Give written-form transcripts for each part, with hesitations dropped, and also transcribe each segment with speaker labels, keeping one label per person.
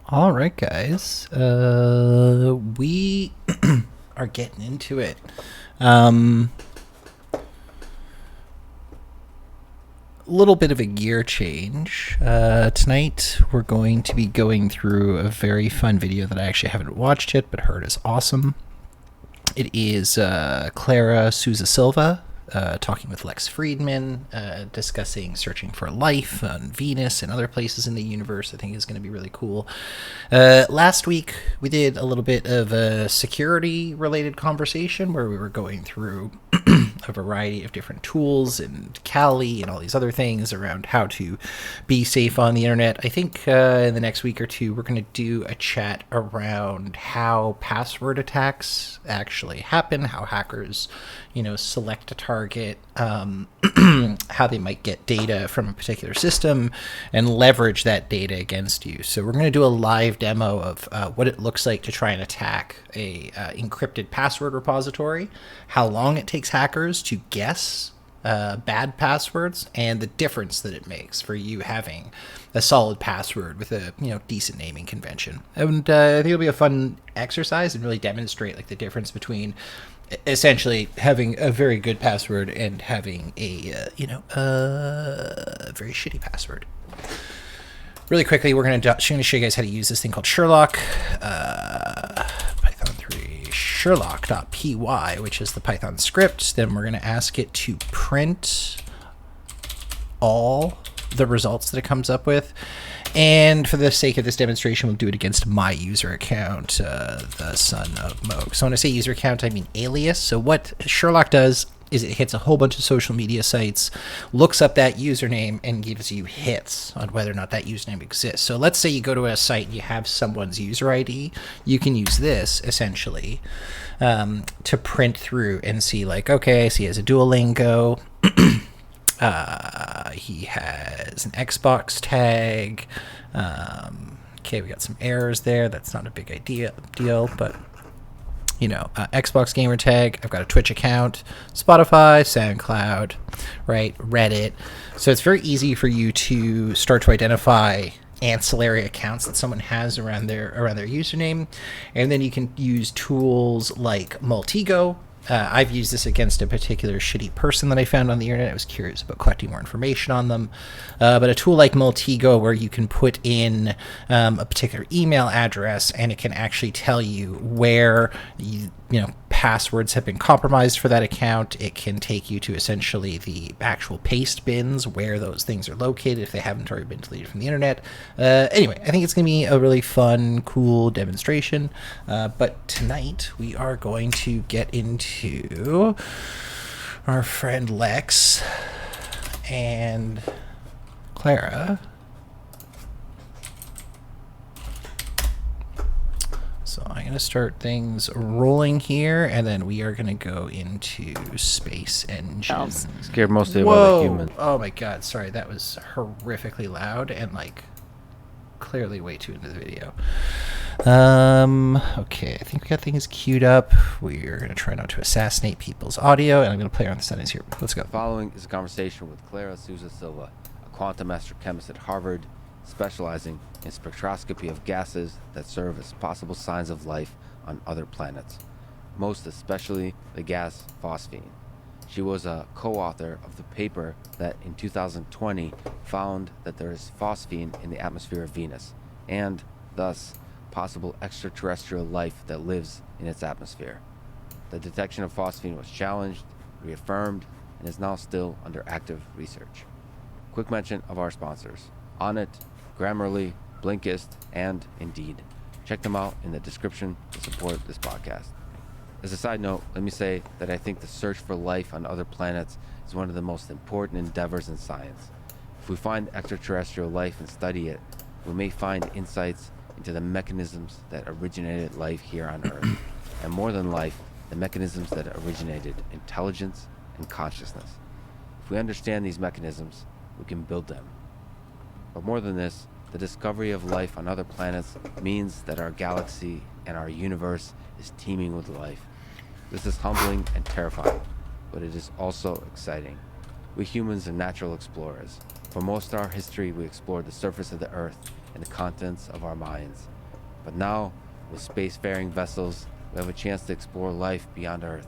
Speaker 1: All right, guys. We are getting into it. Little bit of a gear change. Tonight, we're going to be going through a very fun video that I actually haven't watched yet, but heard is awesome. It is Clara Sousa-Silva talking with Lex Fridman, discussing searching for life on Venus and other places in the universe. I think is going to be really cool. Last week, we did a little bit of a security-related conversation where we were going through a variety of different tools and Kali and all these other things around how to be safe on the internet. I think in the next week or two, we're going to do a chat around how password attacks actually happen, how hackers, select a target, how they might get data from a particular system and leverage that data against you. So we're going to do a live demo of what it looks like to try and attack a encrypted password repository, how long it takes hackers to guess bad passwords, and the difference that it makes for you having a solid password with a decent naming convention. And I think it'll be a fun exercise and really demonstrate like the difference between essentially having a very good password and having a very shitty password. Really quickly, we're going to show you guys how to use this thing called Sherlock. Python 3 Sherlock.py, which is the Python script. Then we're going to ask it to print all the results that it comes up with. And for the sake of this demonstration, we'll do it against my user account, the son of Moog. So when I say user account, I mean alias. So what Sherlock does is it hits a whole bunch of social media sites, looks up that username, and gives you hits on whether or not that username exists. So let's say you go to a site and you have someone's user ID. You can use this, essentially, to print through and see, like, okay, so he has a Duolingo. He has an Xbox tag. Okay, we got some errors there. That's not a big deal, but Xbox gamer tag. I've got a Twitch account, Spotify, SoundCloud, right, Reddit. So it's very easy for you to start to identify ancillary accounts that someone has around their username, and then you can use tools like Multigo. I've used this against a particular shitty person that I found on the internet. I was curious about collecting more information on them. But a tool like Multigo, where you can put in a particular email address and it can actually tell you where passwords have been compromised for that account. It can take you to essentially the actual paste bins where those things are located if they haven't already been deleted from the internet. Anyway, I think it's going to be a really fun, cool demonstration. But tonight we are going to get into our friend Lex and Clara. So I'm going to start things rolling here, and then we are going to go into Space Engine.
Speaker 2: Scared mostly of other humans.
Speaker 1: Oh my god, sorry, that was horrifically loud and clearly way too into the video. Okay, I think we got things queued up. We're going to try not to assassinate people's audio, and I'm going to play around the settings here. Let's go.
Speaker 2: The following is a conversation with Clara Sousa-Silva, a quantum astrochemist at Harvard, specializing in spectroscopy of gases that serve as possible signs of life on other planets, most especially the gas phosphine. She was a co-author of the paper that in 2020 found that there is phosphine in the atmosphere of Venus, and thus possible extraterrestrial life that lives in its atmosphere. The detection of phosphine was challenged, reaffirmed, and is now still under active research. Quick mention of our sponsors: Onnit, Grammarly, Blinkist, and Indeed. Check them out in the description to support this podcast. As a side note, let me say that I think the search for life on other planets is one of the most important endeavors in science. If we find extraterrestrial life and study it, we may find insights into the mechanisms that originated life here on Earth, and more than life, the mechanisms that originated intelligence and consciousness. If we understand these mechanisms, we can build them. But more than this, the discovery of life on other planets means that our galaxy and our universe is teeming with life. This is humbling and terrifying, but it is also exciting. We humans are natural explorers. For most of our history, we explored the surface of the Earth and the contents of our minds. But now, with spacefaring vessels, we have a chance to explore life beyond Earth,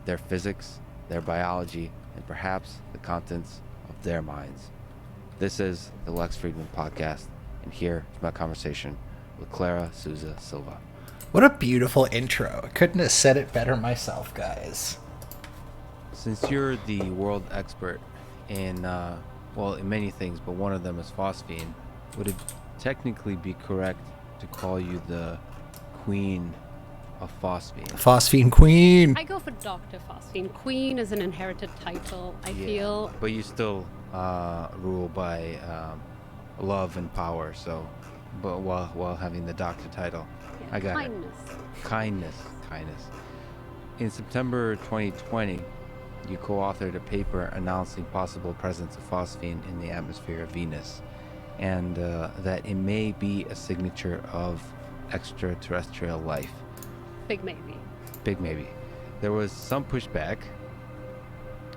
Speaker 2: their physics, their biology, and perhaps the contents of their minds. This is the Lex Fridman podcast, and here is my conversation with Clara Sousa-Silva.
Speaker 1: What a beautiful intro. I couldn't have said it better myself, guys.
Speaker 2: Since you're the world expert in, in many things, but one of them is phosphine, would it technically be correct to call you the queen of phosphine?
Speaker 1: Phosphine queen.
Speaker 3: I go for Dr. Phosphine. Queen is an inherited title, I feel.
Speaker 2: But you still rule by love and power, but while having the doctor title.
Speaker 3: Yeah,
Speaker 2: I got
Speaker 3: kindness.
Speaker 2: Kindness. In September 2020, you co-authored a paper announcing possible presence of phosphine in the atmosphere of Venus, and that it may be a signature of extraterrestrial life.
Speaker 3: Big maybe.
Speaker 2: There was some pushback,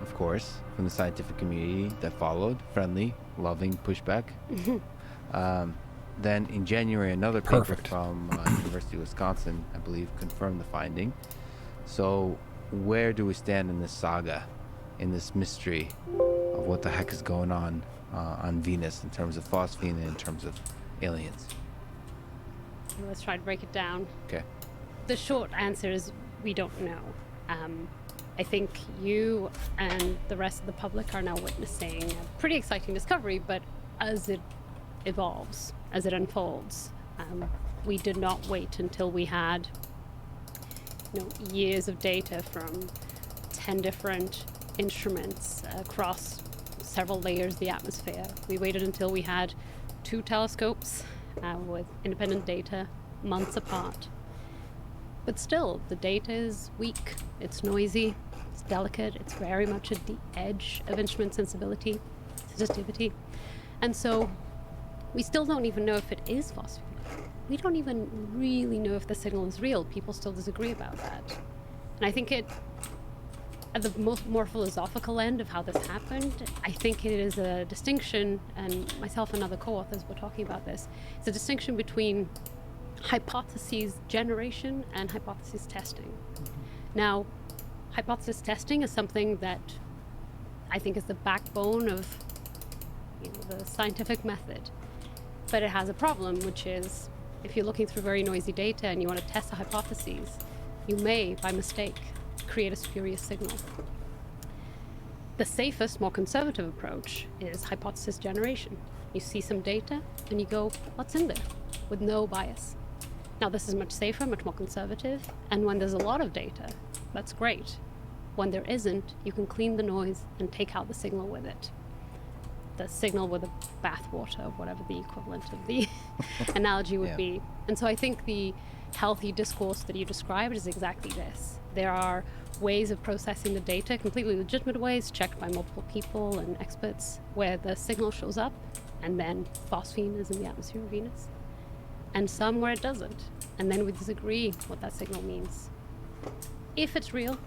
Speaker 2: of course, from the scientific community that followed, friendly, loving pushback. Then in January, another paper from University of Wisconsin, I believe, confirmed the finding. So where do we stand in this saga, in this mystery of what the heck is going on Venus in terms of phosphine and in terms of aliens?
Speaker 3: Let's try to break it down.
Speaker 2: Okay.
Speaker 3: The short answer is we don't know. I think you and the rest of the public are now witnessing a pretty exciting discovery, but as it evolves, as it unfolds, we did not wait until we had years of data from 10 different instruments across several layers of the atmosphere. We waited until we had 2 telescopes with independent data months apart. But still, the data is weak, it's noisy, it's delicate, it's very much at the edge of instrument sensitivity. And so we still don't even know if it is phosphine. We don't even really know if the signal is real. People still disagree about that. And I think at the more philosophical end of how this happened, I think it is a distinction, and myself and other co-authors were talking about this, it's a distinction between hypotheses generation and hypothesis testing. Now, hypothesis testing is something that I think is the backbone of the scientific method. But it has a problem, which is if you're looking through very noisy data and you want to test a hypothesis, you may, by mistake, create a spurious signal. The safest, more conservative approach is hypothesis generation. You see some data and you go, what's in there? With no bias. Now, this is much safer, much more conservative, and when there's a lot of data, that's great. When there isn't, you can clean the noise and take out the signal with it. The signal with the bathwater, whatever the equivalent of the analogy would be. And so I think the healthy discourse that you described is exactly this. There are ways of processing the data, completely legitimate ways, checked by multiple people and experts, where the signal shows up and then phosphine is in the atmosphere of Venus, and some where it doesn't. And then we disagree what that signal means. If it's real,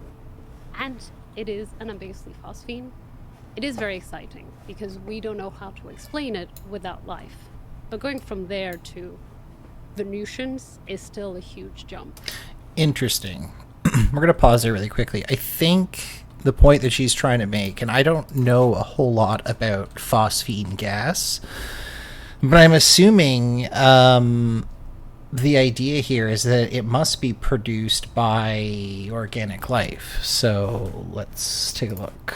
Speaker 3: and it is unambiguously phosphine, it is very exciting because we don't know how to explain it without life. But going from there to Venusians is still a huge jump.
Speaker 1: Interesting. We're going to pause there really quickly. I think the point that she's trying to make, and I don't know a whole lot about phosphine gas, but I'm assuming the idea here is that it must be produced by organic life. So let's take a look.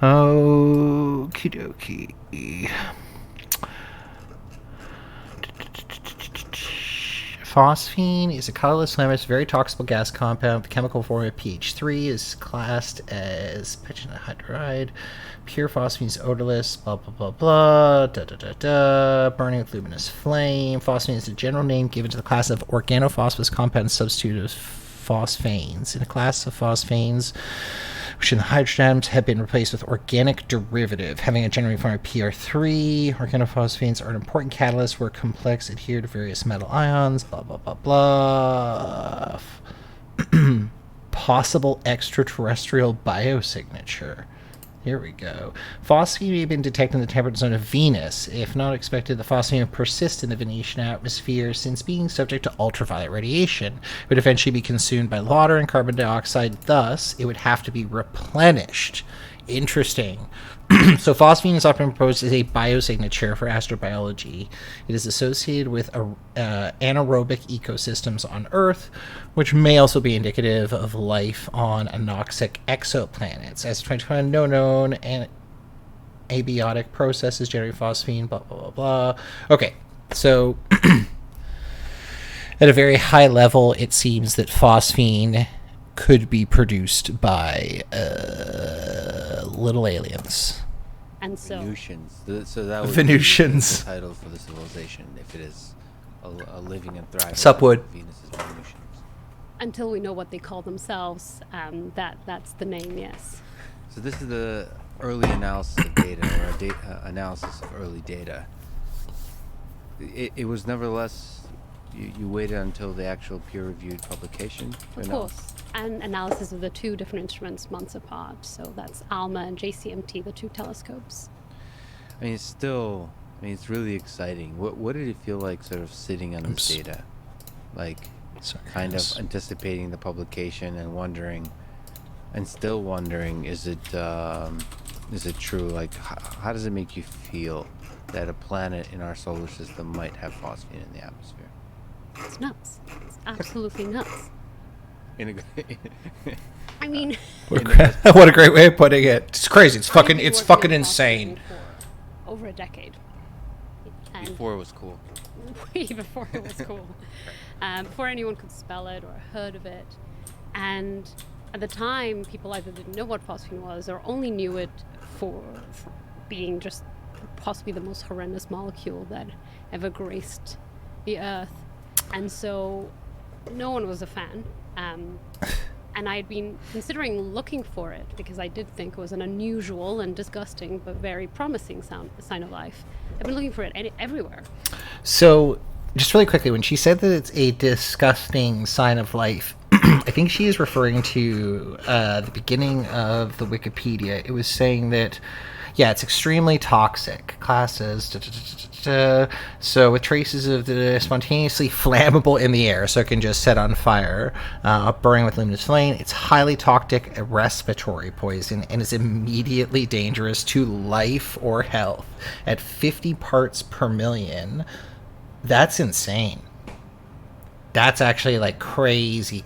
Speaker 1: Okie dokie. Phosphine is a colorless, flammable, very toxic gas compound. The chemical formula pH3 is classed as hydride. Pure phosphine is odorless. Blah blah blah blah. Burning with luminous flame. Phosphine is a general name given to the class of organophosphorus compound substitute of phosphanes. In a class of phosphanes, which in the hydrogen atoms have been replaced with organic derivative, having a generating form of PR3. Organophosphines are an important catalyst where complex adhere to various metal ions, blah, blah, blah, blah. Possible extraterrestrial biosignature. Here we go. Phosphine may have been detected in the temperate zone of Venus. If not expected, the phosphine would persist in the Venetian atmosphere since being subject to ultraviolet radiation. It would eventually be consumed by water and carbon dioxide. Thus, it would have to be replenished. Interesting. So phosphine is often proposed as a biosignature for astrobiology. It is associated with anaerobic ecosystems on Earth, which may also be indicative of life on anoxic exoplanets. As 2020, no known and abiotic processes generate phosphine, blah, blah, blah, blah. Okay, so at a very high level, it seems that phosphine could be produced by little aliens.
Speaker 3: And so
Speaker 2: Venusians. So that would
Speaker 1: Venusians.
Speaker 2: be the title for the civilization if it is a living and thriving.
Speaker 1: Supwood.
Speaker 2: Venus is Venusians.
Speaker 3: until we know what they call themselves, that's the name, yes.
Speaker 2: So this is the early analysis of data, or analysis of early data. It was nevertheless, you waited until the actual peer-reviewed publication?
Speaker 3: Of course. And analysis of the two different instruments months apart. So that's ALMA and JCMT, the two telescopes.
Speaker 2: I mean, it's really exciting. What did it feel like sort of sitting on this data? Like, kind of anticipating the publication and wondering, and still wondering, is it true? Like, how does it make you feel that a planet in our solar system might have phosphine in the atmosphere?
Speaker 3: It's nuts. It's absolutely nuts. I mean,
Speaker 1: what a great way of putting it. It's crazy. It's fucking insane.
Speaker 3: For over a decade. And
Speaker 2: Before it was cool.
Speaker 3: way before it was cool. Before anyone could spell it or heard of it. And at the time, people either didn't know what phosphine was or only knew it for being just possibly the most horrendous molecule that ever graced the Earth. And so no one was a fan. And I had been considering looking for it because I did think it was an unusual and disgusting but very promising sign of life. I've been looking for it everywhere.
Speaker 1: So, just really quickly, when she said that it's a disgusting sign of life, I think she is referring to the beginning of the Wikipedia. It was saying that, yeah, it's extremely toxic. Classes, so with traces of the spontaneously flammable in the air, so it can just set on fire, burning with luminous flame. It's highly toxic respiratory poison and is immediately dangerous to life or health. At 50 parts per million, that's insane. That's actually like crazy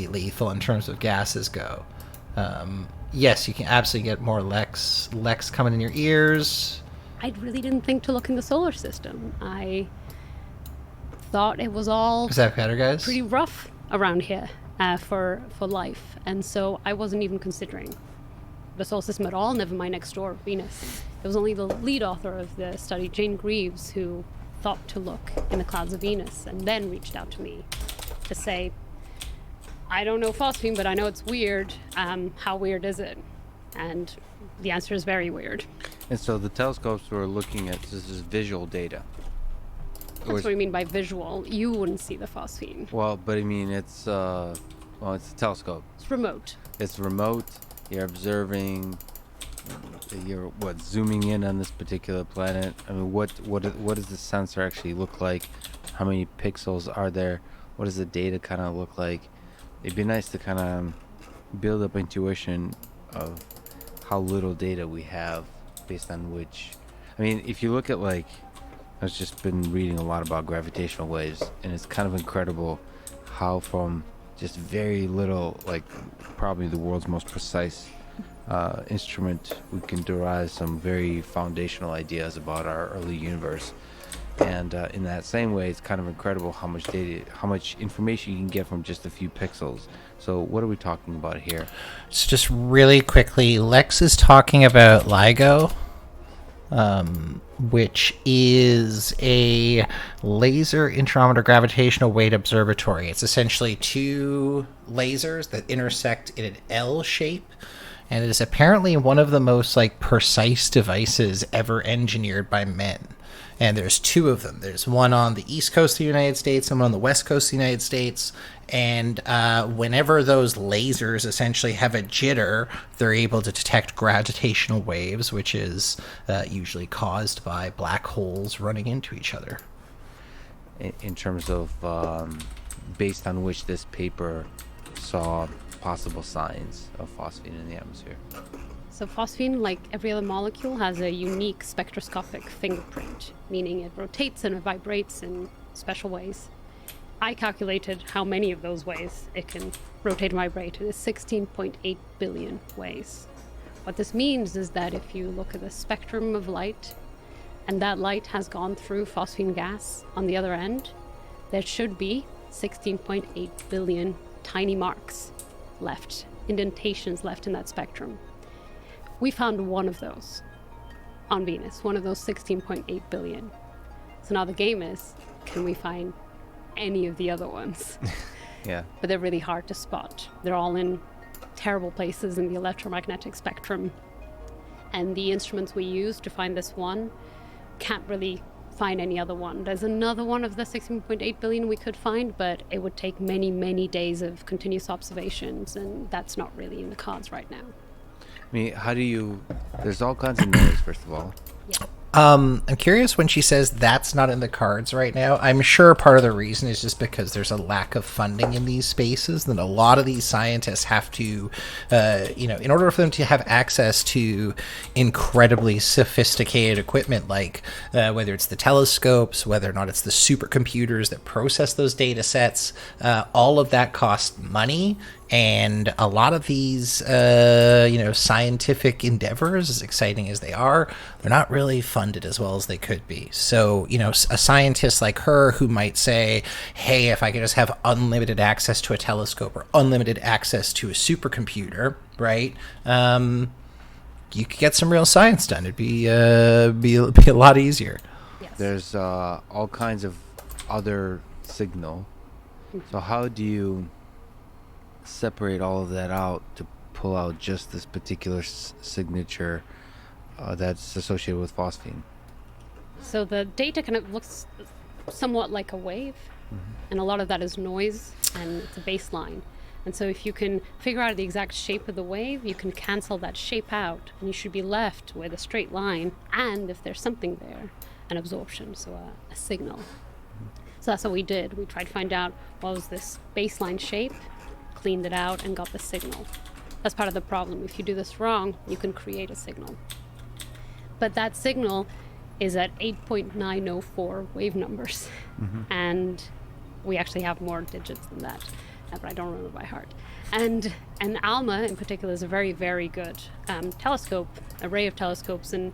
Speaker 1: lethal in terms of gases go. Yes, you can absolutely get more Lex coming in your ears.
Speaker 3: I really didn't think to look in the solar system. I thought it was all
Speaker 1: Is that better, guys?
Speaker 3: pretty rough around here for life. And so I wasn't even considering the solar system at all, never mind next door, Venus. It was only the lead author of the study, Jane Greaves, who thought to look in the clouds of Venus and then reached out to me to say, I don't know phosphine, but I know it's weird. How weird is it? And the answer is very weird.
Speaker 2: And so the telescopes were looking at, this is visual data.
Speaker 3: That's what I mean by visual. You wouldn't see the phosphine.
Speaker 2: Well, but I mean, it's a telescope.
Speaker 3: It's remote.
Speaker 2: It's remote. You're observing. You're zooming in on this particular planet. I mean, what does the sensor actually look like? How many pixels are there? What does the data kind of look like? It'd be nice to kind of build up intuition of how little data we have based on which. I mean, if you look at I've just been reading a lot about gravitational waves, and it's kind of incredible how from just very little, probably the world's most precise instrument, we can derive some very foundational ideas about our early universe. And in that same way, it's kind of incredible how much data, how much information you can get from just a few pixels. So what are we talking about here?
Speaker 1: So just really quickly, Lex is talking about LIGO, which is a laser interferometer gravitational wave observatory. It's essentially two lasers that intersect in an L shape and it is apparently one of the most like precise devices ever engineered by men. And there's two of them. There's one on the east coast of the United States and one on the west coast of the United States. And whenever those lasers essentially have a jitter, they're able to detect gravitational waves, which is usually caused by black holes running into each other.
Speaker 2: In terms of based on which this paper saw possible signs of phosphine in the atmosphere.
Speaker 3: So phosphine, like every other molecule, has a unique spectroscopic fingerprint, meaning it rotates and it vibrates in special ways. I calculated how many of those ways it can rotate and vibrate. It is 16.8 billion ways. What this means is that if you look at the spectrum of light, and that light has gone through phosphine gas on the other end, there should be 16.8 billion tiny marks left, indentations left in that spectrum. We found one of those on Venus, one of those 16.8 billion. So now the game is, can we find any of the other ones?
Speaker 2: Yeah.
Speaker 3: But they're really hard to spot. They're all in terrible places in the electromagnetic spectrum. And the instruments we use to find this one can't really find any other one. There's another one of the 16.8 billion we could find, but it would take many, many days of continuous observations, and that's not really in the cards right now.
Speaker 2: I mean, how do you... There's all kinds of noise, first of all.
Speaker 3: Yeah.
Speaker 1: I'm curious when she says that's not in the cards right now. I'm sure part of the reason is just because there's a lack of funding in these spaces. Then a lot of these scientists have to, in order for them to have access to incredibly sophisticated equipment, like whether it's the telescopes, whether or not it's the supercomputers that process those data sets, all of that costs money. And a lot of these, scientific endeavors, as exciting as they are, they're not really funded as well as they could be. So, a scientist like her who might say, hey, if I could just have unlimited access to a telescope or unlimited access to a supercomputer, right? You could get some real science done. It'd be a lot easier.
Speaker 3: Yes.
Speaker 2: There's all kinds of other signal. So how do you separate all of that out to pull out just this particular signature that's associated with phosphine?
Speaker 3: So the data kind of looks somewhat like a wave, and a lot of that is noise, and it's a baseline. And so if you can figure out the exact shape of the wave, you can cancel that shape out, and you should be left with a straight line, and if there's something there, an absorption, so a signal. So that's what we did. We tried to find out what was this baseline shape, cleaned it out, and got the signal. That's part of the problem. If you do this wrong, you can create a signal. But that signal is at 8.904 wave numbers. And we actually have more digits than that, but I don't remember by heart. And ALMA in particular is a very, very good telescope, array of telescopes, and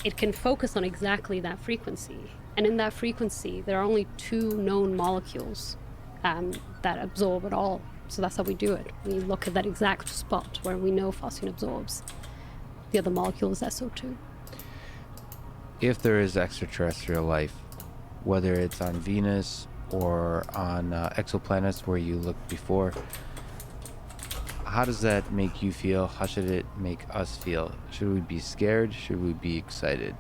Speaker 3: it can focus on exactly that frequency. And in that frequency, there are only two known molecules that absorb at all. So that's how we do it. We look at that exact spot where we know phosphine absorbs. The other molecule is SO2.
Speaker 2: If there is extraterrestrial life, whether it's on Venus or on exoplanets where you looked before, how does that make you feel? How should it make us feel? Should we be scared? Should we be excited?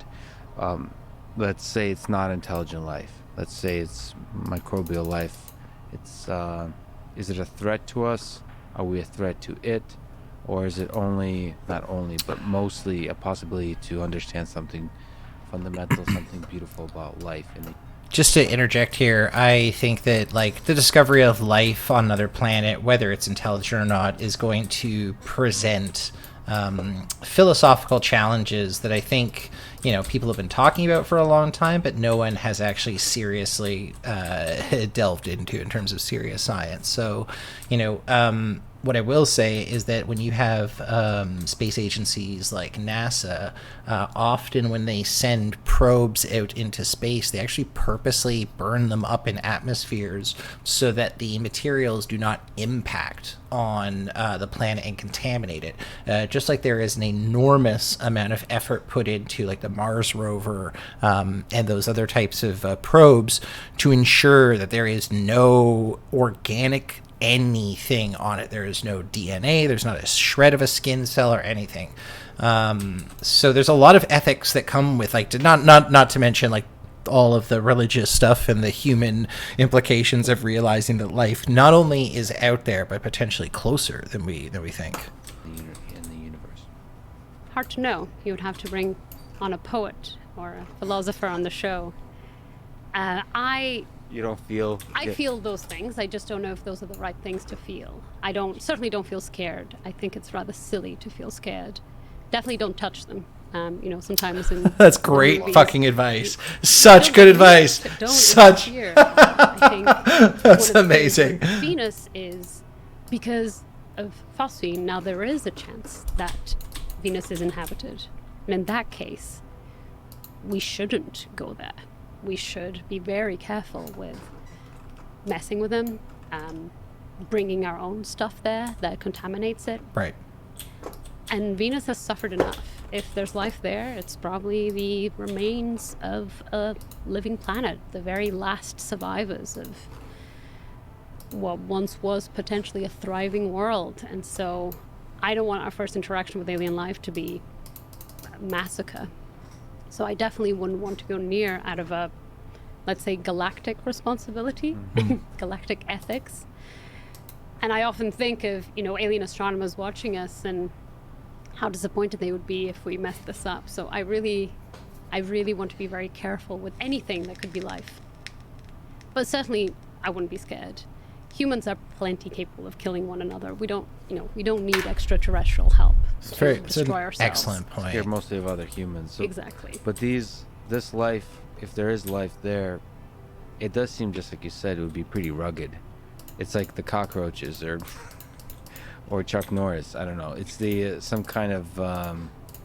Speaker 2: Let's say it's not intelligent life. Let's say it's microbial life. Is it a threat to us? Are we a threat to it? Or is it not only, but mostly a possibility to understand something fundamental, something beautiful about life?
Speaker 1: Just to interject here, I think that the discovery of life on another planet, whether it's intelligent or not, is going to present philosophical challenges that I think people have been talking about for a long time, but no one has actually seriously delved into in terms of serious science. So, what I will say is that when you have space agencies like NASA, often when they send probes out into space, they actually purposely burn them up in atmospheres so that the materials do not impact on the planet and contaminate it. Just like there is an enormous amount of effort put into the Mars rover and those other types of probes to ensure that there is no organic anything on it. There is no DNA. There's not a shred of a skin cell or anything. So there's a lot of ethics that come with, like, not to mention, like, all of the religious stuff and the human implications of realizing that life not only is out there but potentially closer than we think.
Speaker 2: In the universe.
Speaker 3: Hard to know. You would have to bring on a poet or a philosopher on the show.
Speaker 2: You don't feel...
Speaker 3: I feel those things. I just don't know if those are the right things to feel. I certainly don't feel scared. I think it's rather silly to feel scared. Definitely don't touch them. Sometimes in
Speaker 1: That's great
Speaker 3: movies,
Speaker 1: fucking advice. Such good advice.
Speaker 3: Don't
Speaker 1: Such.
Speaker 3: interfere. I think
Speaker 1: That's
Speaker 3: one of the
Speaker 1: amazing.
Speaker 3: things with Venus is because of Phosphine. Now there is a chance that Venus is inhabited, and in that case, we shouldn't go there. We should be very careful with messing with them, bringing our own stuff there that contaminates it.
Speaker 1: Right.
Speaker 3: And Venus has suffered enough. If there's life there, it's probably the remains of a living planet, the very last survivors of what once was potentially a thriving world. And so I don't want our first interaction with alien life to be a massacre. So I definitely wouldn't want to go near out of a, let's say, galactic responsibility, galactic ethics. And I often think of, alien astronomers watching us and how disappointed they would be if we messed this up. So I really want to be very careful with anything that could be life. But certainly I wouldn't be scared. Humans are plenty capable of killing one another. We don't need extraterrestrial help to destroy ourselves.
Speaker 1: Excellent point.
Speaker 2: Scared mostly of other humans. So,
Speaker 3: Exactly.
Speaker 2: But this life, if there is life there, it does seem, just like you said, it would be pretty rugged. It's like the cockroaches or Chuck Norris. I don't know. It's some kind of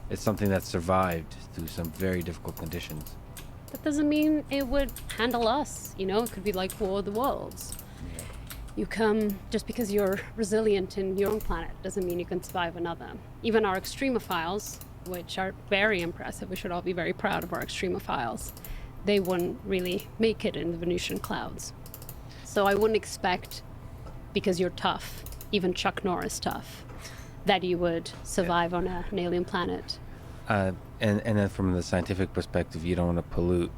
Speaker 2: it's something that survived through some very difficult conditions.
Speaker 3: That doesn't mean it would handle us. It could be like War of the Worlds.
Speaker 2: Yeah.
Speaker 3: You come, just because you're resilient in your own planet doesn't mean you can survive another. Even our extremophiles, which are very impressive, we should all be very proud of our extremophiles, they wouldn't really make it in the Venusian clouds. So I wouldn't expect, because you're tough, even Chuck Norris tough, that you would survive on an alien planet.
Speaker 2: And then from the scientific perspective, you don't want to pollute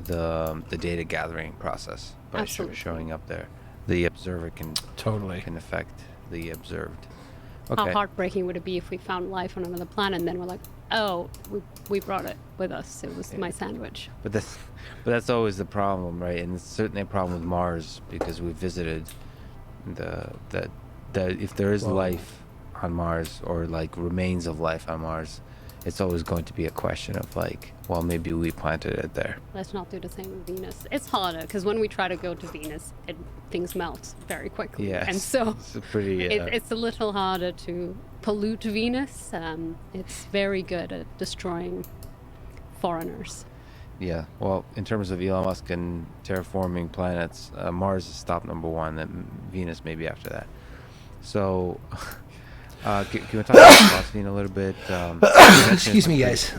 Speaker 2: the data gathering process by showing up there. The observer can affect the observed. Okay.
Speaker 3: How heartbreaking would it be if we found life on another planet and then we're like, oh, we brought it with us. It was my sandwich.
Speaker 2: But that's always the problem, right? And it's certainly a problem with Mars, because we visited that if there is life on Mars, or like remains of life on Mars, it's always going to be a question of like, well, maybe we planted it there.
Speaker 3: Let's not do the same with Venus. It's harder because when we try to go to Venus, things melt very quickly.
Speaker 2: Yeah,
Speaker 3: and so
Speaker 2: it's
Speaker 3: a little harder to pollute Venus. It's very good at destroying foreigners.
Speaker 2: Yeah, well, in terms of Elon Musk and terraforming planets, Mars is stop number one, then Venus maybe after that. So, can we talk about phosphine a little bit?
Speaker 1: Excuse me, guys.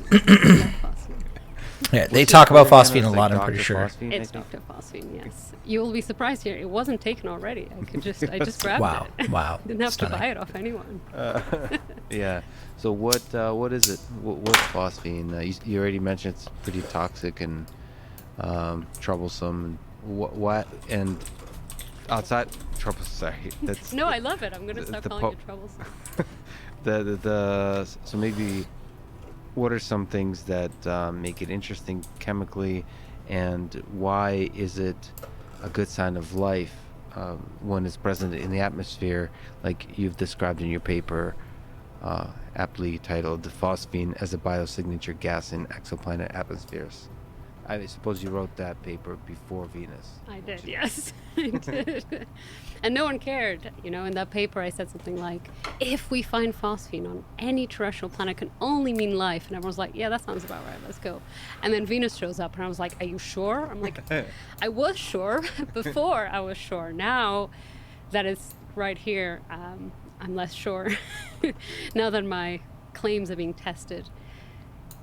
Speaker 1: Yeah, they talk about phosphine a lot, I'm pretty sure.
Speaker 2: Phosphine,
Speaker 3: It's Dr. Phosphine, yes. You will be surprised here. It wasn't taken already. I just grabbed it.
Speaker 1: Wow.
Speaker 3: Didn't have
Speaker 1: Stunning.
Speaker 3: to buy it off anyone.
Speaker 2: Yeah. So what is it? What's phosphine? You already mentioned it's pretty toxic and troublesome. What and outside trouble? Sorry, that's
Speaker 3: No, I love it. I'm going to stop calling it troublesome.
Speaker 2: So maybe what are some things that make it interesting chemically, and why is it a good sign of life when it's present in the atmosphere, like you've described in your paper, aptly titled "Phosphine as a Biosignature Gas in Exoplanet Atmospheres"? I suppose you wrote that paper before Venus.
Speaker 3: I did, yes. I did. And no one cared. In that paper I said something like, if we find phosphine on any terrestrial planet, can only mean life. And everyone's like, yeah, that sounds about right. Let's go. And then Venus shows up and I was like, are you sure? I'm like, I was sure before I was sure. Now that it's right here, I'm less sure now that my claims are being tested.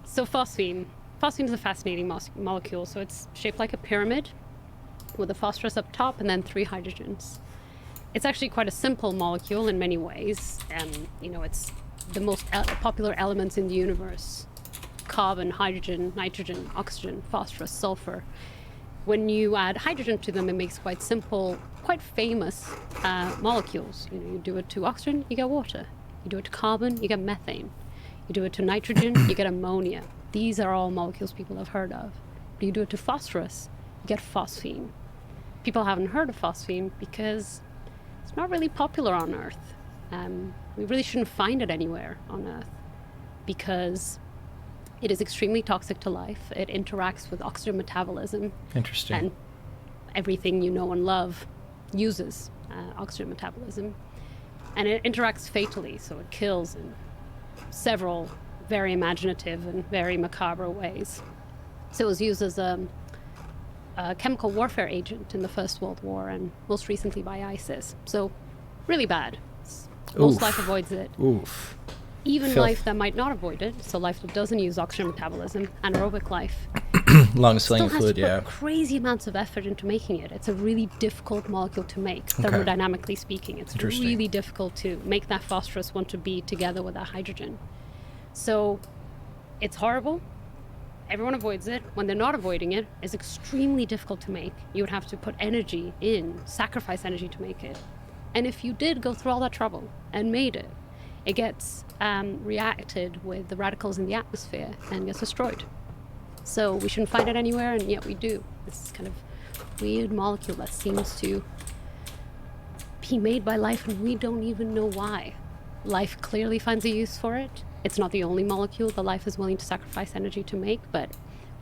Speaker 3: So phosphine is a fascinating molecule. So it's shaped like a pyramid with a phosphorus up top and then 3 hydrogens. It's actually quite a simple molecule in many ways. It's the most popular elements in the universe: carbon, hydrogen, nitrogen, oxygen, phosphorus, sulfur. When you add hydrogen to them, it makes quite simple, quite famous molecules. You do it to oxygen, you get water. You do it to carbon, you get methane. You do it to nitrogen, you get ammonia. These are all molecules people have heard of. But you do it to phosphorus, you get phosphine. People haven't heard of phosphine because it's not really popular on Earth. We really shouldn't find it anywhere on Earth because it is extremely toxic to life. It interacts with oxygen metabolism.
Speaker 1: Interesting.
Speaker 3: And everything you know and love uses oxygen metabolism. And it interacts fatally, so it kills in several very imaginative and very macabre ways. So it was used as a chemical warfare agent in the First World War and most recently by ISIS. So really bad. Most life avoids it.
Speaker 1: Oof.
Speaker 3: Even
Speaker 1: Filth.
Speaker 3: life that might not avoid it, so life that doesn't use oxygen metabolism, anaerobic life,
Speaker 1: Lung
Speaker 3: still
Speaker 1: swelling
Speaker 3: has
Speaker 1: fluid,
Speaker 3: to put
Speaker 1: yeah.
Speaker 3: crazy amounts of effort into making it. It's a really difficult molecule to make, thermodynamically speaking. It's
Speaker 1: Interesting.
Speaker 3: really difficult to make that phosphorus want to be together with that hydrogen. So it's horrible. Everyone avoids it. When they're not avoiding it, it's extremely difficult to make. You would have to put energy in, sacrifice energy to make it. And if you did go through all that trouble and made it, it gets reacted with the radicals in the atmosphere and gets destroyed. So we shouldn't find it anywhere, and yet we do. This kind of weird molecule that seems to be made by life, and we don't even know why. Life clearly finds a use for it. It's not the only molecule that life is willing to sacrifice energy to make, but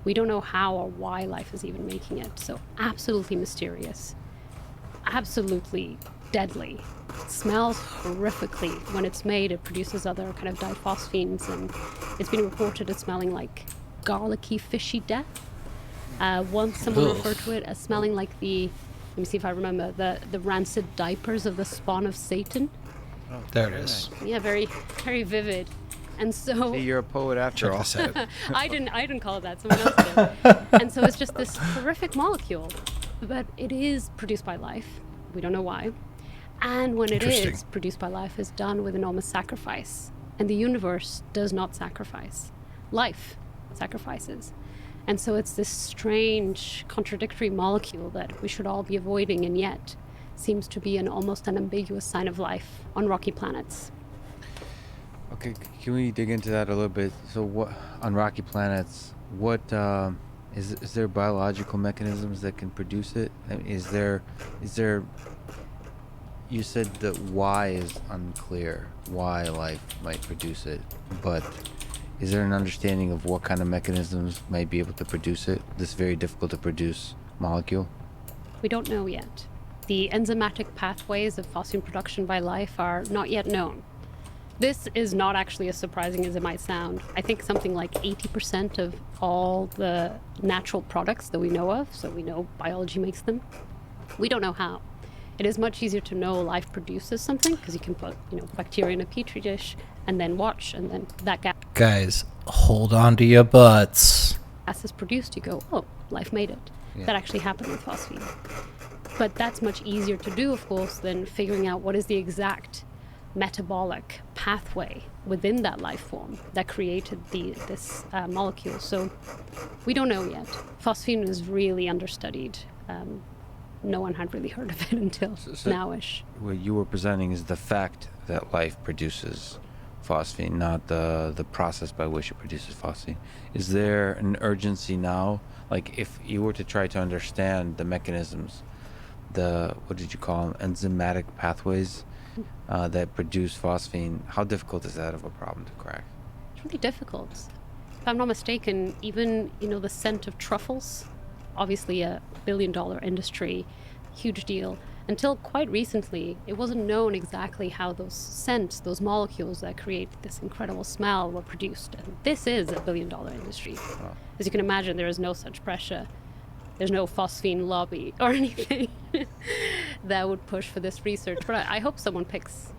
Speaker 3: we don't know how or why life is even making it. So absolutely mysterious. Absolutely deadly. It smells horrifically. When it's made, it produces other kind of diphosphines, and it's been reported as smelling like garlicky, fishy death. Once someone referred to it as smelling like let me see if I remember, the rancid diapers of the spawn of Satan.
Speaker 1: There it is.
Speaker 3: Yeah, very, very vivid. And so
Speaker 2: See, you're a poet after
Speaker 1: Check
Speaker 2: all.
Speaker 1: this out.
Speaker 3: I didn't call it that, someone else did. And so it's just this horrific molecule, but it is produced by life. We don't know why. And when it
Speaker 1: Interesting.
Speaker 3: is produced by life, it's done with enormous sacrifice. And the universe does not sacrifice. Life sacrifices. And so it's this strange, contradictory molecule that we should all be avoiding, and yet seems to be an almost ambiguous sign of life on rocky planets.
Speaker 2: Okay, can we dig into that a little bit? So, what on rocky planets? What is there biological mechanisms that can produce it? I mean, is there? You said that why is unclear. Why life might produce it, but is there an understanding of what kind of mechanisms might be able to produce it? This very difficult to produce molecule.
Speaker 3: We don't know yet. The enzymatic pathways of phosphine production by life are not yet known. This is not actually as surprising as it might sound. I think something like 80% of all the natural products that we know of, so we know biology makes them, we don't know how. It is much easier to know life produces something because you can put, bacteria in a petri dish and then watch, and then that
Speaker 1: Guys, hold on to your butts.
Speaker 3: gas is produced. You go, oh, life made it.
Speaker 2: Yeah.
Speaker 3: That actually happened with phosphine. But that's much easier to do, of course, than figuring out what is the exact metabolic pathway within that life form that created this molecule. So we don't know yet. Phosphine is really understudied. No one had really heard of it until nowish.
Speaker 2: What you were presenting is the fact that life produces phosphine, not the process by which it produces phosphine. Is there an urgency now? Like, if you were to try to understand the mechanisms, what did you call them, enzymatic pathways that produce phosphine, how difficult is that of a problem to crack?
Speaker 3: It's really difficult. If I'm not mistaken, even, the scent of truffles, obviously a billion-dollar industry, huge deal. Until quite recently, it wasn't known exactly how those scents, those molecules that create this incredible smell, were produced. And this is a billion-dollar industry.
Speaker 2: Wow.
Speaker 3: As you can imagine, there is no such pressure. There's no phosphine lobby or anything that would push for this research. But I hope someone picks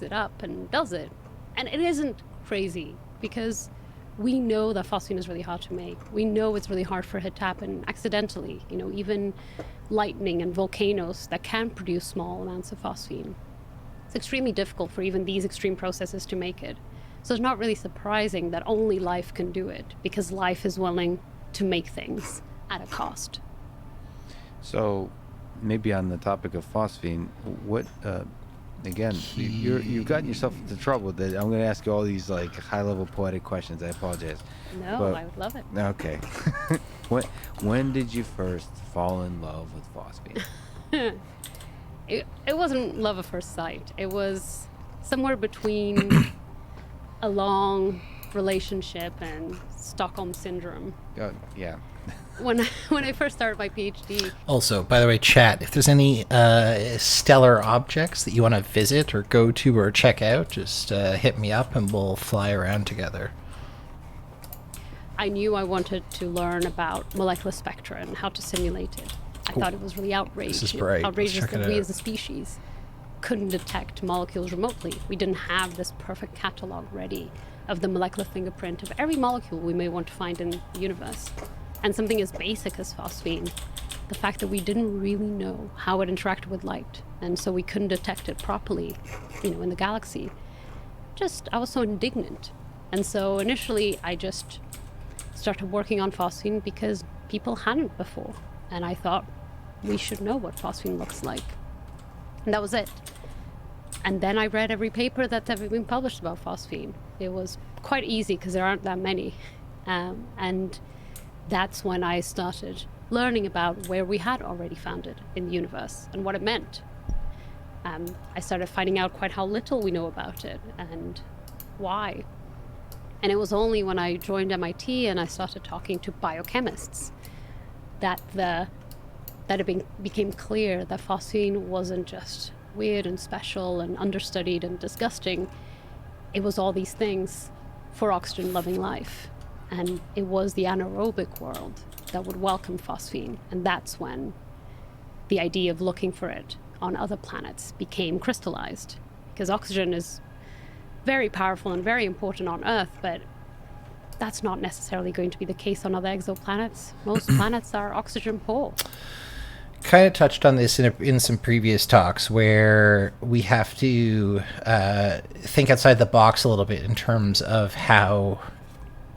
Speaker 3: it up and does it. And it isn't crazy, because we know that phosphine is really hard to make. We know it's really hard for it to happen accidentally. Even lightning and volcanoes that can produce small amounts of phosphine. It's extremely difficult for even these extreme processes to make it. So it's not really surprising that only life can do it, because life is willing to make things at a cost.
Speaker 2: So, maybe on the topic of phosphine, what again, you've gotten yourself into trouble. That I'm going to ask you all these like high-level poetic questions. I apologize.
Speaker 3: No,
Speaker 2: But-
Speaker 3: I would love it.
Speaker 2: Okay. when did you first fall in love with phosphine?
Speaker 3: It wasn't love at first sight. It was somewhere between a long relationship and Stockholm syndrome.
Speaker 2: Yeah.
Speaker 3: When I first started my PhD,
Speaker 1: Also, by the way, chat, if there's any stellar objects that you want to visit or go to or check out, just hit me up and we'll fly around together.
Speaker 3: I knew I wanted to learn about molecular spectra and how to simulate it. I thought it was really outrageous.
Speaker 1: This is bright. Let's
Speaker 3: Outrageous
Speaker 1: check
Speaker 3: that
Speaker 1: it
Speaker 3: we
Speaker 1: out.
Speaker 3: as a species couldn't detect molecules remotely. We didn't have this perfect catalog ready of the molecular fingerprint of every molecule we may want to find in the universe. And something as basic as phosphine, the fact that we didn't really know how it interacted with light, and so we couldn't detect it properly, in the galaxy. I was so indignant. And so initially I just started working on phosphine because people hadn't before. And I thought we should know what phosphine looks like. And that was it. And then I read every paper that's ever been published about phosphine. It was quite easy because there aren't that many. And that's when I started learning about where we had already found it in the universe and what it meant. I started finding out quite how little we know about it and why. And it was only when I joined MIT and I started talking to biochemists that it became clear that phosphine wasn't just weird and special and understudied and disgusting. It was all these things for oxygen-loving life. And it was the anaerobic world that would welcome phosphine. And that's when the idea of looking for it on other planets became crystallized. Because oxygen is very powerful and very important on Earth, but that's not necessarily going to be the case on other exoplanets. Most planets are oxygen poor.
Speaker 1: Kind of touched on this in some previous talks where we have to think outside the box a little bit in terms of how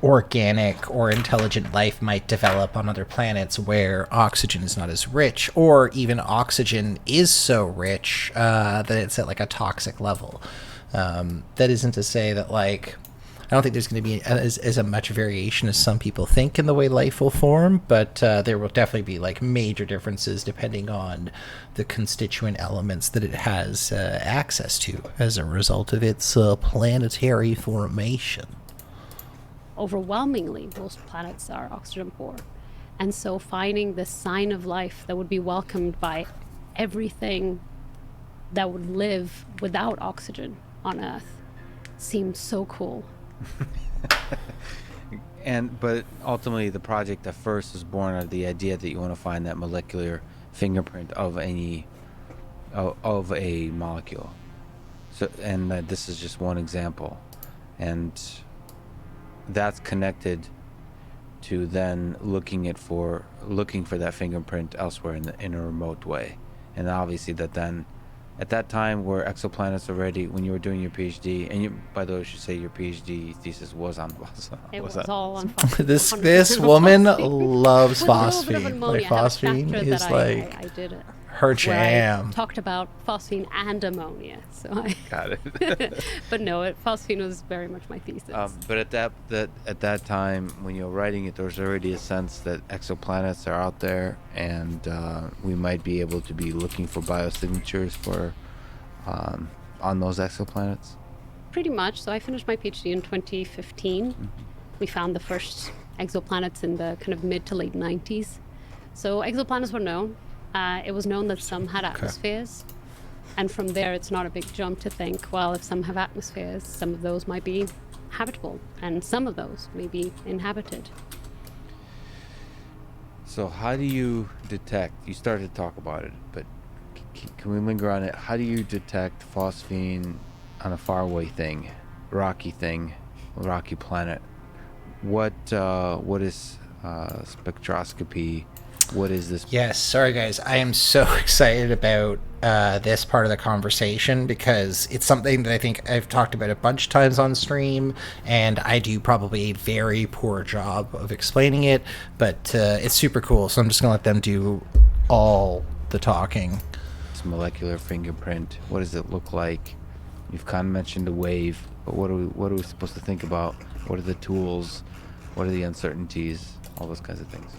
Speaker 1: organic or intelligent life might develop on other planets where oxygen is not as rich, or even oxygen is so rich that it's at like a toxic level. That isn't to say that I don't think there's going to be as much variation as some people think in the way life will form, but there will definitely be major differences depending on the constituent elements that it has access to as a result of its planetary formation.
Speaker 3: Overwhelmingly, most planets are oxygen poor. And so finding this sign of life that would be welcomed by everything that would live without oxygen on Earth seemed so cool.
Speaker 2: But ultimately, the project at first was born out of the idea that you want to find that molecular fingerprint of a molecule. So, and this is just one example, and that's connected to then looking for that fingerprint elsewhere in a remote way, and obviously that then. At that time, were exoplanets already, when you were doing your PhD, and by the way, I should say your PhD thesis was on
Speaker 3: It was all on phosphine.
Speaker 1: This woman loves
Speaker 3: With a little bit of
Speaker 1: phosphine.
Speaker 3: ammonia. I have a
Speaker 1: Phosphine
Speaker 3: chapter
Speaker 1: is
Speaker 3: that I did it.
Speaker 1: her
Speaker 3: where
Speaker 1: jam.
Speaker 3: I talked about phosphine and ammonia. So
Speaker 2: Got it.
Speaker 3: but no, phosphine was very much my thesis.
Speaker 2: But at that time, when you were writing it, there was already a sense that exoplanets are out there, and we might be able to be looking for biosignatures for on those exoplanets.
Speaker 3: Pretty much. So I finished my PhD in 2015.
Speaker 2: Mm-hmm.
Speaker 3: We found the first exoplanets in the kind of mid to late 90s. So exoplanets were known. It was known that some had atmospheres. And from there, it's not a big jump to think, well, if some have atmospheres, some of those might be habitable, and some of those may be inhabited.
Speaker 2: So how do you detect, you started to talk about it, but can we linger on it? How do you detect phosphine on a faraway thing, rocky planet? what is spectroscopy? What is this?
Speaker 1: Yes, sorry guys. I am so excited about this part of the conversation because it's something that I think I've talked about a bunch of times on stream, and I do probably a very poor job of explaining it, but it's super cool, so I'm just going to let them do all the talking.
Speaker 2: This molecular fingerprint. What does it look like? You've kind of mentioned a wave, but what are we supposed to think about? What are the tools? What are the uncertainties? All those kinds of things.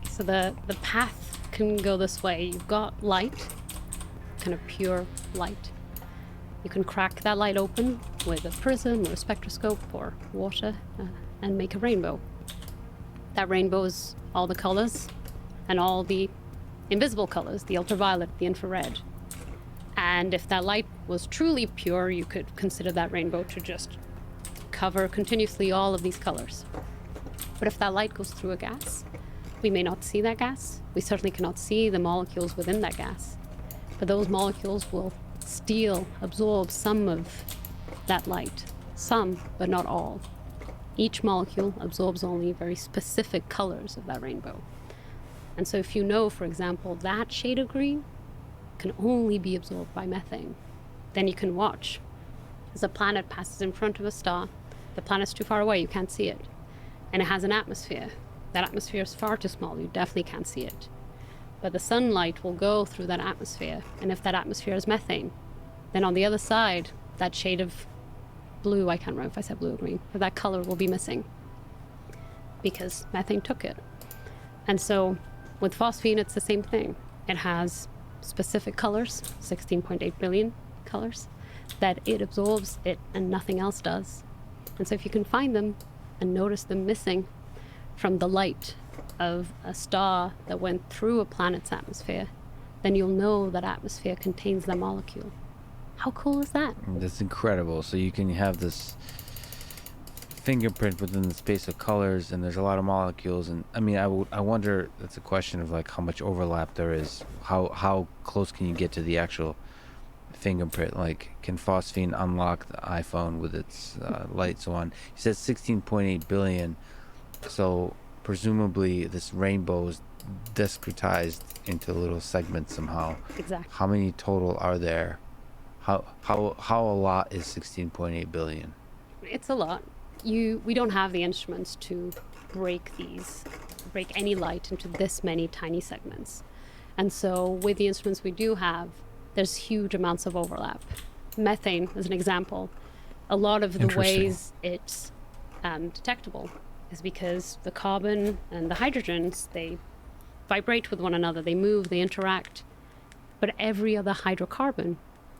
Speaker 3: So the path can go this way. You've got light, kind of pure light. You can crack that light open with a prism or a spectroscope or water and make a rainbow. That rainbow is all the colors and all the invisible colors, the ultraviolet, the infrared. And if that light was truly pure, you could consider that rainbow to just cover continuously all of these colors. But if that light goes through a gas, we may not see that gas. We certainly cannot see the molecules within that gas. But those molecules will absorb some of that light. Some, but not all. Each molecule absorbs only very specific colors of that rainbow. And so if you know, for example, that shade of green can only be absorbed by methane, then you can watch. As a planet passes in front of a star, the planet's too far away, you can't see it. And it has an atmosphere. That atmosphere is far too small, you definitely can't see it. But the sunlight will go through that atmosphere, and if that atmosphere is methane, then on the other side, that shade of blue, I can't remember if I said blue or green, but that color will be missing because methane took it. And so with phosphine, it's the same thing. It has specific colors, 16.8 billion colors, that it absorbs it and nothing else does. And so if you can find them and notice them missing from the light of a star that went through a planet's atmosphere, then you'll know that atmosphere contains that molecule. How cool is that?
Speaker 2: That's incredible. So you can have this fingerprint within the space of colors, and there's a lot of molecules. And I mean, I wonder. That's a question of like how much overlap there is. How close can you get to the actual fingerprint? Like, can phosphine unlock the iPhone with its light? So on. He says 16.8 billion. So presumably this rainbow is discretized into little segments somehow.
Speaker 3: Exactly.
Speaker 2: How many total are there? How a lot is 16.8 billion?
Speaker 3: It's a lot. We don't have the instruments to break any light into this many tiny segments. And so with the instruments we do have, there's huge amounts of overlap. Methane, as an example, a lot of the ways it's detectable is because the carbon and the hydrogens, they vibrate with one another, they move, they interact. But every other hydrocarbon,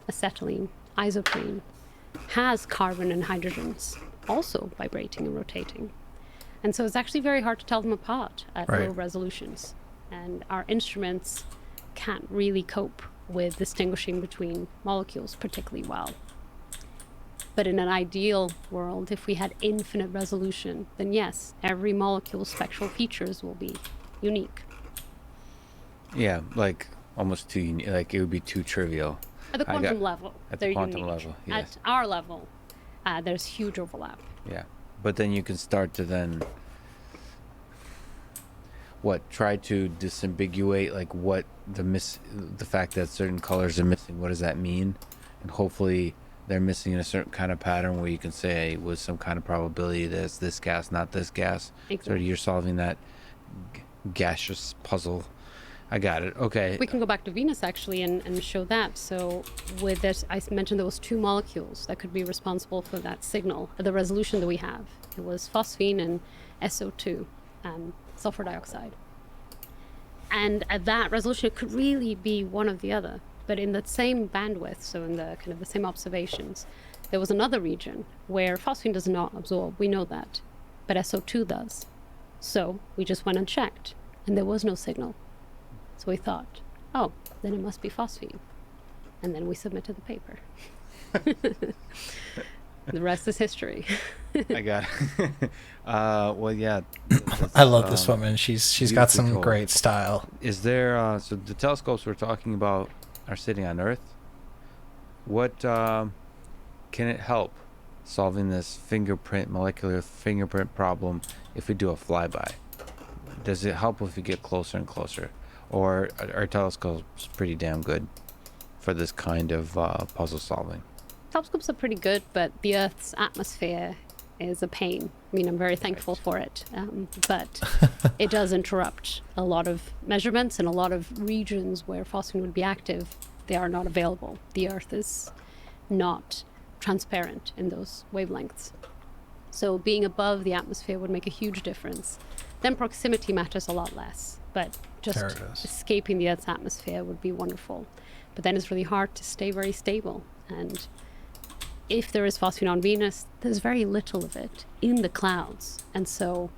Speaker 3: acetylene, isoprene, has carbon and hydrogens also vibrating and rotating. And so it's actually very hard to tell them apart at low resolutions. And our instruments can't really cope with distinguishing between molecules particularly well. But in an ideal world, if we had infinite resolution, then yes, every molecule's spectral features will be unique.
Speaker 2: Yeah, like almost too unique. Like it would be too trivial.
Speaker 3: At the quantum level,
Speaker 2: at
Speaker 3: they're
Speaker 2: the quantum
Speaker 3: unique.
Speaker 2: level, yes.
Speaker 3: At our level, there's huge overlap.
Speaker 2: Yeah, but then you can start to then try to disambiguate like what the fact that certain colors are missing. What does that mean? And hopefully they're missing in a certain kind of pattern where you can say with some kind of probability that it's this gas, not this gas.
Speaker 3: Exactly.
Speaker 2: So you're solving that gaseous puzzle. I got it. Okay.
Speaker 3: We can go back to Venus actually and show that. So with this, I mentioned there was two molecules that could be responsible for that signal, the resolution that we have. It was phosphine and SO2, sulfur dioxide. And at that resolution, it could really be one or the other. But in the same bandwidth, so in the kind of the same observations, there was another region where phosphine does not absorb. We know that, but SO2 does. So we just went and checked, and there was no signal. So we thought, oh, then it must be phosphine. And then we submitted the paper. The rest is history.
Speaker 2: I got it. Well, yeah.
Speaker 1: I love this woman. She's got some
Speaker 2: beautiful.
Speaker 1: great style.
Speaker 2: Is there, so the telescopes we're talking about are sitting on Earth. What can it help solving this molecular fingerprint problem if we do a flyby? Does it help if we get closer and closer? Or are telescopes pretty damn good for this kind of puzzle solving?
Speaker 3: Telescopes are pretty good, but the Earth's atmosphere is a pain. I mean, I'm very thankful for it, but it does interrupt a lot of measurements, and a lot of regions where phosphine would be active, they are not available. The Earth is not transparent in those wavelengths. So being above the atmosphere would make a huge difference. Then proximity matters a lot less, but just escaping the Earth's atmosphere would be wonderful. But then it's really hard to stay very stable. And if there is phosphine on Venus, there's very little of it in the clouds. And so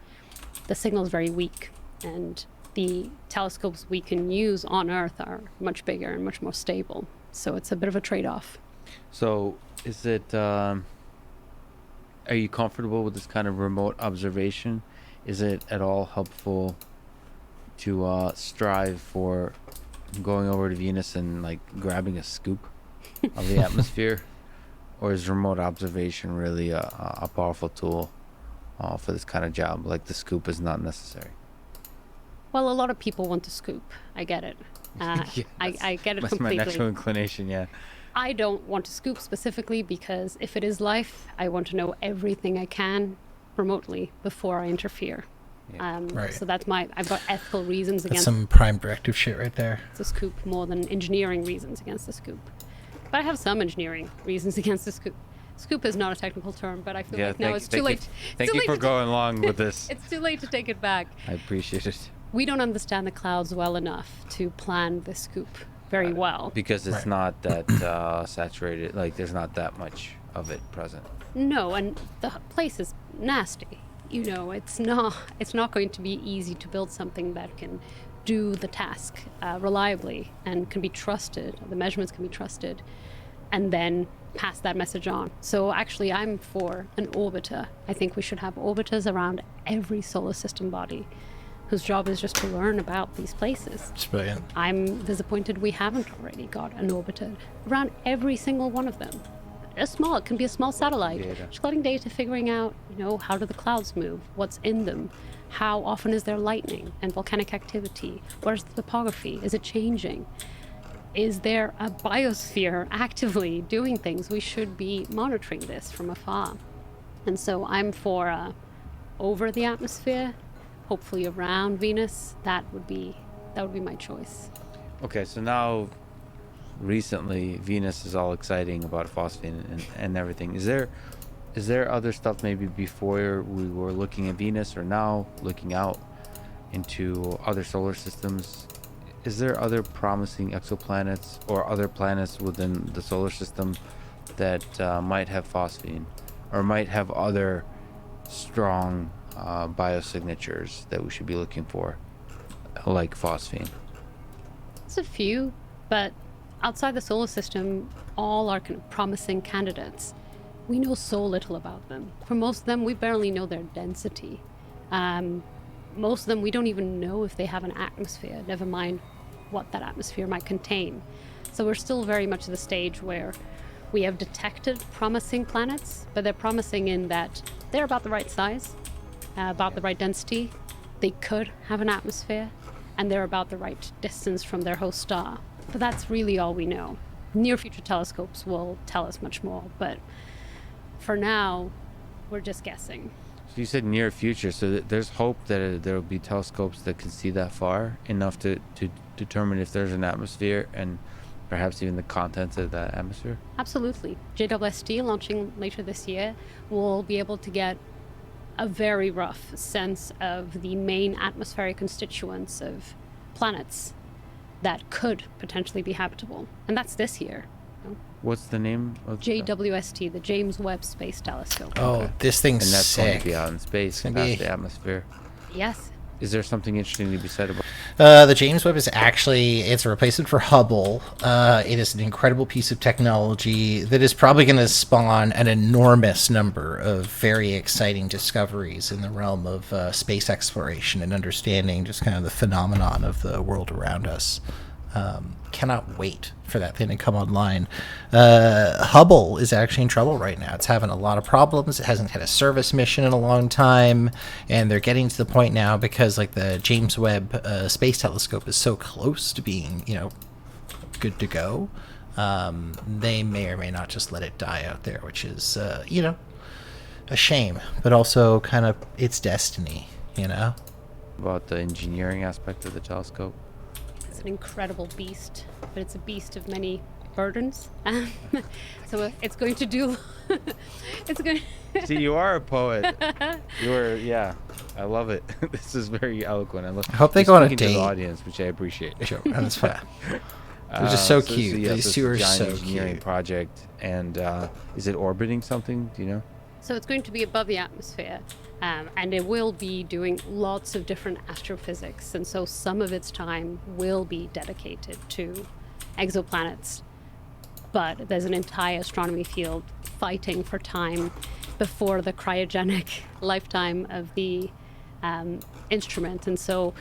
Speaker 3: the signal is very weak. And the telescopes we can use on Earth are much bigger and much more stable. So it's a bit of a trade-off.
Speaker 2: So is it, are you comfortable with this kind of remote observation? Is it at all helpful to strive for going over to Venus and like grabbing a scoop of the atmosphere? Or is remote observation really a powerful tool for this kind of job? Like the scoop is not necessary.
Speaker 3: Well, a lot of people want to scoop. I get it. I get it
Speaker 2: that's
Speaker 3: completely.
Speaker 2: My natural inclination, yeah.
Speaker 3: I don't want to scoop specifically because if it is life, I want to know everything I can remotely before I interfere.
Speaker 2: Yeah.
Speaker 1: Right.
Speaker 3: So that's I've got ethical reasons
Speaker 1: That's
Speaker 3: against
Speaker 1: some prime directive shit right there.
Speaker 3: the scoop more than engineering reasons against the scoop. But I have some engineering reasons against the scoop. Scoop is not a technical term, but I feel like now it's too late.
Speaker 2: Thank you for going along with this.
Speaker 3: It's too late to take it back.
Speaker 2: I appreciate it.
Speaker 3: We don't understand the clouds well enough to plan the scoop very well.
Speaker 2: Because it's
Speaker 1: Right.
Speaker 2: not that saturated, like there's not that much of it present.
Speaker 3: No, and the place is nasty. You know, it's not going to be easy to build something that can do the task reliably and can be trusted. The measurements can be trusted, and then pass that message on. So actually, I'm for an orbiter. I think we should have orbiters around every solar system body whose job is just to learn about these places.
Speaker 1: It's brilliant.
Speaker 3: I'm disappointed we haven't already got an orbiter around every single one of them. It can be a small satellite,
Speaker 2: Data.
Speaker 3: just collecting data, figuring out, how do the clouds move, what's in them, how often is there lightning and volcanic activity, where's the topography, is it changing? Is there a biosphere actively doing things? We should be monitoring this from afar. And so I'm for over the atmosphere, hopefully around Venus. That would be my choice.
Speaker 2: Okay, so now recently Venus is all exciting about phosphine and everything. Is there other stuff maybe before we were looking at Venus or now looking out into other solar systems? Is there other promising exoplanets or other planets within the solar system that might have phosphine or might have other strong biosignatures that we should be looking for, like phosphine?
Speaker 3: There's a few, but outside the solar system, all are kind of promising candidates. We know so little about them. For most of them, we barely know their density. Most of them, we don't even know if they have an atmosphere, never mind what that atmosphere might contain. So we're still very much at the stage where we have detected promising planets, but they're promising in that they're about the right size, about the right density, they could have an atmosphere, and they're about the right distance from their host star. But that's really all we know. Near future telescopes will tell us much more, but for now, we're just guessing.
Speaker 2: So you said near future, so there's hope that there will be telescopes that can see that far enough to determine if there's an atmosphere and perhaps even the contents of that atmosphere?
Speaker 3: Absolutely. JWST, launching later this year, will be able to get a very rough sense of the main atmospheric constituents of planets that could potentially be habitable. And that's this year.
Speaker 2: What's the name of
Speaker 3: JWST, the James Webb Space Telescope.
Speaker 1: Oh, this thing's
Speaker 2: And that's going
Speaker 1: sick.
Speaker 2: to be out in space,
Speaker 1: gonna
Speaker 2: past
Speaker 1: be-
Speaker 2: the atmosphere.
Speaker 3: Yes.
Speaker 2: Is there something interesting to be said about?
Speaker 1: The James Webb is it's a replacement for Hubble. It is an incredible piece of technology that is probably going to spawn an enormous number of very exciting discoveries in the realm of space exploration and understanding just kind of the phenomenon of the world around us. Cannot wait for that thing to come online. Hubble is actually in trouble right now. It's having a lot of problems. It hasn't had a service mission in a long time, and they're getting to the point now because like the James Webb Space Telescope is so close to being, good to go. They may or may not just let it die out there, which is, a shame, but also kind of its destiny,
Speaker 2: About the engineering aspect of the telescope.
Speaker 3: It's an incredible beast, but it's a beast of many burdens. So it's going to do. It's going.
Speaker 2: See, you are a poet. Yeah. I love it. This is very eloquent.
Speaker 1: I hope they go on a
Speaker 2: To
Speaker 1: date.
Speaker 2: the audience, which I appreciate.
Speaker 1: Sure, that's fine. They're just so cute.
Speaker 2: Yeah,
Speaker 1: These
Speaker 2: this
Speaker 1: two are
Speaker 2: giant
Speaker 1: so
Speaker 2: engineering
Speaker 1: cute.
Speaker 2: project, and is it orbiting something? Do you know?
Speaker 3: So it's going to be above the atmosphere, and it will be doing lots of different astrophysics, and so some of its time will be dedicated to exoplanets. But there's an entire astronomy field fighting for time before the cryogenic lifetime of the instrument. And so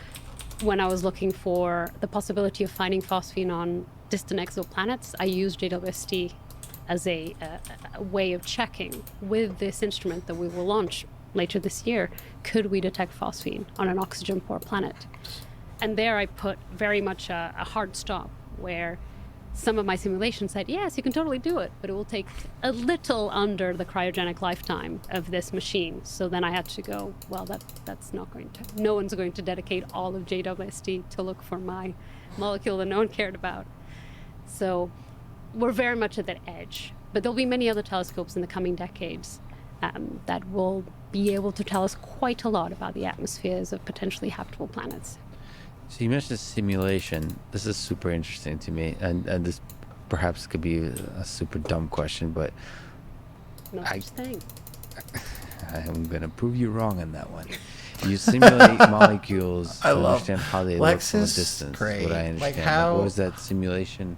Speaker 3: when I was looking for the possibility of finding phosphine on distant exoplanets, I used JWST as a way of checking with this instrument that we will launch later this year, could we detect phosphine on an oxygen-poor planet? And there I put very much a hard stop, where some of my simulations said, yes, you can totally do it, but it will take a little under the cryogenic lifetime of this machine. So then I had to go, well, that's not going to, no one's going to dedicate all of JWST to look for my molecule that no one cared about. So we're very much at that edge, but there'll be many other telescopes in the coming decades that will be able to tell us quite a lot about the atmospheres of potentially habitable planets.
Speaker 2: So you mentioned simulation. This is super interesting to me, and this perhaps could be a super dumb question, but
Speaker 3: No such thing.
Speaker 2: I'm going to prove you wrong on that one. You simulate molecules to understand how they look from a distance.
Speaker 1: Great.
Speaker 2: What I understand.
Speaker 1: Like how...
Speaker 2: what does that simulation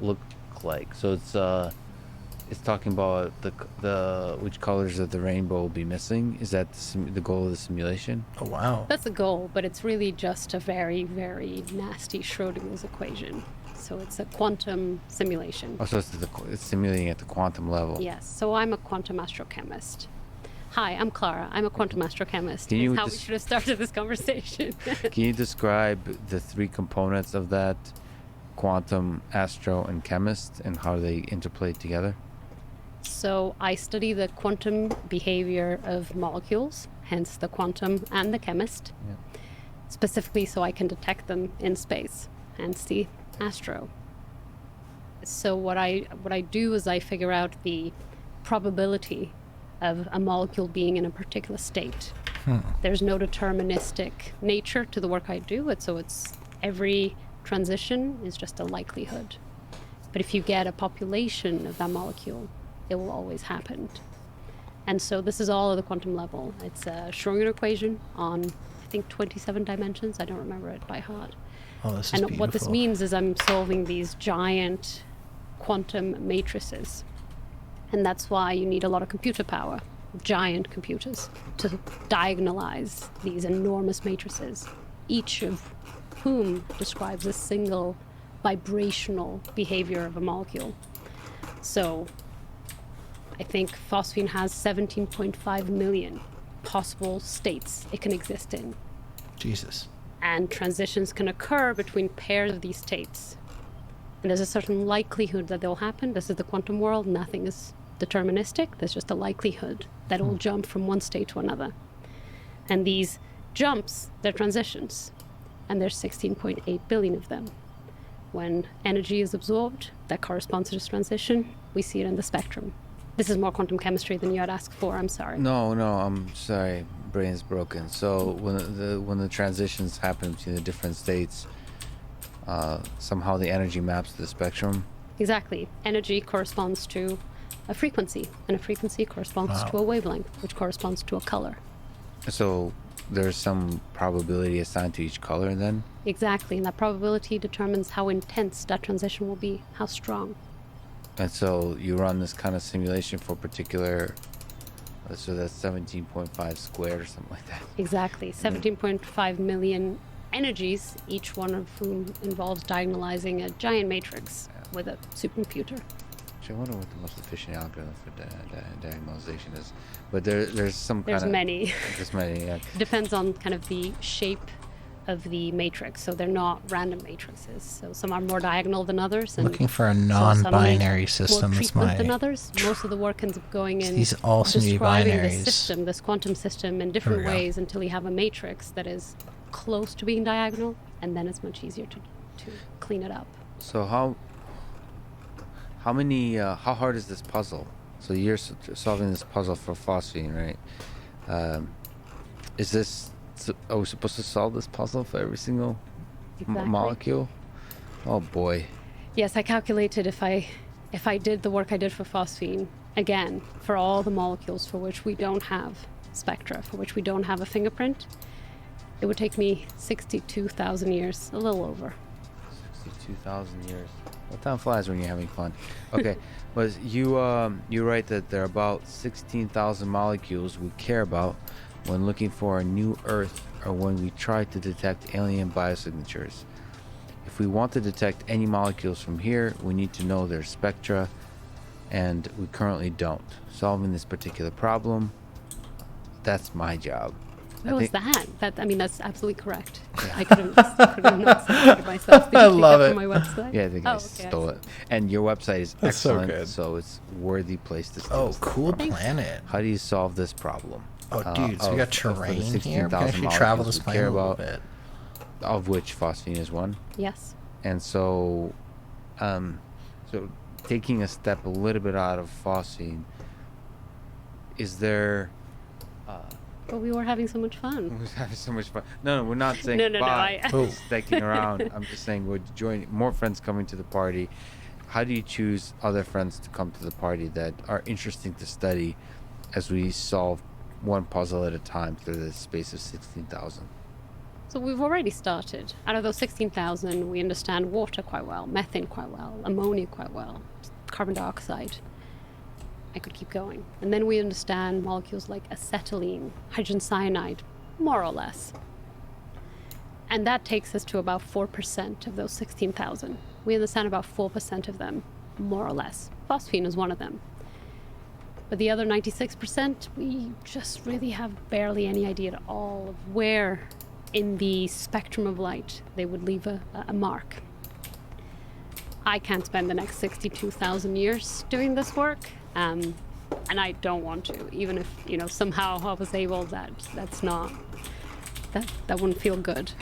Speaker 2: look like? So it's talking about the which colors of the rainbow will be missing. Is that the goal of the simulation?
Speaker 1: Oh, wow.
Speaker 3: That's the goal, but it's really just a very, very nasty Schrodinger's equation. So it's a quantum simulation.
Speaker 2: Oh, so it's simulating at the quantum level.
Speaker 3: Yes. So I'm a quantum astrochemist. Hi, I'm Clara. I'm a quantum astrochemist.
Speaker 2: Can you
Speaker 3: That's how we should have started this conversation.
Speaker 2: Can you describe the three components of that quantum astro and chemist and how they interplay together?
Speaker 3: So I study the quantum behavior of molecules, hence the quantum and the chemist, specifically so I can detect them in space, hence the astro. So what I do is I figure out the probability of a molecule being in a particular state. There's no deterministic nature to the work I do, so it's every transition is just a likelihood. But if you get a population of that molecule, it will always happen. And so this is all at the quantum level. It's a Schrödinger equation on, I think, 27 dimensions. I don't remember it by heart.
Speaker 1: Oh, this is
Speaker 3: And
Speaker 1: beautiful.
Speaker 3: what this means is I'm solving these giant quantum matrices. And that's why you need a lot of computer power, giant computers, to diagonalize these enormous matrices, each of whom describes a single vibrational behavior of a molecule. So I think phosphine has 17.5 million possible states it can exist in.
Speaker 1: Jesus.
Speaker 3: And transitions can occur between pairs of these states. And there's a certain likelihood that they'll happen. This is the quantum world. Nothing is deterministic. There's just a likelihood that it will jump from one state to another. And these jumps, they're transitions. And there's 16.8 billion of them. When energy is absorbed, that corresponds to this transition. We see it in the spectrum. This is more quantum chemistry than you had asked for. I'm sorry.
Speaker 2: No, I'm sorry. Brain's broken. So when the transitions happen between the different states, somehow the energy maps to the spectrum.
Speaker 3: Exactly. Energy corresponds to a frequency, and a frequency corresponds to a wavelength, which corresponds to a color.
Speaker 2: So there's some probability assigned to each color then?
Speaker 3: Exactly, and that probability determines how intense that transition will be, how strong.
Speaker 2: And so you run this kind of simulation for particular, so that's 17.5 squared or something like that.
Speaker 3: Exactly, 17.5 million energies, each one of whom involves diagonalizing a giant matrix with a supercomputer.
Speaker 2: I wonder what the most efficient algorithm for diagonalization is. But there's some kind of...
Speaker 3: There's many.
Speaker 2: There's many, yeah.
Speaker 3: Depends on kind of the shape of the matrix. So they're not random matrices. So some are more diagonal than others. And
Speaker 1: Looking for a
Speaker 3: so some
Speaker 1: non-binary
Speaker 3: need
Speaker 1: system.
Speaker 3: more
Speaker 1: That's
Speaker 3: treatment than
Speaker 1: my...
Speaker 3: others. Most of the work ends up going in
Speaker 1: These all seem to be
Speaker 3: describing
Speaker 1: binaries.
Speaker 3: the system, this quantum system, in different
Speaker 1: There we go.
Speaker 3: ways until you have a matrix that is close to being diagonal, and then it's much easier to clean it up.
Speaker 2: So how hard is this puzzle? So you're solving this puzzle for phosphine, right? Are we supposed to solve this puzzle for every single
Speaker 3: Exactly.
Speaker 2: molecule? Oh boy.
Speaker 3: Yes, I calculated if I did the work I did for phosphine, again, for all the molecules for which we don't have spectra, for which we don't have a fingerprint, it would take me 62,000 years, a little over.
Speaker 2: 62,000 years. Well, time flies when you're having fun. Okay, but you write that there are about 16,000 molecules we care about when looking for a new Earth or when we try to detect alien biosignatures. If we want to detect any molecules from here, we need to know their spectra, and we currently don't. Solving this particular problem, that's my job.
Speaker 3: What was that? That's absolutely correct. I could have not said it myself. Did
Speaker 1: I
Speaker 3: you take
Speaker 1: love
Speaker 3: that
Speaker 1: it.
Speaker 3: from my website?
Speaker 2: Yeah, I think I
Speaker 3: okay,
Speaker 2: stole it. And your website is
Speaker 1: That's so
Speaker 2: excellent,
Speaker 1: good.
Speaker 2: so it's worthy place to steal
Speaker 1: Oh,
Speaker 2: stuff
Speaker 1: cool
Speaker 2: from.
Speaker 1: planet.
Speaker 2: How do you solve this problem?
Speaker 1: Oh, dude, so we got
Speaker 2: of the
Speaker 1: terrain here. We
Speaker 2: 16,000
Speaker 1: can actually travel
Speaker 2: molecules
Speaker 1: this
Speaker 2: we care
Speaker 1: planet a little
Speaker 2: about,
Speaker 1: bit.
Speaker 2: of which phosphine is one.
Speaker 3: Yes.
Speaker 2: And so, so taking a step a little bit out of phosphine, is there...
Speaker 3: But we were having so much fun.
Speaker 2: We're having so much fun. No, we're not saying
Speaker 3: No,
Speaker 2: bye.
Speaker 3: I-
Speaker 2: Sticking around. I'm just saying we're joining more friends coming to the party. How do you choose other friends to come to the party that are interesting to study as we solve one puzzle at a time through the space of 16,000?
Speaker 3: So we've already started. Out of those 16,000, we understand water quite well, methane quite well, ammonia quite well, carbon dioxide. I could keep going. And then we understand molecules like acetylene, hydrogen cyanide, more or less. And that takes us to about 4% of those 16,000. We understand about 4% of them, more or less. Phosphine is one of them. But the other 96%, we just really have barely any idea at all of where in the spectrum of light they would leave a mark. I can't spend the next 62,000 years doing this work, and I don't want to. Even if somehow I was able, that wouldn't feel good.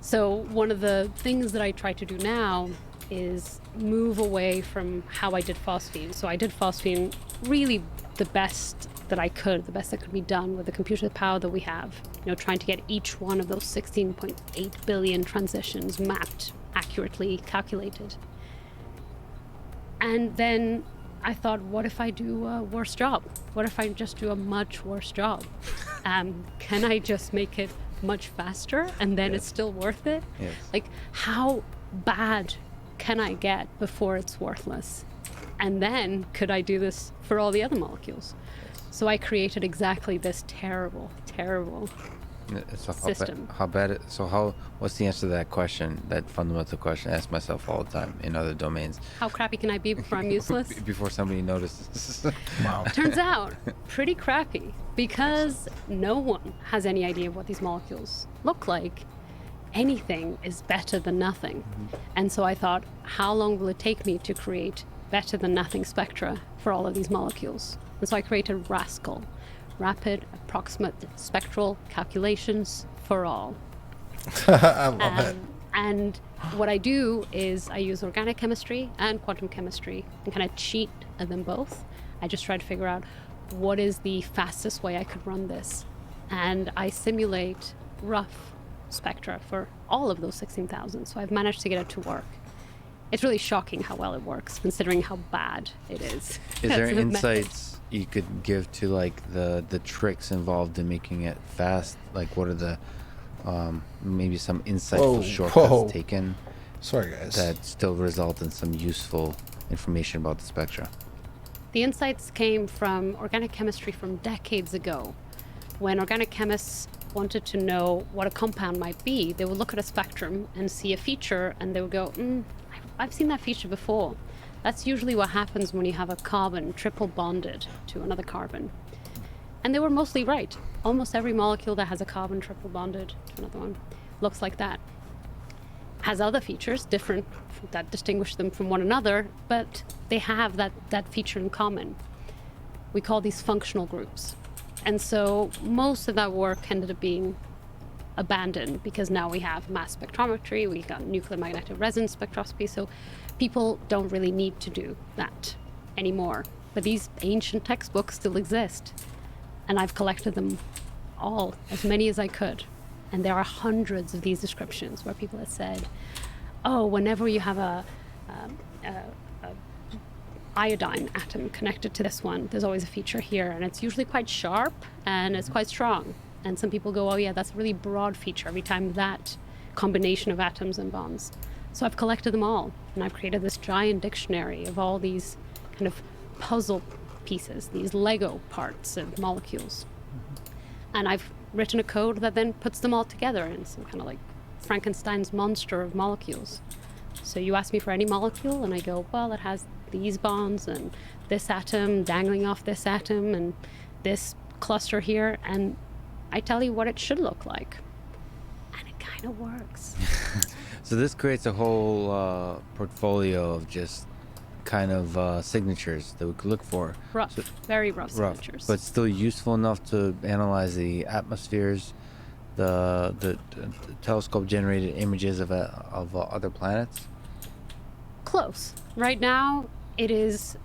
Speaker 3: So one of the things that I try to do now is move away from how I did phosphine. So I did phosphine really the best that I could, the best that could be done with the computer power that we have. Trying to get each one of those 16.8 billion transitions mapped, accurately calculated. And then I thought, what if I do a worse job? What if I just do a much worse job? Can I just make it much faster and then it's still worth it?
Speaker 2: Yes.
Speaker 3: Like, how bad can I get before it's worthless? And then could I do this for all the other molecules? So I created exactly this terrible
Speaker 2: So
Speaker 3: system.
Speaker 2: What's the answer to that question, that fundamental question I ask myself all the time in other domains?
Speaker 3: How crappy can I be before I'm useless?
Speaker 2: Before somebody notices.
Speaker 1: Wow.
Speaker 3: Turns out pretty crappy, because no one has any idea of what these molecules look like. Anything is better than nothing. And so I thought, how long will it take me to create better than nothing spectra for all of these molecules? And so I created RASCAL, Rapid Approximate Spectral Calculations for all.
Speaker 1: I love it.
Speaker 3: And what I do is I use organic chemistry and quantum chemistry and kind of cheat at them both. I just try to figure out what is the fastest way I could run this. And I simulate rough spectra for all of those 16,000. So I've managed to get it to work. It's really shocking how well it works, considering how bad it is.
Speaker 2: Is there
Speaker 3: That's the method.
Speaker 2: insights you could give to the tricks involved in making it fast? Like, what are the maybe some insightful shortcuts taken
Speaker 1: Sorry, guys.
Speaker 2: that still result in some useful information about the spectra?
Speaker 3: The insights came from organic chemistry from decades ago, when organic chemists wanted to know what a compound might be, they would look at a spectrum and see a feature, and they would go, I've seen that feature before. That's usually what happens when you have a carbon triple bonded to another carbon. And they were mostly right. Almost every molecule that has a carbon triple bonded to another one looks like that. Has other features different that distinguish them from one another, but they have that feature in common. We call these functional groups. And so most of that work ended up being abandoned because now we have mass spectrometry, we got nuclear magnetic resonance spectroscopy, so people don't really need to do that anymore. But these ancient textbooks still exist, and I've collected them all, as many as I could. And there are hundreds of these descriptions where people have said, oh, whenever you have a iodine atom connected to this one, there's always a feature here, and it's usually quite sharp and it's quite strong. And some people go, oh yeah, that's a really broad feature every time that combination of atoms and bonds. So I've collected them all, and I've created this giant dictionary of all these kind of puzzle pieces, these Lego parts of molecules. And I've written a code that then puts them all together in some kind of like Frankenstein's monster of molecules. So you ask me for any molecule, and I go, well, it has these bonds and this atom dangling off this atom and this cluster here, and I tell you what it should look like. And it kind of works.
Speaker 2: So this creates a whole portfolio of just kind of signatures that we could look for.
Speaker 3: Rough,
Speaker 2: so,
Speaker 3: very rough signatures.
Speaker 2: But still useful enough to analyze the atmospheres, the telescope-generated images of other planets.
Speaker 3: Close. Right now, it is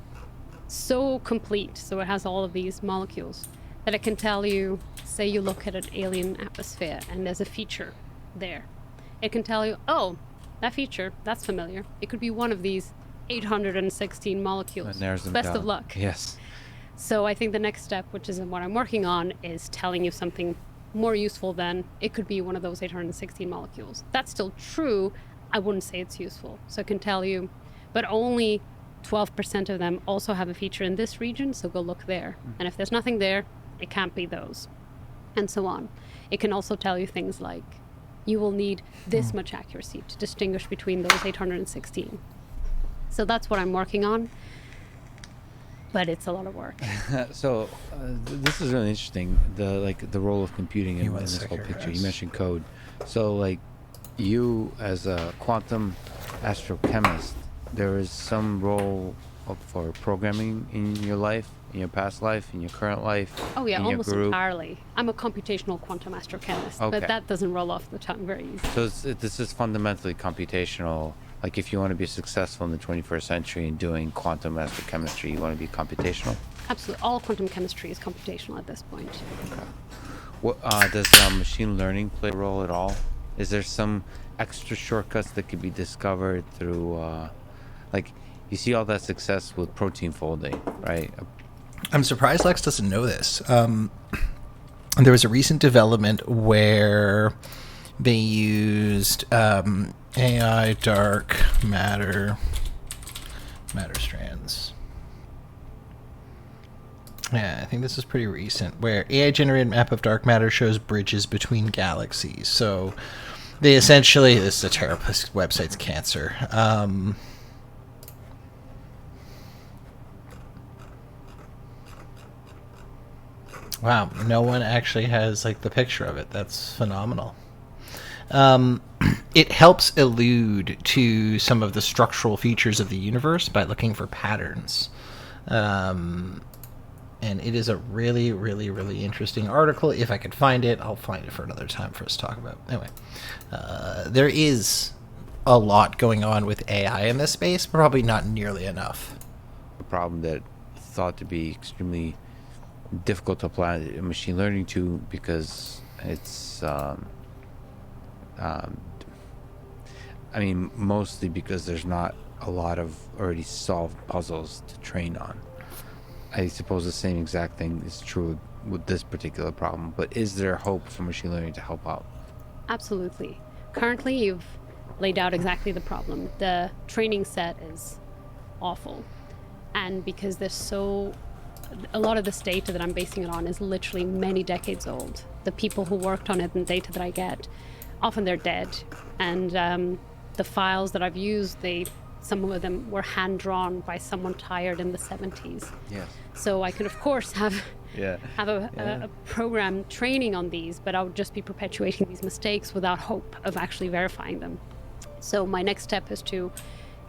Speaker 3: so complete, so it has all of these molecules, that it can tell you, say you look at an alien atmosphere and there's a feature there. It can tell you, oh, that feature, that's familiar. It could be one of these 816 molecules.
Speaker 2: And there's them
Speaker 3: Best
Speaker 2: down.
Speaker 3: of luck.
Speaker 2: Yes.
Speaker 3: So I think the next step, which is what I'm working on, is telling you something more useful than it could be one of those 816 molecules. That's still true. I wouldn't say it's useful. So it can tell you, but only 12% of them also have a feature in this region, so go look there. And if there's nothing there, it can't be those, and so on. It can also tell you things like, you will need this much accuracy to distinguish between those 816. So that's what I'm working on, but it's a lot of work.
Speaker 2: So this is really interesting, the role of computing in this whole picture. You mentioned code. So like you as a quantum astrochemist, there is some role for programming in your life, in your past life, in your current life.
Speaker 3: Oh yeah,
Speaker 2: in
Speaker 3: almost
Speaker 2: your group.
Speaker 3: Entirely. I'm a computational quantum astrochemist,
Speaker 2: Okay.
Speaker 3: but that doesn't roll off the tongue very easily.
Speaker 2: So this is fundamentally computational. Like if you want to be successful in the 21st century in doing quantum astrochemistry, you want to be computational?
Speaker 3: Absolutely. All quantum chemistry is computational at this point.
Speaker 2: Okay. What, does machine learning play a role at all? Is there some extra shortcuts that could be discovered through, like, you see all that success with protein folding, right?
Speaker 1: I'm surprised Lex doesn't know this. There was a recent development where they used AI dark matter strands. Yeah, I think this is pretty recent, where AI generated map of dark matter shows bridges between galaxies. So they essentially, this is a terrible website's cancer. Wow, no one actually has like the picture of it. That's phenomenal. It helps allude to some of the structural features of the universe by looking for patterns. And it is a really, really, really interesting article. If I could find it, I'll find it for another time for us to talk about. Anyway, there is a lot going on with AI in this space, but probably not nearly enough.
Speaker 2: A problem that thought to be extremely difficult to apply machine learning to because it's I mean, mostly because there's not a lot of already solved puzzles to train on. I suppose the same exact thing is true with this particular problem, but is there hope for machine learning to help out?
Speaker 3: Absolutely. Currently, you've laid out exactly the problem. The training set is awful. And because there's so a lot of this data that I'm basing it on is literally many decades old. The people who worked on it and data that I get, often they're dead. And the files that I've used, some of them were hand-drawn by someone tired in the 70s.
Speaker 2: Yes.
Speaker 3: So I could, of course, have
Speaker 2: Yeah.
Speaker 3: a program training on these, but I would just be perpetuating these mistakes without hope of actually verifying them. So my next step is to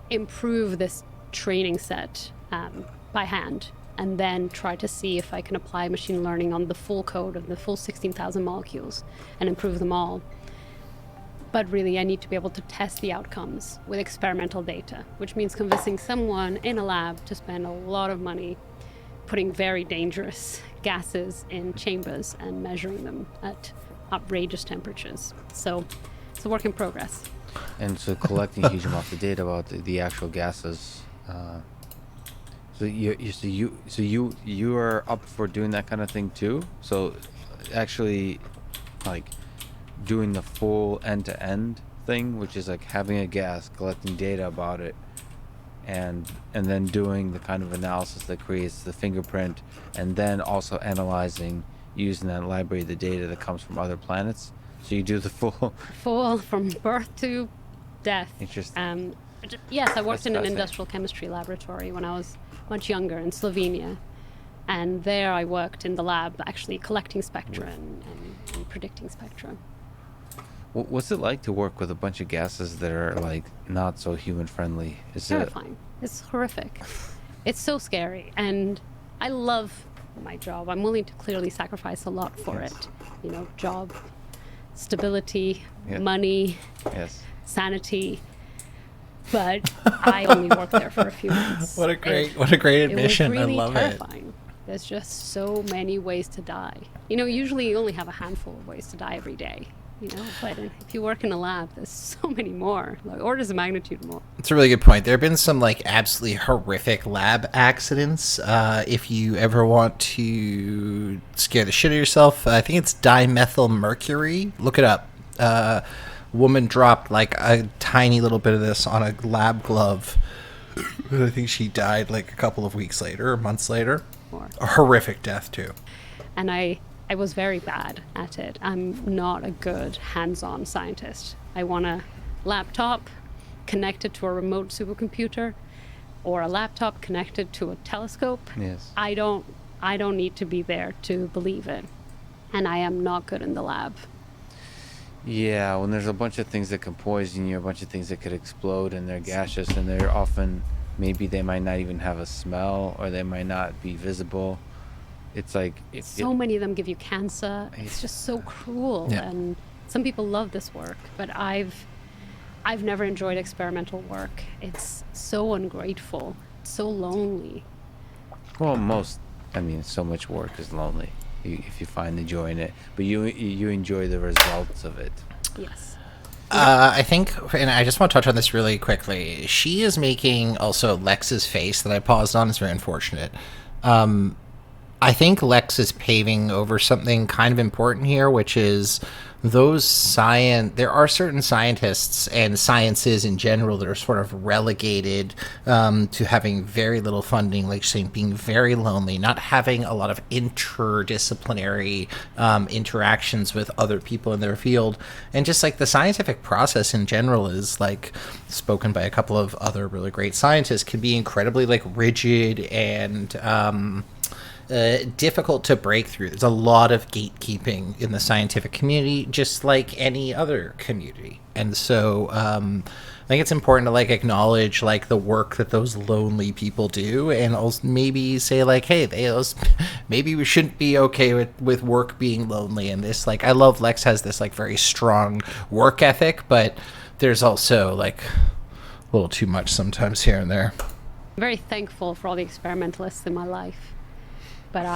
Speaker 3: improve this training set by hand, and then try to see if I can apply machine learning on the full code of the full 16,000 molecules and improve them all. But really, I need to be able to test the outcomes with experimental data, which means convincing someone in a lab to spend a lot of money putting very dangerous gases in chambers and measuring them at outrageous temperatures. So it's a work in progress.
Speaker 2: And so collecting huge amounts of data about the actual gases. So you are up for doing that kind of thing too? So actually, like, doing the full end-to-end thing, which is like having a gas, collecting data about it, and then doing the kind of analysis that creates the fingerprint, and then also analyzing using that library the data that comes from other planets. So you do the
Speaker 3: full from birth to death.
Speaker 2: Interesting.
Speaker 3: Yes, I worked
Speaker 2: That's
Speaker 3: in an
Speaker 2: fascinating.
Speaker 3: industrial chemistry laboratory when I was much younger in Slovenia, and there I worked in the lab actually collecting spectra and predicting spectra.
Speaker 2: What's it like to work with a bunch of gases that are like not so human friendly? Is it
Speaker 3: Terrifying. It's horrific. It's so scary, and I love my job. I'm willing to clearly sacrifice a lot for
Speaker 2: Yes.
Speaker 3: it. You know, job, stability,
Speaker 2: Yeah.
Speaker 3: money,
Speaker 2: Yes.
Speaker 3: sanity. But I only worked there for a few months.
Speaker 1: What a great
Speaker 3: It
Speaker 1: admission.
Speaker 3: was really
Speaker 1: I love
Speaker 3: terrifying. There's just so many ways to die. You know, usually you only have a handful of ways to die every day. You know, but if you work in a lab, there's so many more, like orders of magnitude more.
Speaker 1: It's a really good point. There have been some like absolutely horrific lab accidents. If you ever want to scare the shit out of yourself, I think it's dimethyl mercury. Look it up. Woman dropped like a tiny little bit of this on a lab glove. I think she died like a couple of weeks later or months later.
Speaker 3: More.
Speaker 1: A horrific death too.
Speaker 3: And I was very bad at it. I'm not a good hands-on scientist. I want a laptop connected to a remote supercomputer, or a laptop connected to a telescope.
Speaker 2: Yes.
Speaker 3: I don't need to be there to believe it. And I am not good in the lab.
Speaker 2: Yeah, when there's a bunch of things that can poison you, a bunch of things that could explode, and they're gaseous, and they're often, maybe they might not even have a smell, or they might not be visible. It's like
Speaker 3: So many of them give you cancer. It's just so cruel.
Speaker 1: Yeah.
Speaker 3: And some people love this work, but I've never enjoyed experimental work. It's so ungrateful, so lonely.
Speaker 2: well, so much work is lonely if you find the joy in it, but you enjoy the results of it.
Speaker 3: Yes.
Speaker 1: I think, and I just want to touch on this really quickly. She is making also Lex's face that I paused on is very unfortunate. I think Lex is paving over something kind of important here, which is there are certain scientists and sciences in general that are sort of relegated to having very little funding, like saying being very lonely, not having a lot of interdisciplinary interactions with other people in their field. And just like the scientific process in general is like spoken by a couple of other really great scientists can be incredibly like rigid and difficult to break through. There's a lot of gatekeeping in the scientific community, just like any other community. And so I think it's important to like acknowledge like the work that those lonely people do, and also maybe say like, hey, maybe we shouldn't be okay with work being lonely. And this, like, I love Lex has this like very strong work ethic, but there's also like a little too much sometimes here and there.
Speaker 3: I'm very thankful for all the experimentalists in my life. But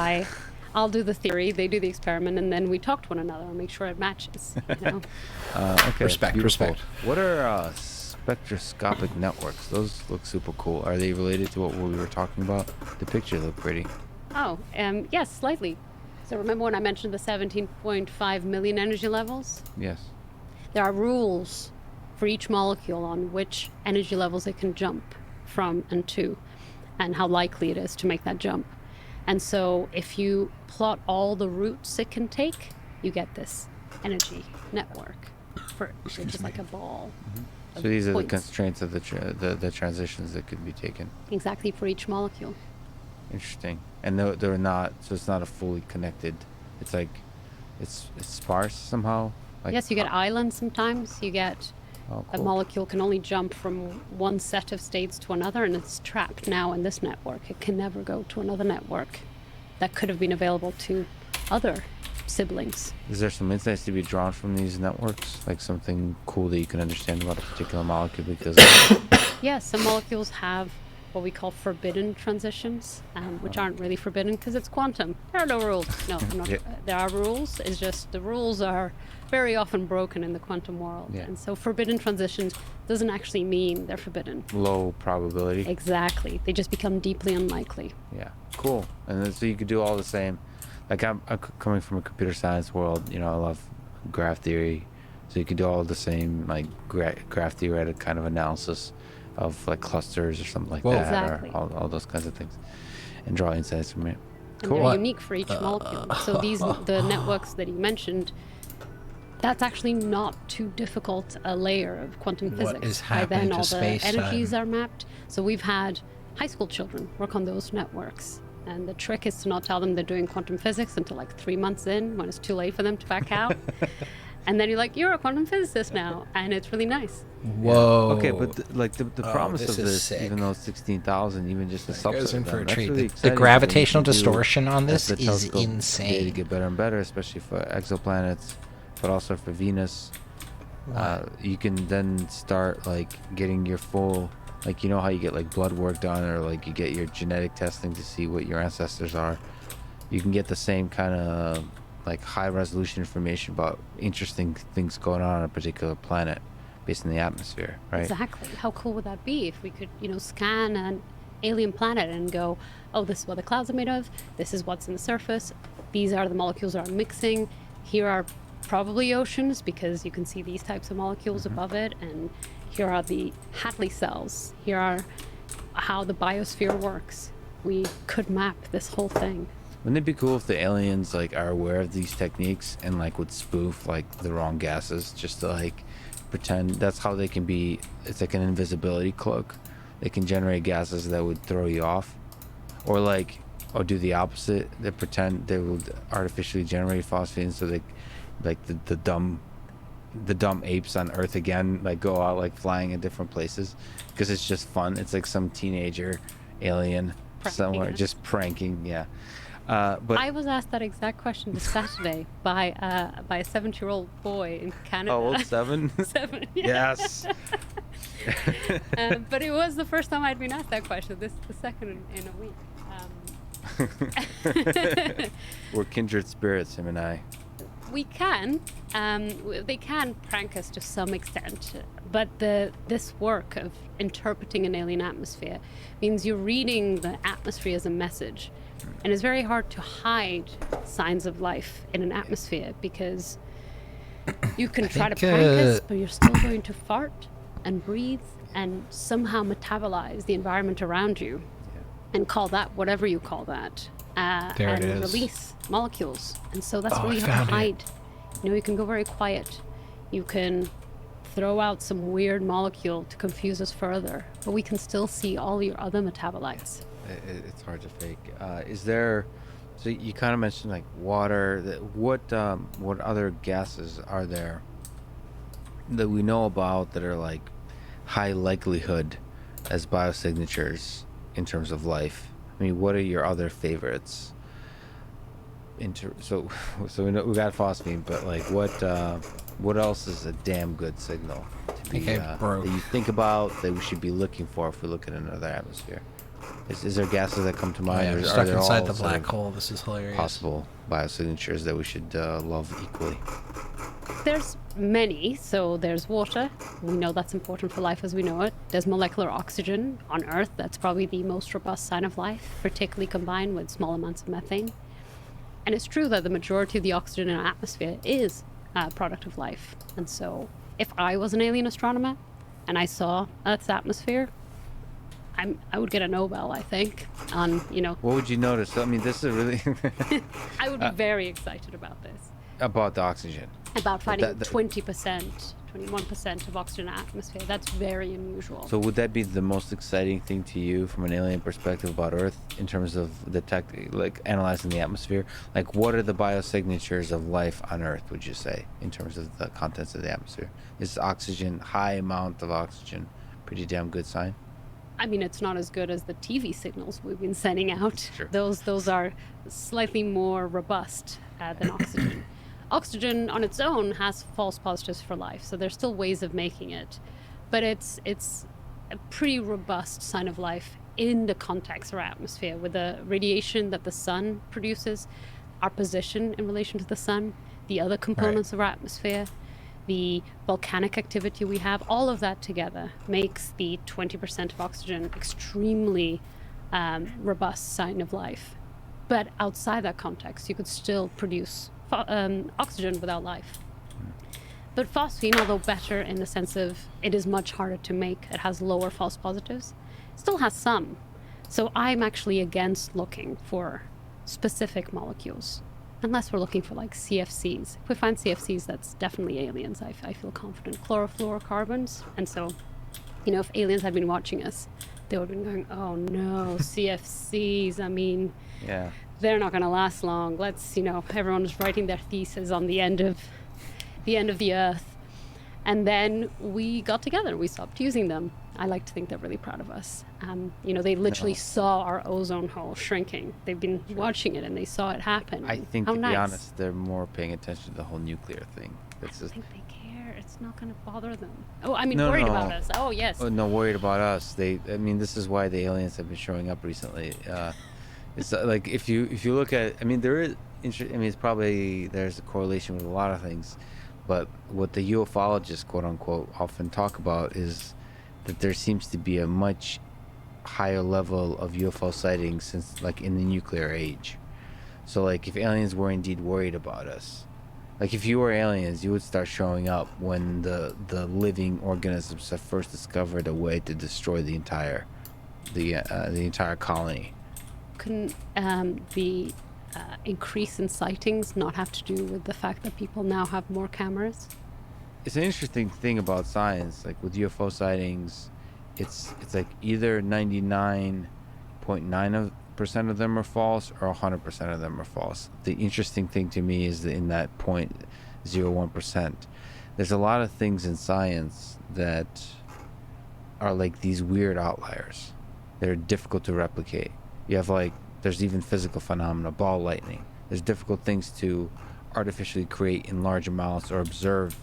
Speaker 3: I'll do the theory, they do the experiment, and then we talk to one another and make sure it matches. You know?
Speaker 2: Okay.
Speaker 1: Respect.
Speaker 2: What are spectroscopic networks? Those look super cool. Are they related to what we were talking about? The picture looked pretty.
Speaker 3: Oh, yes, slightly. So remember when I mentioned the 17.5 million energy levels?
Speaker 2: Yes.
Speaker 3: There are rules for each molecule on which energy levels it can jump from and to, and how likely it is to make that jump. And so if you plot all the routes it can take, you get this energy network for just like a ball.
Speaker 2: So these are the
Speaker 3: points.
Speaker 2: constraints of the transitions that could be taken.
Speaker 3: Exactly, for each molecule.
Speaker 2: Interesting. And they're not. So it's not a fully connected. It's like, it's sparse somehow. Like,
Speaker 3: Yes, you get islands sometimes. You get
Speaker 2: oh,
Speaker 3: a
Speaker 2: cool.
Speaker 3: molecule can only jump from one set of states to another, and it's trapped now in this network. It can never go to another network that could have been available to other siblings.
Speaker 2: Is there some insights to be drawn from these networks? Like something cool that you can understand about a particular molecule because
Speaker 3: Yes, some molecules have what we call forbidden transitions, which aren't really forbidden because it's quantum. There are no rules. No, I'm not,
Speaker 2: Yeah.
Speaker 3: there are rules. It's just the rules are very often broken in the quantum world.
Speaker 2: Yeah.
Speaker 3: And so forbidden transitions doesn't actually mean they're forbidden.
Speaker 2: low probability.
Speaker 3: Exactly. They just become deeply unlikely.
Speaker 2: Yeah, cool. And then, so you could do all the same. Like I'm coming from a computer science world, I love graph theory. So you could do all the same, like graph theoretic kind of analysis of like clusters or something like
Speaker 1: Whoa.
Speaker 2: that,
Speaker 3: Exactly.
Speaker 2: or all those kinds of things, and draw insights from it.
Speaker 3: And
Speaker 2: Cool.
Speaker 3: they're unique for each molecule. So the networks that you mentioned, that's actually not too difficult a layer of quantum
Speaker 1: What
Speaker 3: physics.
Speaker 1: is
Speaker 3: By
Speaker 1: happening
Speaker 3: then
Speaker 1: to
Speaker 3: all the
Speaker 1: space-time?
Speaker 3: energies are mapped. So we've had high school children work on those networks. And the trick is to not tell them they're doing quantum physics until like 3 months in, when it's too late for them to back out. And then you're like, you're a quantum physicist now. And it's really nice.
Speaker 1: Whoa.
Speaker 2: Okay, but the
Speaker 1: Oh,
Speaker 2: promise
Speaker 1: this
Speaker 2: of
Speaker 1: is
Speaker 2: this,
Speaker 1: sick.
Speaker 2: even though it's 16,000, even just a
Speaker 1: It goes
Speaker 2: subset
Speaker 1: in
Speaker 2: of
Speaker 1: for
Speaker 2: them,
Speaker 1: a
Speaker 2: that's
Speaker 1: treat.
Speaker 2: really
Speaker 1: The
Speaker 2: exciting, 'cause then you
Speaker 1: gravitational
Speaker 2: can do,
Speaker 1: distortion on
Speaker 2: as
Speaker 1: this
Speaker 2: the
Speaker 1: is
Speaker 2: telescope
Speaker 1: insane.
Speaker 2: data get better and better, especially for exoplanets, but also for Venus. You can then start like getting your full, like how you get like blood work done, or like you get your genetic testing to see what your ancestors are. You can get the same kind of like high resolution information about interesting things going on a particular planet based on the atmosphere, right?
Speaker 3: Exactly. How cool would that be if we could, scan an alien planet and go, oh, this is what the clouds are made of. This is what's in the surface. These are the molecules that are mixing. Here are probably oceans because you can see these types of molecules above it. And here are the Hadley cells. Here are how the biosphere works. We could map this whole thing.
Speaker 2: Wouldn't it be cool if the aliens like are aware of these techniques and like would spoof like the wrong gases just to like pretend that's how they can be? It's like an invisibility cloak. They can generate gases that would throw you off, or do the opposite. They pretend they would artificially generate phosphine so they like the dumb apes on Earth again like go out like flying in different places because it's just fun. It's like some teenager alien
Speaker 3: Pranking
Speaker 2: somewhere
Speaker 3: us.
Speaker 2: just pranking. Yeah. But
Speaker 3: I was asked that exact question this Saturday by a 7-year-old boy in Canada.
Speaker 2: oh, old 7.
Speaker 3: 7. Yeah.
Speaker 2: Yes.
Speaker 3: But it was the first time I'd been asked that question. This is the second in a week.
Speaker 2: We're kindred spirits, him and I.
Speaker 3: We can. They can prank us to some extent. But this work of interpreting an alien atmosphere means you're reading the atmosphere as a message. And it's very hard to hide signs of life in an atmosphere because you can try to
Speaker 1: think,
Speaker 3: prank us, but you're still going to fart and breathe and somehow metabolize the environment around you and call that whatever you call that.
Speaker 1: There it
Speaker 3: and
Speaker 1: is.
Speaker 3: release molecules. And so that's
Speaker 1: Oh,
Speaker 3: where
Speaker 1: I
Speaker 3: you have
Speaker 1: found
Speaker 3: to
Speaker 1: it.
Speaker 3: hide. You can go very quiet. You can throw out some weird molecule to confuse us further, but we can still see all your other metabolites.
Speaker 2: It's hard to fake. Is there? So you kind of mentioned like water. What other gases are there that we know about that are like high likelihood as biosignatures in terms of life? I mean, what are your other favorites? So we know we got phosphine, but like what else is a damn good signal to be
Speaker 1: Okay, bro.
Speaker 2: that you think about that we should be looking for if we look at another atmosphere? Is there gases that come to mind?
Speaker 1: I'm
Speaker 2: or are
Speaker 1: stuck
Speaker 2: there
Speaker 1: inside
Speaker 2: all
Speaker 1: the
Speaker 2: sort
Speaker 1: black
Speaker 2: of
Speaker 1: hole. This is hilarious.
Speaker 2: possible biosignatures that we should love equally?
Speaker 3: There's many. So there's water. We know that's important for life as we know it. There's molecular oxygen on Earth. That's probably the most robust sign of life, particularly combined with small amounts of methane. And it's true that the majority of the oxygen in our atmosphere is a product of life. And so if I was an alien astronomer and I saw Earth's atmosphere, I would get a Nobel, I think, on,
Speaker 2: What would you notice? I mean, this is really
Speaker 3: I would be very excited about this.
Speaker 2: about the oxygen.
Speaker 3: About finding
Speaker 2: that-
Speaker 3: 20%, 21% of oxygen in the atmosphere. That's very unusual.
Speaker 2: So would that be the most exciting thing to you from an alien perspective about Earth in terms of like analyzing the atmosphere? Like, what are the biosignatures of life on Earth, would you say, in terms of the contents of the atmosphere? Is oxygen, high amount of oxygen, pretty damn good sign?
Speaker 3: I mean, it's not as good as the TV signals we've been sending out.
Speaker 2: Sure.
Speaker 3: Those are slightly more robust than oxygen. Oxygen on its own has false positives for life, so there's still ways of making it, but it's a pretty robust sign of life in the context of our atmosphere, with the radiation that the sun produces, our position in relation to the sun, the other components of our atmosphere, the volcanic activity we have. All of that together makes the 20% of oxygen extremely robust sign of life. But outside that context, you could still produce oxygen without life. But phosphine, although better in the sense of it is much harder to make, it has lower false positives, still has some. So I'm actually against looking for specific molecules, unless we're looking for like CFCs. If we find CFCs, that's definitely aliens. I feel confident. Chlorofluorocarbons. And so, if aliens had been watching us, they would have been going, oh no, CFCs, I mean,
Speaker 2: Yeah.
Speaker 3: they're not going to last long. Let's, everyone is writing their thesis on the end of the Earth. And then we got together. We stopped using them. I like to think they're really proud of us. They literally saw our ozone hole shrinking. They've been watching it, and they saw it happen.
Speaker 2: I think,
Speaker 3: How
Speaker 2: to
Speaker 3: nice.
Speaker 2: be honest, they're more paying attention to the whole nuclear thing. That's
Speaker 3: I
Speaker 2: just,
Speaker 3: think they care. It's not going to bother them. Oh, I mean,
Speaker 2: No,
Speaker 3: worried
Speaker 2: no.
Speaker 3: about us. Oh, yes.
Speaker 2: no, worried about us. This is why the aliens have been showing up recently. It's like, if you look at, it's probably, there's a correlation with a lot of things, but what the ufologists, quote unquote, often talk about is that there seems to be a much higher level of UFO sightings since, like, in the nuclear age. So, like, if aliens were indeed worried about us, like, if you were aliens, you would start showing up when the living organisms have first discovered a way to destroy the entire colony.
Speaker 3: Can the increase in sightings not have to do with the fact that people now have more cameras?
Speaker 2: It's an interesting thing about science. Like, with UFO sightings, it's like either 99.9% of them are false or 100% of them are false. The interesting thing to me is that in that 0.01%, there's a lot of things in science that are like these weird outliers. They're difficult to replicate. You have, like, there's even physical phenomena, ball lightning. There's difficult things to artificially create in large amounts or observe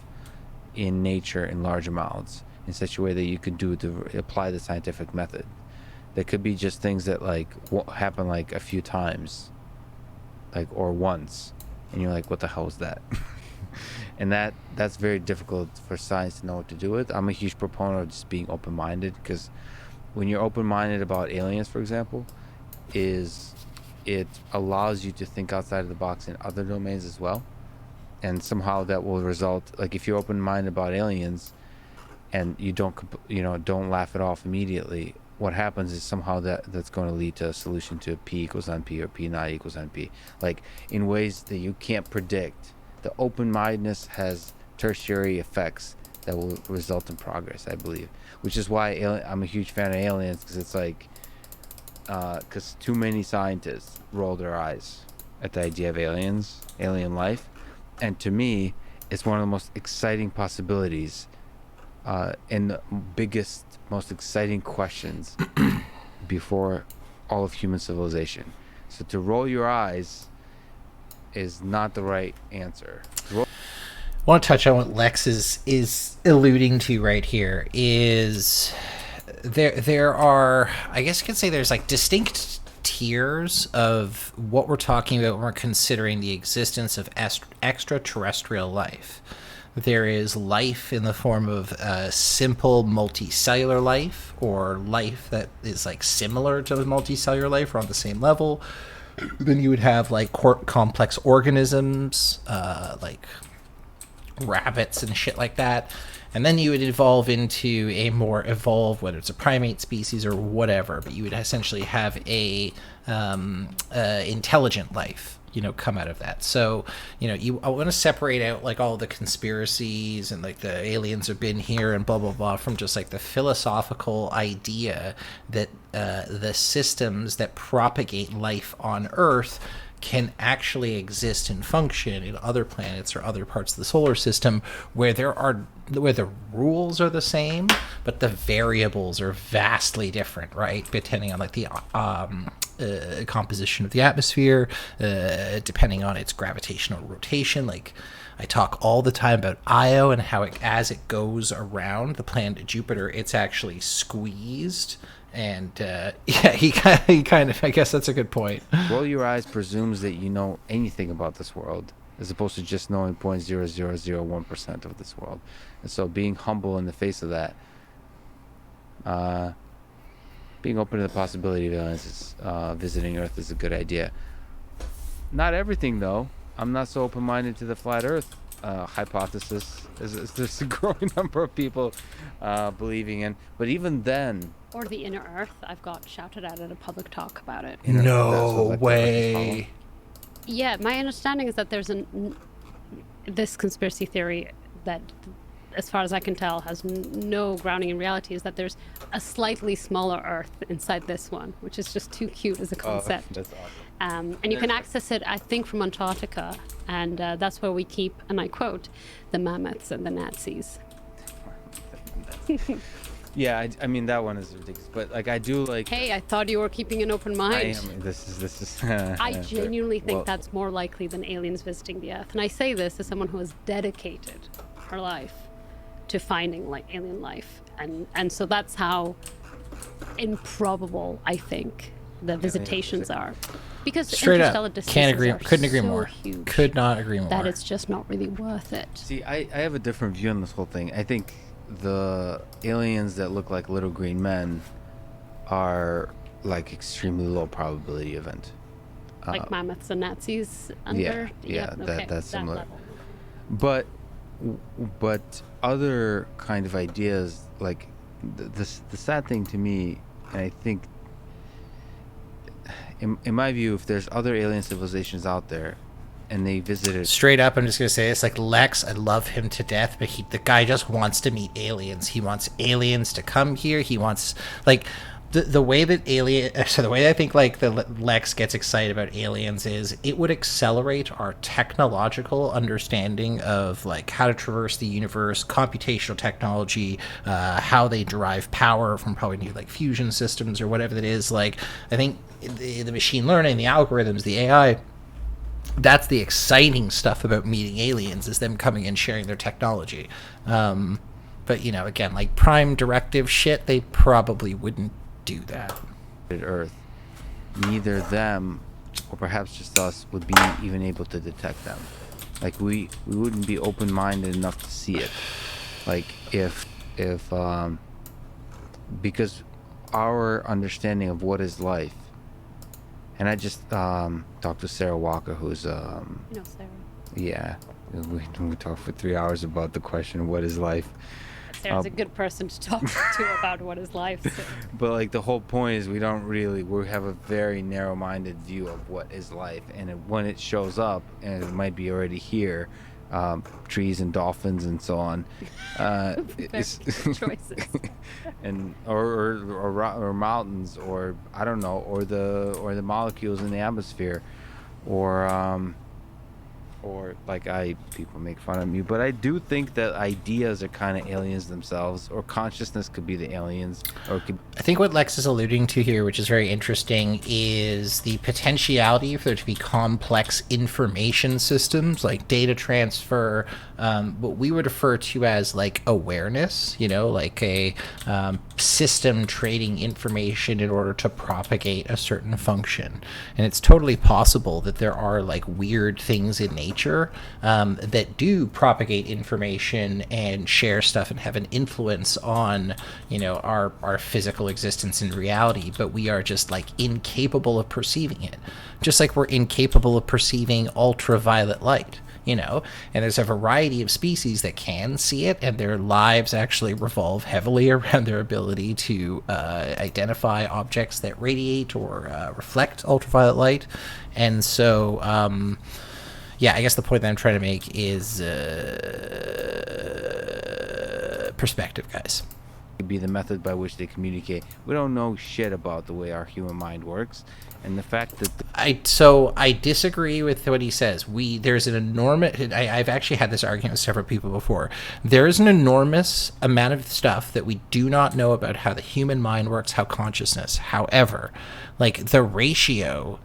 Speaker 2: in nature in large amounts in such a way that you could do to apply the scientific method. There could be just things that, like, happen like a few times, like, or once, and you're like, what the hell was that? And that's very difficult for science to know what to do with. I'm a huge proponent of just being open-minded, because when you're open-minded about aliens, for example, it allows you to think outside of the box in other domains as well, and somehow that will result, like, if you're open-minded about aliens and you don't laugh it off immediately, what happens is somehow that's going to lead to a solution to P equals NP or P not equals NP, like, in ways that you can't predict. The open-mindedness has tertiary effects that will result in progress, I believe, which is why I'm a huge fan of aliens, because it's like, because too many scientists roll their eyes at the idea of aliens, alien life, and to me, it's one of the most exciting possibilities, and the biggest, most exciting questions before all of human civilization. So to roll your eyes is not the right answer.
Speaker 1: I want to touch on what Lex is alluding to right here. Is there are, I guess you could say, there's like distinct tiers of what we're talking about when we're considering the existence of extraterrestrial life. There is life in the form of simple multicellular life, or life that is like similar to multicellular life or on the same level. Then you would have like complex organisms, like rabbits and shit like that. And then you would evolve into a more evolved, whether it's a primate species or whatever, but you would essentially have a intelligent life, come out of that. So, I want to separate out like all the conspiracies and like the aliens have been here and blah, blah, blah from just like the philosophical idea that the systems that propagate life on Earth can actually exist and function in other planets or other parts of the solar system where the rules are the same, but the variables are vastly different, right? Depending on like the composition of the atmosphere, depending on its gravitational rotation. Like I talk all the time about Io and how as it goes around the planet Jupiter, it's actually squeezed. And he kind of, I guess that's a good point.
Speaker 2: Roll your eyes presumes that you know anything about this world, as opposed to just knowing 0.0001% of this world. And so being humble in the face of that, being open to the possibility of aliens visiting Earth is a good idea. Not everything, though. I'm not so open-minded to the flat Earth hypothesis. There's a growing number of people believing in. But even then...
Speaker 3: Or the inner Earth. I've got shouted at a public talk about it.
Speaker 1: No way.
Speaker 3: Yeah, my understanding is that there's this conspiracy theory that, as far as I can tell, has no grounding in reality, is that there's a slightly smaller Earth inside this one, which is just too cute as a concept.
Speaker 2: That's awesome.
Speaker 3: And you can access it, I think, from Antarctica, and that's where we keep, and I quote, the mammoths and the Nazis.
Speaker 2: Yeah, I mean that one is ridiculous, but like I do like.
Speaker 3: Hey, I thought you were keeping an open mind.
Speaker 2: I am. This is.
Speaker 3: I genuinely think that's more likely than aliens visiting the Earth, and I say this as someone who has dedicated her life to finding like alien life, and so that's how improbable I think the visitations are, because
Speaker 1: straight
Speaker 3: interstellar
Speaker 1: up
Speaker 3: distances
Speaker 1: can't agree.
Speaker 3: are
Speaker 1: Couldn't agree
Speaker 3: so
Speaker 1: more.
Speaker 3: Huge
Speaker 1: Could not agree more.
Speaker 3: that it's just not really worth it.
Speaker 2: See, I have a different view on this whole thing. I think the aliens that look like little green men are like extremely low probability event.
Speaker 3: Like mammoths and Nazis under.
Speaker 2: That's similar. But other kind of ideas, like the sad thing to me, and I think in my view, if there's other alien civilizations out there and they visited...
Speaker 1: Straight up, I'm just going to say this, like Lex, I love him to death, but the guy just wants to meet aliens. He wants aliens to come here. He wants, like, the way that the way I think, like, the Lex gets excited about aliens is it would accelerate our technological understanding of, like, how to traverse the universe, computational technology, how they derive power from probably new, like, fusion systems or whatever that is. Like, I think the machine learning, the algorithms, the AI... that's the exciting stuff about meeting aliens, is them coming and sharing their technology. But, again, like prime directive shit, they probably wouldn't do that.
Speaker 2: Earth, neither them or perhaps just us would be even able to detect them. Like we wouldn't be open-minded enough to see it. Like if because our understanding of what is life. And I just talked to Sarah Walker, who's
Speaker 3: Sarah.
Speaker 2: Yeah, we talked for 3 hours about the question, what is life?
Speaker 3: Sarah's a good person to talk to about what is life. So.
Speaker 2: But like the whole point is we have a very narrow-minded view of what is life, and when it shows up, and it might be already here, trees and dolphins and so on. It's
Speaker 3: choices.
Speaker 2: And or mountains, or I don't know, or the molecules in the atmosphere, or like people make fun of me, but I do think that ideas are kind of aliens themselves, or consciousness could be the aliens, or
Speaker 1: I think what Lex is alluding to here, which is very interesting, is the potentiality for there to be complex information systems, like data transfer, what we would refer to as like awareness, like a system trading information in order to propagate a certain function. And it's totally possible that there are like weird things in nature that do propagate information and share stuff and have an influence on our physical existence in reality, but we are just like incapable of perceiving it, just like we're incapable of perceiving ultraviolet light. you know, and there's a variety of species that can see it, and their lives actually revolve heavily around their ability to identify objects that radiate or reflect ultraviolet light. And so I guess the point that I'm trying to make is perspective, guys.
Speaker 2: Be the method by which they communicate. We don't know shit about the way our human mind works, and the fact that
Speaker 1: I disagree with what he says. There's an enormous. I've actually had this argument with several people before. There is an enormous amount of stuff that we do not know about how the human mind works, how consciousness. However, like the ratio.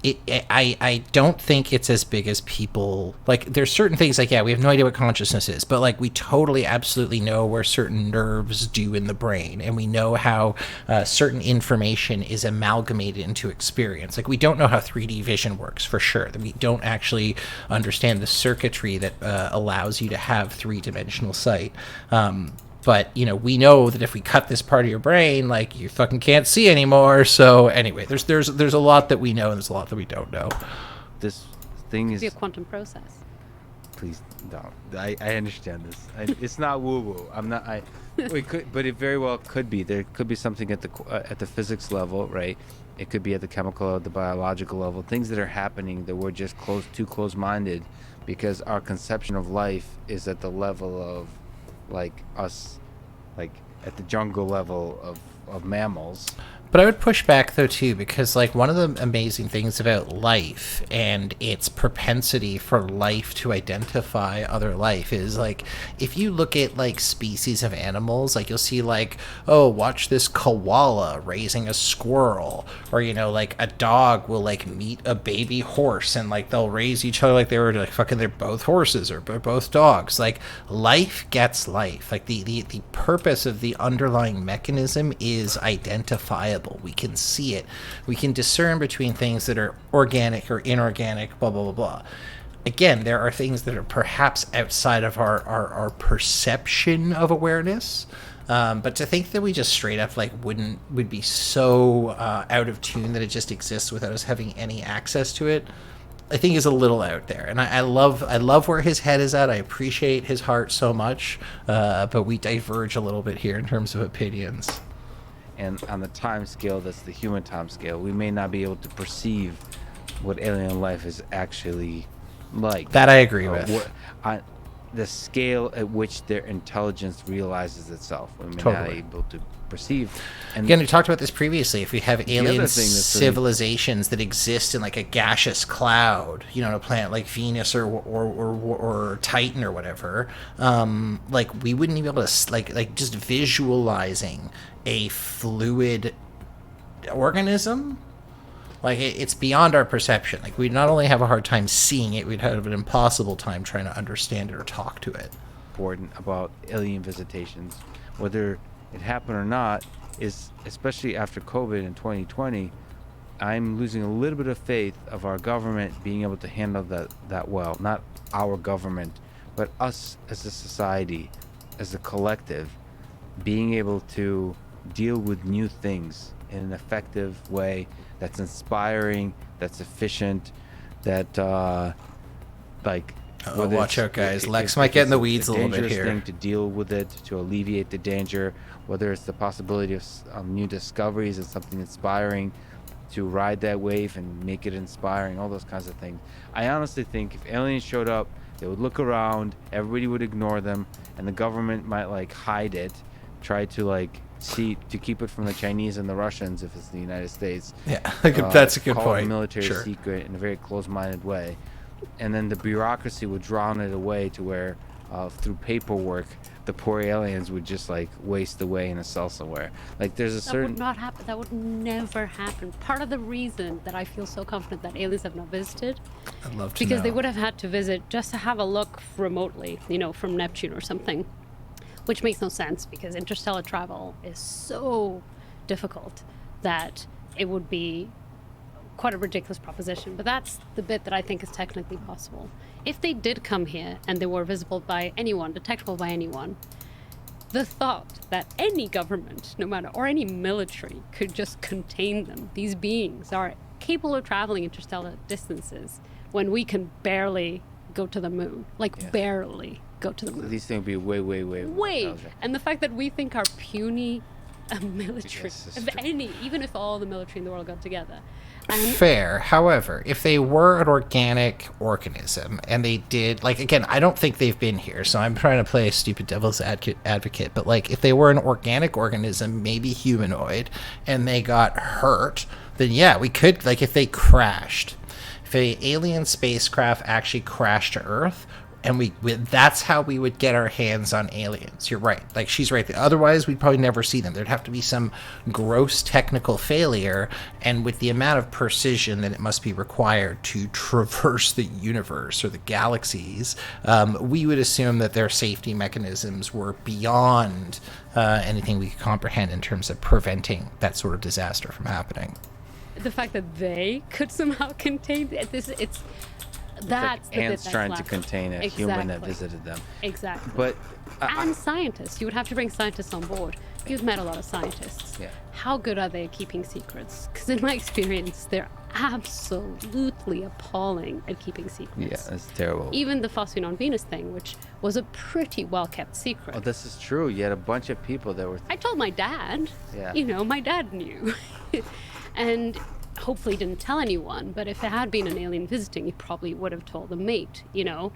Speaker 1: I don't think it's as big as people like. There's certain things like, yeah, we have no idea what consciousness is, but like we totally absolutely know where certain nerves do in the brain, and we know how certain information is amalgamated into experience. Like we don't know how 3D vision works for sure. We don't actually understand the circuitry that allows you to have three-dimensional sight. But, you know, we know that if we cut this part of your brain, like, you fucking can't see anymore. So, anyway, there's a lot that we know and there's a lot that we don't know.
Speaker 2: this thing is
Speaker 3: Be a quantum process.
Speaker 2: please don't. I understand this. It's not woo-woo. I'm not. It could, but it very well could be. There could be something at the physics level, right? It could be at the chemical or the biological level. Things that are happening that we're just too close-minded, because our conception of life is at the level of, like, us, like at the jungle level of mammals.
Speaker 1: But I would push back, though, too, because, like, one of the amazing things about life and its propensity for life to identify other life is, like, if you look at, like, species of animals, like, you'll see, like, oh, watch this koala raising a squirrel. Or, you know, like, a dog will, like, meet a baby horse and, like, they'll raise each other like they were, like, fucking, they're both horses or both dogs. Like, life gets life. Like, the purpose of the underlying mechanism is identifiable. We can see it. We can discern between things that are organic or inorganic, blah, blah, blah, blah. Again, there are things that are perhaps outside of our perception of awareness. But to think that we just straight up like would be so out of tune that it just exists without us having any access to it, I think is a little out there. And I love where his head is at. I appreciate his heart so much. But we diverge a little bit here in terms of opinions.
Speaker 2: And on the time scale, that's the human time scale, we may not be able to perceive what alien life is actually like.
Speaker 1: That I agree with.
Speaker 2: The scale at which their intelligence realizes itself, we may not be able to perceive. And
Speaker 1: again, we talked about this previously. If we have alien
Speaker 2: civilizations
Speaker 1: that exist in like a gaseous cloud, you know, on a planet like Venus or Titan or whatever, like we wouldn't even be able to like just visualizing a fluid organism, like it's beyond our perception. Like we'd not only have a hard time seeing it, we'd have an impossible time trying to understand it or talk to it.
Speaker 2: Important about alien visitations, whether it happened or not, is especially after COVID in 2020, I'm losing a little bit of faith of our government being able to handle that well. Not our government, but us as a society, as a collective, being able to deal with new things in an effective way that's inspiring, that's efficient, that
Speaker 1: watch out, guys. Lex might get in the weeds a little bit here.
Speaker 2: Thing to deal with it, to alleviate the danger, whether it's the possibility of new discoveries and something inspiring, to ride that wave and make it inspiring, all those kinds of things. I honestly think if aliens showed up, they would look around, everybody would ignore them, and the government might like hide it, try to like to keep it from the Chinese and the Russians if it's the United States.
Speaker 1: Yeah, that's a good
Speaker 2: call
Speaker 1: point.
Speaker 2: It a military
Speaker 1: Sure.
Speaker 2: secret in a very close-minded way, and then the bureaucracy would drown it away to where through paperwork the poor aliens would just like waste away in a cell somewhere. Like there's a certain
Speaker 3: That would not happen. That would never happen. Part of the reason that I feel so confident that aliens have not visited,
Speaker 1: I'd love to
Speaker 3: because
Speaker 1: know.
Speaker 3: they would have had to visit just to have a look remotely, you know, from Neptune or something, which makes no sense because interstellar travel is so difficult that it would be quite a ridiculous proposition. But that's the bit that I think is technically possible. If they did come here and they were visible by anyone, detectable by anyone, the thought that any government, no matter, or any military could just contain them, these beings are capable of traveling interstellar distances when we can barely go to the moon. Like,
Speaker 2: Yeah.
Speaker 3: barely go to the moon.
Speaker 2: These things would be way, way, way more
Speaker 3: Way.
Speaker 2: intelligent.
Speaker 3: And the fact that we think our puny military,
Speaker 2: Yes, it's
Speaker 3: if
Speaker 2: true.
Speaker 3: any, even if all the military in the world got together, and
Speaker 1: Fair. However, if they were an organic organism and they did, like, again, I don't think they've been here, so I'm trying to play a stupid devil's advocate, but, like, if they were an organic organism, maybe humanoid, and they got hurt, then yeah, we could, like, if they crashed, if a alien spacecraft actually crashed to Earth, and that's how we would get our hands on aliens. You're right. Like, she's right. Otherwise, we'd probably never see them. There'd have to be some gross technical failure, and with the amount of precision that it must be required to traverse the universe or the galaxies, we would assume that their safety mechanisms were beyond anything we could comprehend in terms of preventing that sort of disaster from happening.
Speaker 3: the fact that they could somehow contain this, that's
Speaker 2: like
Speaker 3: the bit
Speaker 2: ants
Speaker 3: that's
Speaker 2: trying to
Speaker 3: lacking.
Speaker 2: contain a human that
Speaker 3: Exactly.
Speaker 2: visited them.
Speaker 3: Exactly.
Speaker 2: But
Speaker 3: and scientists. You would have to bring scientists on board. You've met a lot of scientists.
Speaker 2: Yeah.
Speaker 3: How good are they at keeping secrets? Because in my experience, they're absolutely appalling at keeping
Speaker 2: yeah,
Speaker 3: secrets.
Speaker 2: it's terrible.
Speaker 3: Even the Phosphine on Venus thing, which was a pretty well-kept secret.
Speaker 2: Oh, this is true. You had a bunch of people that were.
Speaker 3: I told my dad.
Speaker 2: Yeah.
Speaker 3: You know, my dad knew. And hopefully didn't tell anyone, but if it had been an alien visiting, he probably would have told the mate, you know?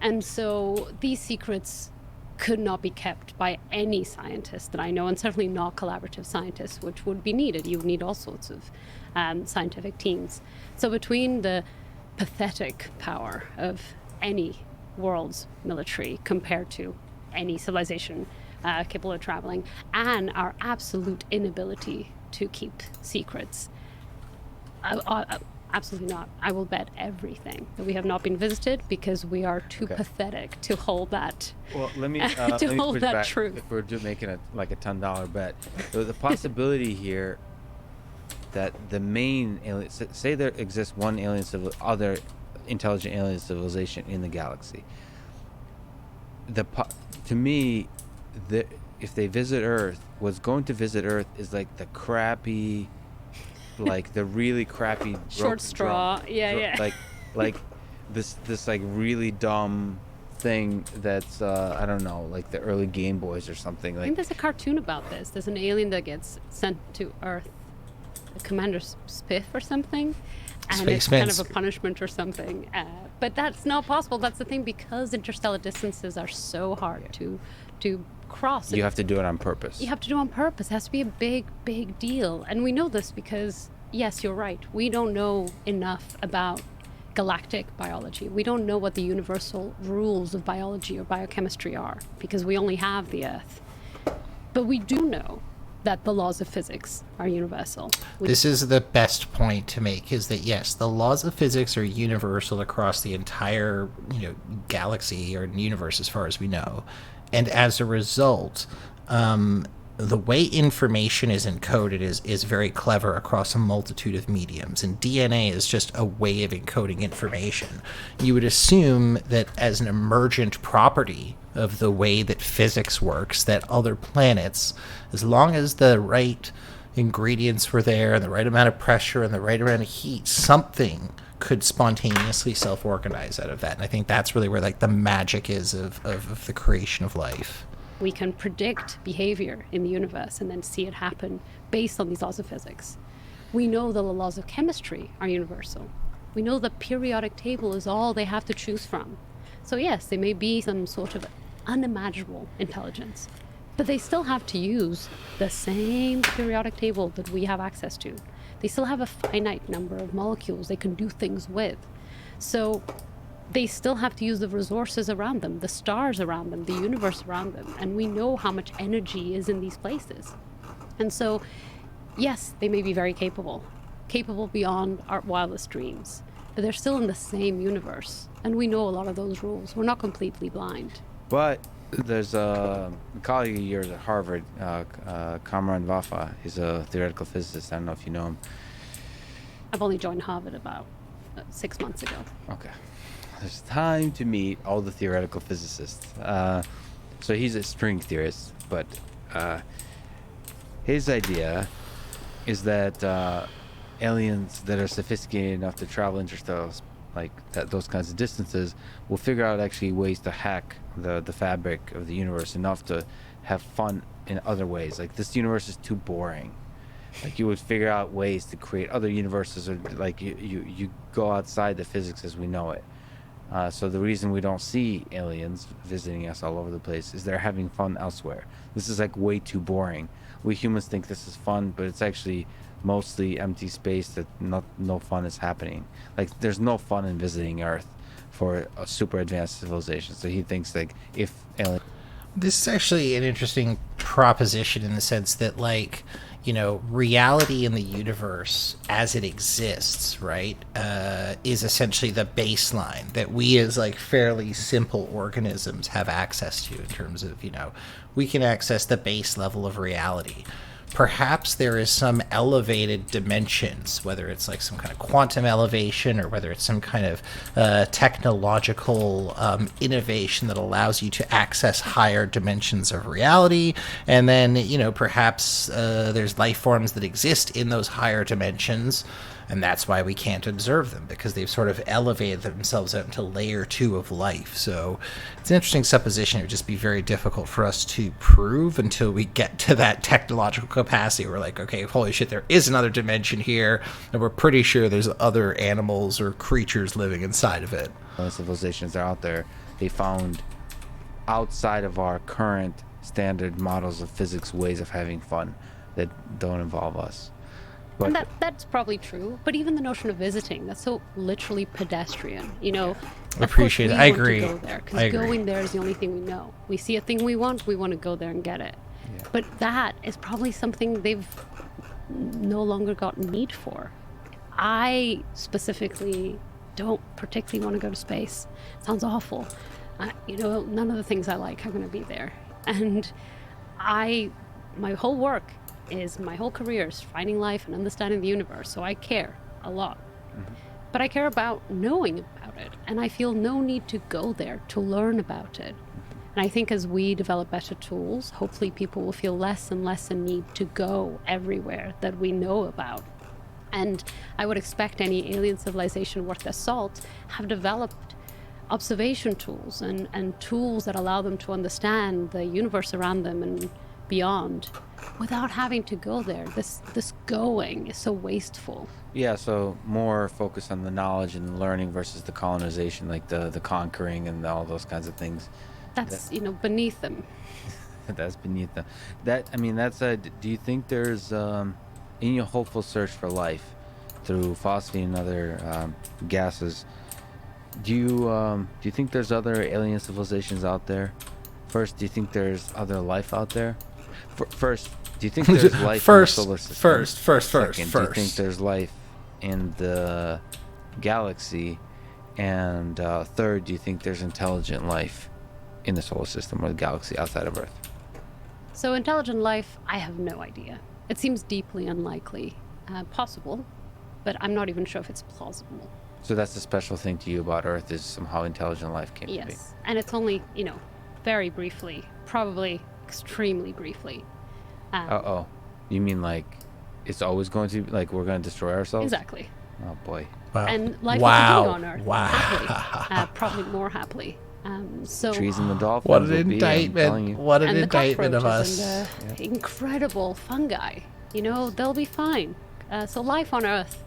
Speaker 3: And so these secrets could not be kept by any scientist that I know, and certainly not collaborative scientists, which would be needed. You would need all sorts of scientific teams. So between the pathetic power of any world's military compared to any civilization capable of traveling, and our absolute inability to keep secrets, absolutely not. I will bet everything that we have not been visited because we are too pathetic to hold that.
Speaker 2: Well, let me
Speaker 3: to
Speaker 2: let me
Speaker 3: hold
Speaker 2: push
Speaker 3: that
Speaker 2: back.
Speaker 3: truth.
Speaker 2: If we're making a $10 bet, the possibility here that the main alien, say there exists one other intelligent alien civilization in the galaxy. To me, if they visit Earth, what's going to visit Earth is like the crappy, like the really crappy
Speaker 3: Short straw. Yeah.
Speaker 2: like this like really dumb thing that's I don't know, like the early Game Boys or something.
Speaker 3: I
Speaker 2: Like
Speaker 3: think there's a cartoon about this. There's an alien that gets sent to Earth, Commander Spiff or something, and it's kind of a punishment or something. But that's not possible. That's the thing, because interstellar distances are so hard to cross.
Speaker 2: you have to do it on purpose.
Speaker 3: You have to do it on purpose. It has to be a big, big deal. And we know this because, yes, you're right. We don't know enough about galactic biology. We don't know what the universal rules of biology or biochemistry are because we only have the Earth. But we do know that the laws of physics are universal.
Speaker 1: This is the best point to make, is that yes, the laws of physics are universal across the entire, galaxy or universe as far as we know. And as a result, the way information is encoded is very clever across a multitude of mediums, and DNA is just a way of encoding information. You would assume that as an emergent property of the way that physics works, that other planets, as long as the right ingredients were there and the right amount of pressure and the right amount of heat, something could spontaneously self-organize out of that. And I think that's really where like the magic is of the creation of life.
Speaker 3: We can predict behavior in the universe and then see it happen based on these laws of physics. We know that the laws of chemistry are universal. We know the periodic table is all they have to choose from. So yes, they may be some sort of unimaginable intelligence, but they still have to use the same periodic table that we have access to. They still have a finite number of molecules they can do things with. So they still have to use the resources around them, the stars around them, the universe around them. And we know how much energy is in these places. And so, yes, they may be very capable beyond our wildest dreams, but they're still in the same universe. And we know a lot of those rules. We're not completely blind.
Speaker 2: But there's a colleague of yours at Harvard, Kamran Vafa. He's a theoretical physicist. I don't know if you know him.
Speaker 3: I've only joined Harvard about 6 months ago.
Speaker 2: Okay. There's time to meet all the theoretical physicists. So he's a string theorist, but his idea is that aliens that are sophisticated enough to travel interstellar like those kinds of distances, we'll figure out actually ways to hack the fabric of the universe enough to have fun in other ways. Like, this universe is too boring. Like, you would figure out ways to create other universes, or like you go outside the physics as we know it. So the reason we don't see aliens visiting us all over the place is they're having fun elsewhere. This is like way too boring. We humans think this is fun, but it's actually mostly empty space that no fun is happening. Like, there's no fun in visiting Earth for a super advanced civilization. So he thinks, like, if aliens...
Speaker 1: This is actually an interesting proposition in the sense that, like, you know, reality in the universe as it exists, right, is essentially the baseline that we as, like, fairly simple organisms have access to in terms of, you know, we can access the base level of reality. Perhaps there is some elevated dimensions, whether it's like some kind of quantum elevation or whether it's some kind of technological innovation that allows you to access higher dimensions of reality. And then, you know, perhaps there's life forms that exist in those higher dimensions, and that's why we can't observe them, because they've sort of elevated themselves out into layer 2 of life. So it's an interesting supposition. It would just be very difficult for us to prove until we get to that technological capacity. We're like, okay, holy shit, there is another dimension here, and we're pretty sure there's other animals or creatures living inside of it.
Speaker 2: Civilizations are out there, they found outside of our current standard models of physics ways of having fun that don't involve us. But
Speaker 3: and that's probably true, but even the notion of visiting, that's so literally pedestrian, you know.
Speaker 1: Appreciate it. I agree.
Speaker 3: Go there, because going there is the only thing we know. We see a thing we want to go there and get it. Yeah. But that is probably something they've no longer got need for. I specifically don't particularly want to go to space. Sounds awful. You know, none of the things I like are going to be there. And my whole work is, my whole career is finding life and understanding the universe, so I care a lot. Mm-hmm. But I care about knowing about it, and I feel no need to go there to learn about it. And I think as we develop better tools, hopefully people will feel less and less a need to go everywhere that we know about. And I would expect any alien civilization worth their salt have developed observation tools and tools that allow them to understand the universe around them and beyond without having to go there. This going is so wasteful.
Speaker 2: Yeah, so more focus on the knowledge and learning versus the colonization, like the conquering and all those kinds of things.
Speaker 3: That's you know, beneath them.
Speaker 2: That's beneath them. Do you think there's in your hopeful search for life through phosphine and other gases, do you think there's other alien civilizations out there? First, do you think there's other life out there? First, do you think there's life in the solar system? First. Do you think there's life in the galaxy? And third, do you think there's intelligent life in the solar system or the galaxy outside of Earth?
Speaker 3: So intelligent life, I have no idea. It seems deeply unlikely. Possible, but I'm not even sure if it's plausible.
Speaker 2: So that's the special thing to you about Earth, is somehow intelligent life came to be.
Speaker 3: Yes, and it's only, you know, very briefly, probably extremely briefly.
Speaker 2: You mean like it's always going to, like, we're going to destroy ourselves?
Speaker 3: Exactly.
Speaker 2: Oh boy.
Speaker 1: Wow.
Speaker 3: And life will continue on Earth.
Speaker 1: Wow.
Speaker 3: Happily. Probably more happily. So
Speaker 2: trees and the dolphins.
Speaker 1: What an indictment! What an indictment of us.
Speaker 3: And the incredible fungi. You know, they'll be fine. So life on Earth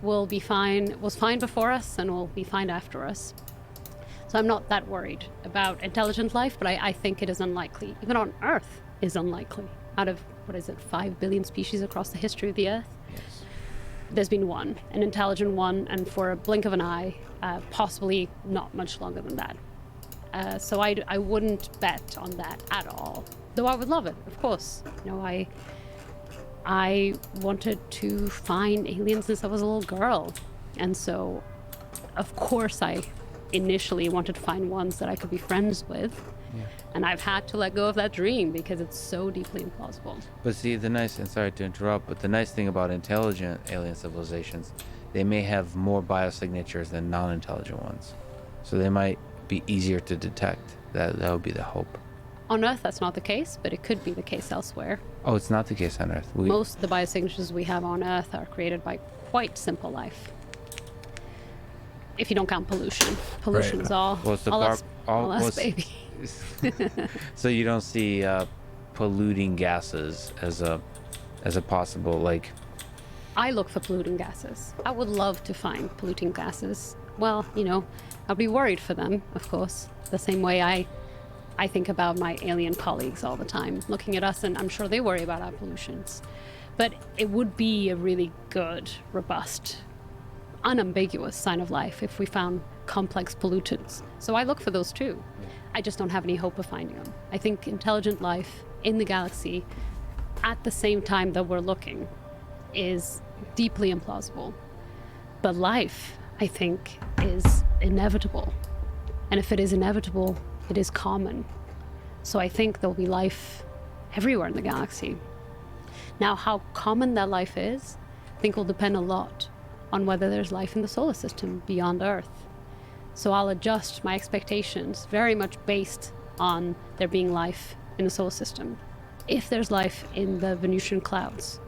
Speaker 3: will be fine. Was fine before us, and will be fine after us. So I'm not that worried about intelligent life, but I think it is unlikely. Even on Earth is unlikely. Out of, 5 billion species across the history of the Earth?
Speaker 2: Yes.
Speaker 3: There's been one, an intelligent one, and for a blink of an eye, possibly not much longer than that. So I wouldn't bet on that at all. Though I would love it, of course. You know, I wanted to find aliens since I was a little girl. And so, of course, I initially wanted to find ones that I could be friends with. Yeah. And I've had to let go of that dream because it's so deeply implausible.
Speaker 2: But see, and sorry to interrupt, but the nice thing about intelligent alien civilizations, they may have more biosignatures than non-intelligent ones. So they might be easier to detect. That would be the hope.
Speaker 3: On Earth, that's not the case, but it could be the case elsewhere.
Speaker 2: Oh, it's not the case on Earth.
Speaker 3: Most of the biosignatures we have on Earth are created by quite simple life. if you don't count pollution. Pollution
Speaker 1: Right.
Speaker 3: is all,
Speaker 2: Well, it's the
Speaker 3: all
Speaker 2: bar-
Speaker 3: us,
Speaker 2: all-
Speaker 3: all
Speaker 2: well,
Speaker 3: us,
Speaker 2: it's-
Speaker 3: baby.
Speaker 2: So you don't see polluting gases as a possible, like.
Speaker 3: I look for polluting gases. I would love to find polluting gases. Well, you know, I'd be worried for them, of course, the same way I think about my alien colleagues all the time, looking at us, and I'm sure they worry about our pollutions. But it would be a really good, robust, unambiguous sign of life if we found complex pollutants. So I look for those too. I just don't have any hope of finding them. I think intelligent life in the galaxy at the same time that we're looking is deeply implausible. But life, I think, is inevitable. And if it is inevitable, it is common. So I think there'll be life everywhere in the galaxy. Now, how common that life is, I think will depend a lot on whether there's life in the solar system beyond Earth. So I'll adjust my expectations very much based on there being life in the solar system. If there's life in the Venusian clouds,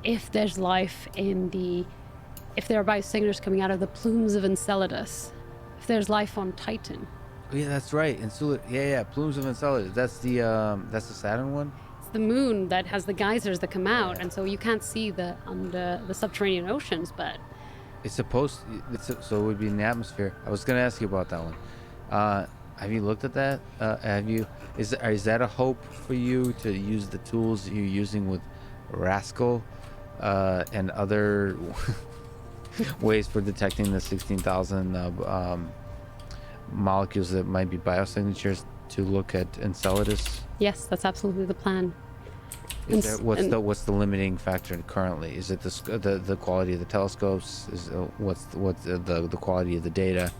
Speaker 3: if there's life if there are biosignators coming out of the plumes of Enceladus, if there's life on Titan.
Speaker 2: Oh, yeah, that's right. Plumes of Enceladus. That's the Saturn one.
Speaker 3: It's the moon that has the geysers that come out, and so you can't see the subterranean oceans, but
Speaker 2: So it would be in the atmosphere. I was gonna ask you about that one. Have you looked at that? Is that a hope for you to use the tools you're using with Rascal and other ways for detecting the 16,000 molecules that might be biosignatures to look at Enceladus?
Speaker 3: yes, that's absolutely the plan.
Speaker 2: What's the limiting factor currently? Is it the quality of the telescopes? What's the quality of the data?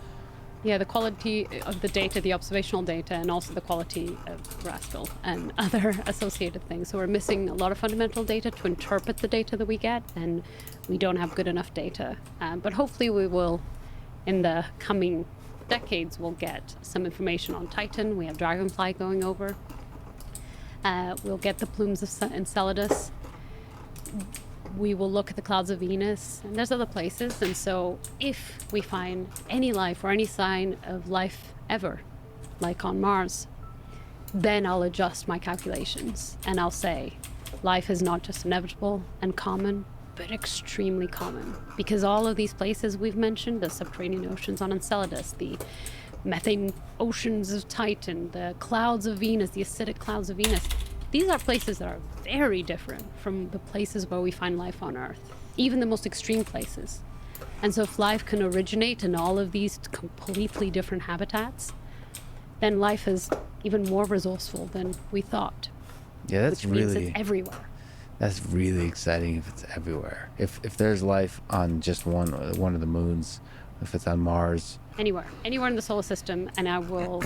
Speaker 3: Yeah, the quality of the data, the observational data, and also the quality of Rascal and other associated things. So we're missing a lot of fundamental data to interpret the data that we get, and we don't have good enough data. But hopefully we will, in the coming decades, we'll get some information on Titan. We have Dragonfly going over. We'll get the plumes of Enceladus. We will look at the clouds of Venus, and there's other places. And so if we find any life or any sign of life ever, like on Mars, then I'll adjust my calculations and I'll say life is not just inevitable and common, but extremely common. Because all of these places we've mentioned, the subterranean oceans on Enceladus, the methane oceans of Titan, the clouds of Venus, the acidic clouds of Venus, these are places that are very different from the places where we find life on Earth, even the most extreme places. And so if life can originate in all of these completely different habitats, then life is even more resourceful than we thought.
Speaker 2: Yeah, that's
Speaker 3: which means
Speaker 2: really
Speaker 3: it's everywhere.
Speaker 2: That's really exciting if it's everywhere. If there's life on just one of the moons, if it's on Mars.
Speaker 3: Anywhere in the solar system, and I will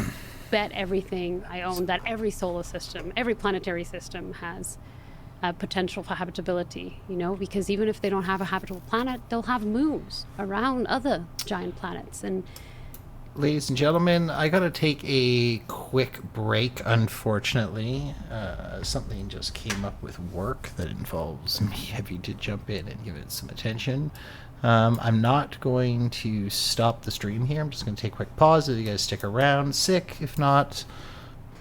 Speaker 3: bet everything I own that every solar system, every planetary system has potential for habitability, you know, because even if they don't have a habitable planet, they'll have moons around other giant planets. And
Speaker 1: Ladies and gentlemen, I gotta take a quick break, unfortunately. Something just came up with work that involves me having to jump in and give it some attention. I'm not going to stop the stream here. I'm just going to take a quick pause if you guys stick around. Sick, if not,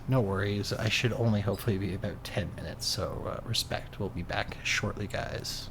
Speaker 1: no worries. I should only hopefully be about 10 minutes, so respect. We'll be back shortly, guys.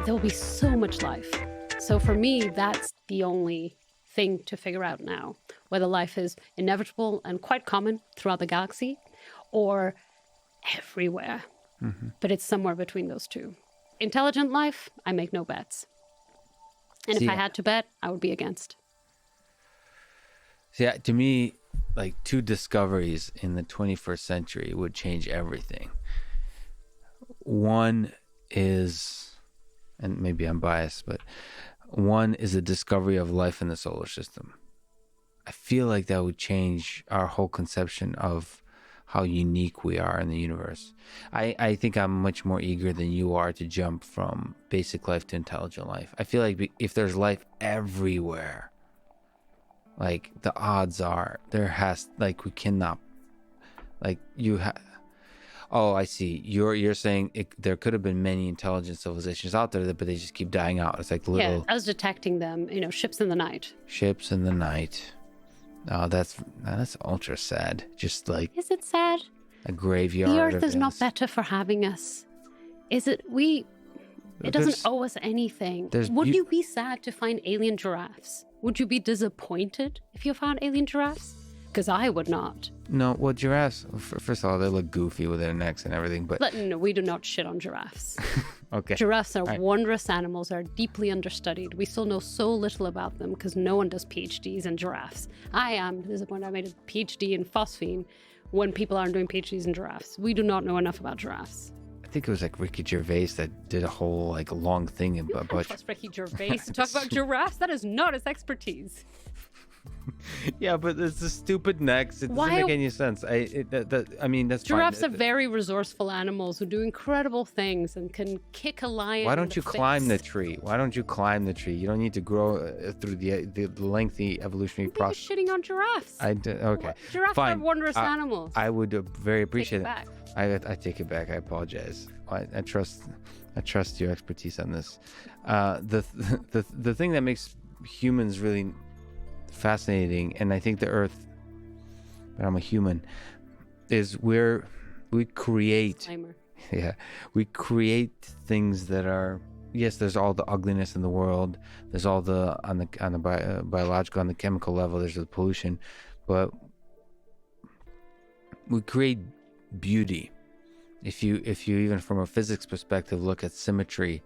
Speaker 3: there'll be so much life. So for me, that's the only thing to figure out now, whether life is inevitable and quite common throughout the galaxy or everywhere. But it's somewhere between those two. Intelligent life, I make no bets. And if I had to bet, I would be against.
Speaker 2: See, to me, like 2 discoveries in the 21st century would change everything. One is, and maybe I'm biased, but one is the discovery of life in the solar system. I feel like that would change our whole conception of how unique we are in the universe. I think I'm much more eager than you are to jump from basic life to intelligent life. I feel like if there's life everywhere, like the odds are we cannot, like oh, I see. You're saying there could have been many intelligent civilizations out there, but they just keep dying out. It's like little...
Speaker 3: Yeah, I was detecting them, ships in the night.
Speaker 2: Ships in the night. Oh, that's ultra sad. Just like...
Speaker 3: Is it sad?
Speaker 2: A graveyard.
Speaker 3: The Earth is not better for having us. Is it? It doesn't owe us anything. Would you be sad to find alien giraffes? Would you be disappointed if you found alien giraffes? Because I would not.
Speaker 2: No, well, giraffes, first of all, they look goofy with their necks and everything, but...
Speaker 3: No, we do not shit on giraffes.
Speaker 2: Okay.
Speaker 3: Giraffes are wondrous animals, are deeply understudied. We still know so little about them because no one does PhDs in giraffes. I am disappointed I made a PhD in Phosphine when people aren't doing PhDs in giraffes. We do not know enough about giraffes.
Speaker 2: I think it was like Ricky Gervais that did a whole long thing about...
Speaker 3: Trust Ricky Gervais to talk about giraffes? That is not his expertise.
Speaker 2: Yeah, but it's the stupid necks. It doesn't make any sense. I mean, that's
Speaker 3: Giraffes
Speaker 2: fine.
Speaker 3: are very resourceful animals who do incredible things and can kick a lion.
Speaker 2: Why don't you climb the tree? Why don't you climb the tree? You don't need to grow through the lengthy evolutionary process.
Speaker 3: You're shitting on giraffes.
Speaker 2: Okay.
Speaker 3: Giraffes are wondrous animals.
Speaker 2: I would very appreciate it.
Speaker 3: Back.
Speaker 2: I take it back. I apologize. I trust your expertise on this. The thing that makes humans really fascinating, and I think the Earth, but I'm a human, is we create. Yeah, we create things that are, yes, there's all the ugliness in the world. There's all the on the biological, on the chemical level. There's the pollution, but we create beauty. If you even from a physics perspective look at symmetry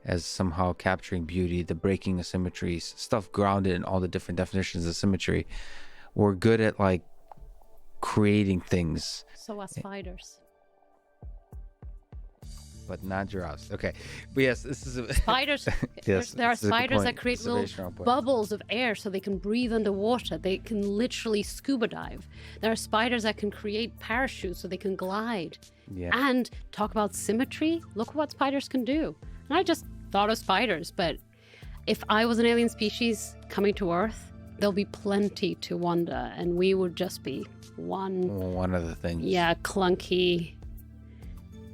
Speaker 2: as somehow capturing beauty, the breaking of symmetries, stuff grounded in all the different definitions of symmetry, we're good at creating things.
Speaker 3: So are spiders.
Speaker 2: But not giraffes. Okay, but yes, this is
Speaker 3: spiders.
Speaker 2: Yes,
Speaker 3: there are spiders that create little bubbles of air so they can breathe underwater. They can literally scuba dive. There are spiders that can create parachutes so they can glide.
Speaker 2: Yeah.
Speaker 3: And talk about symmetry. Look what spiders can do. And I just thought of spiders, but if I was an alien species coming to Earth, there'll be plenty to wonder, and we would just be one
Speaker 2: of the things.
Speaker 3: Yeah, clunky.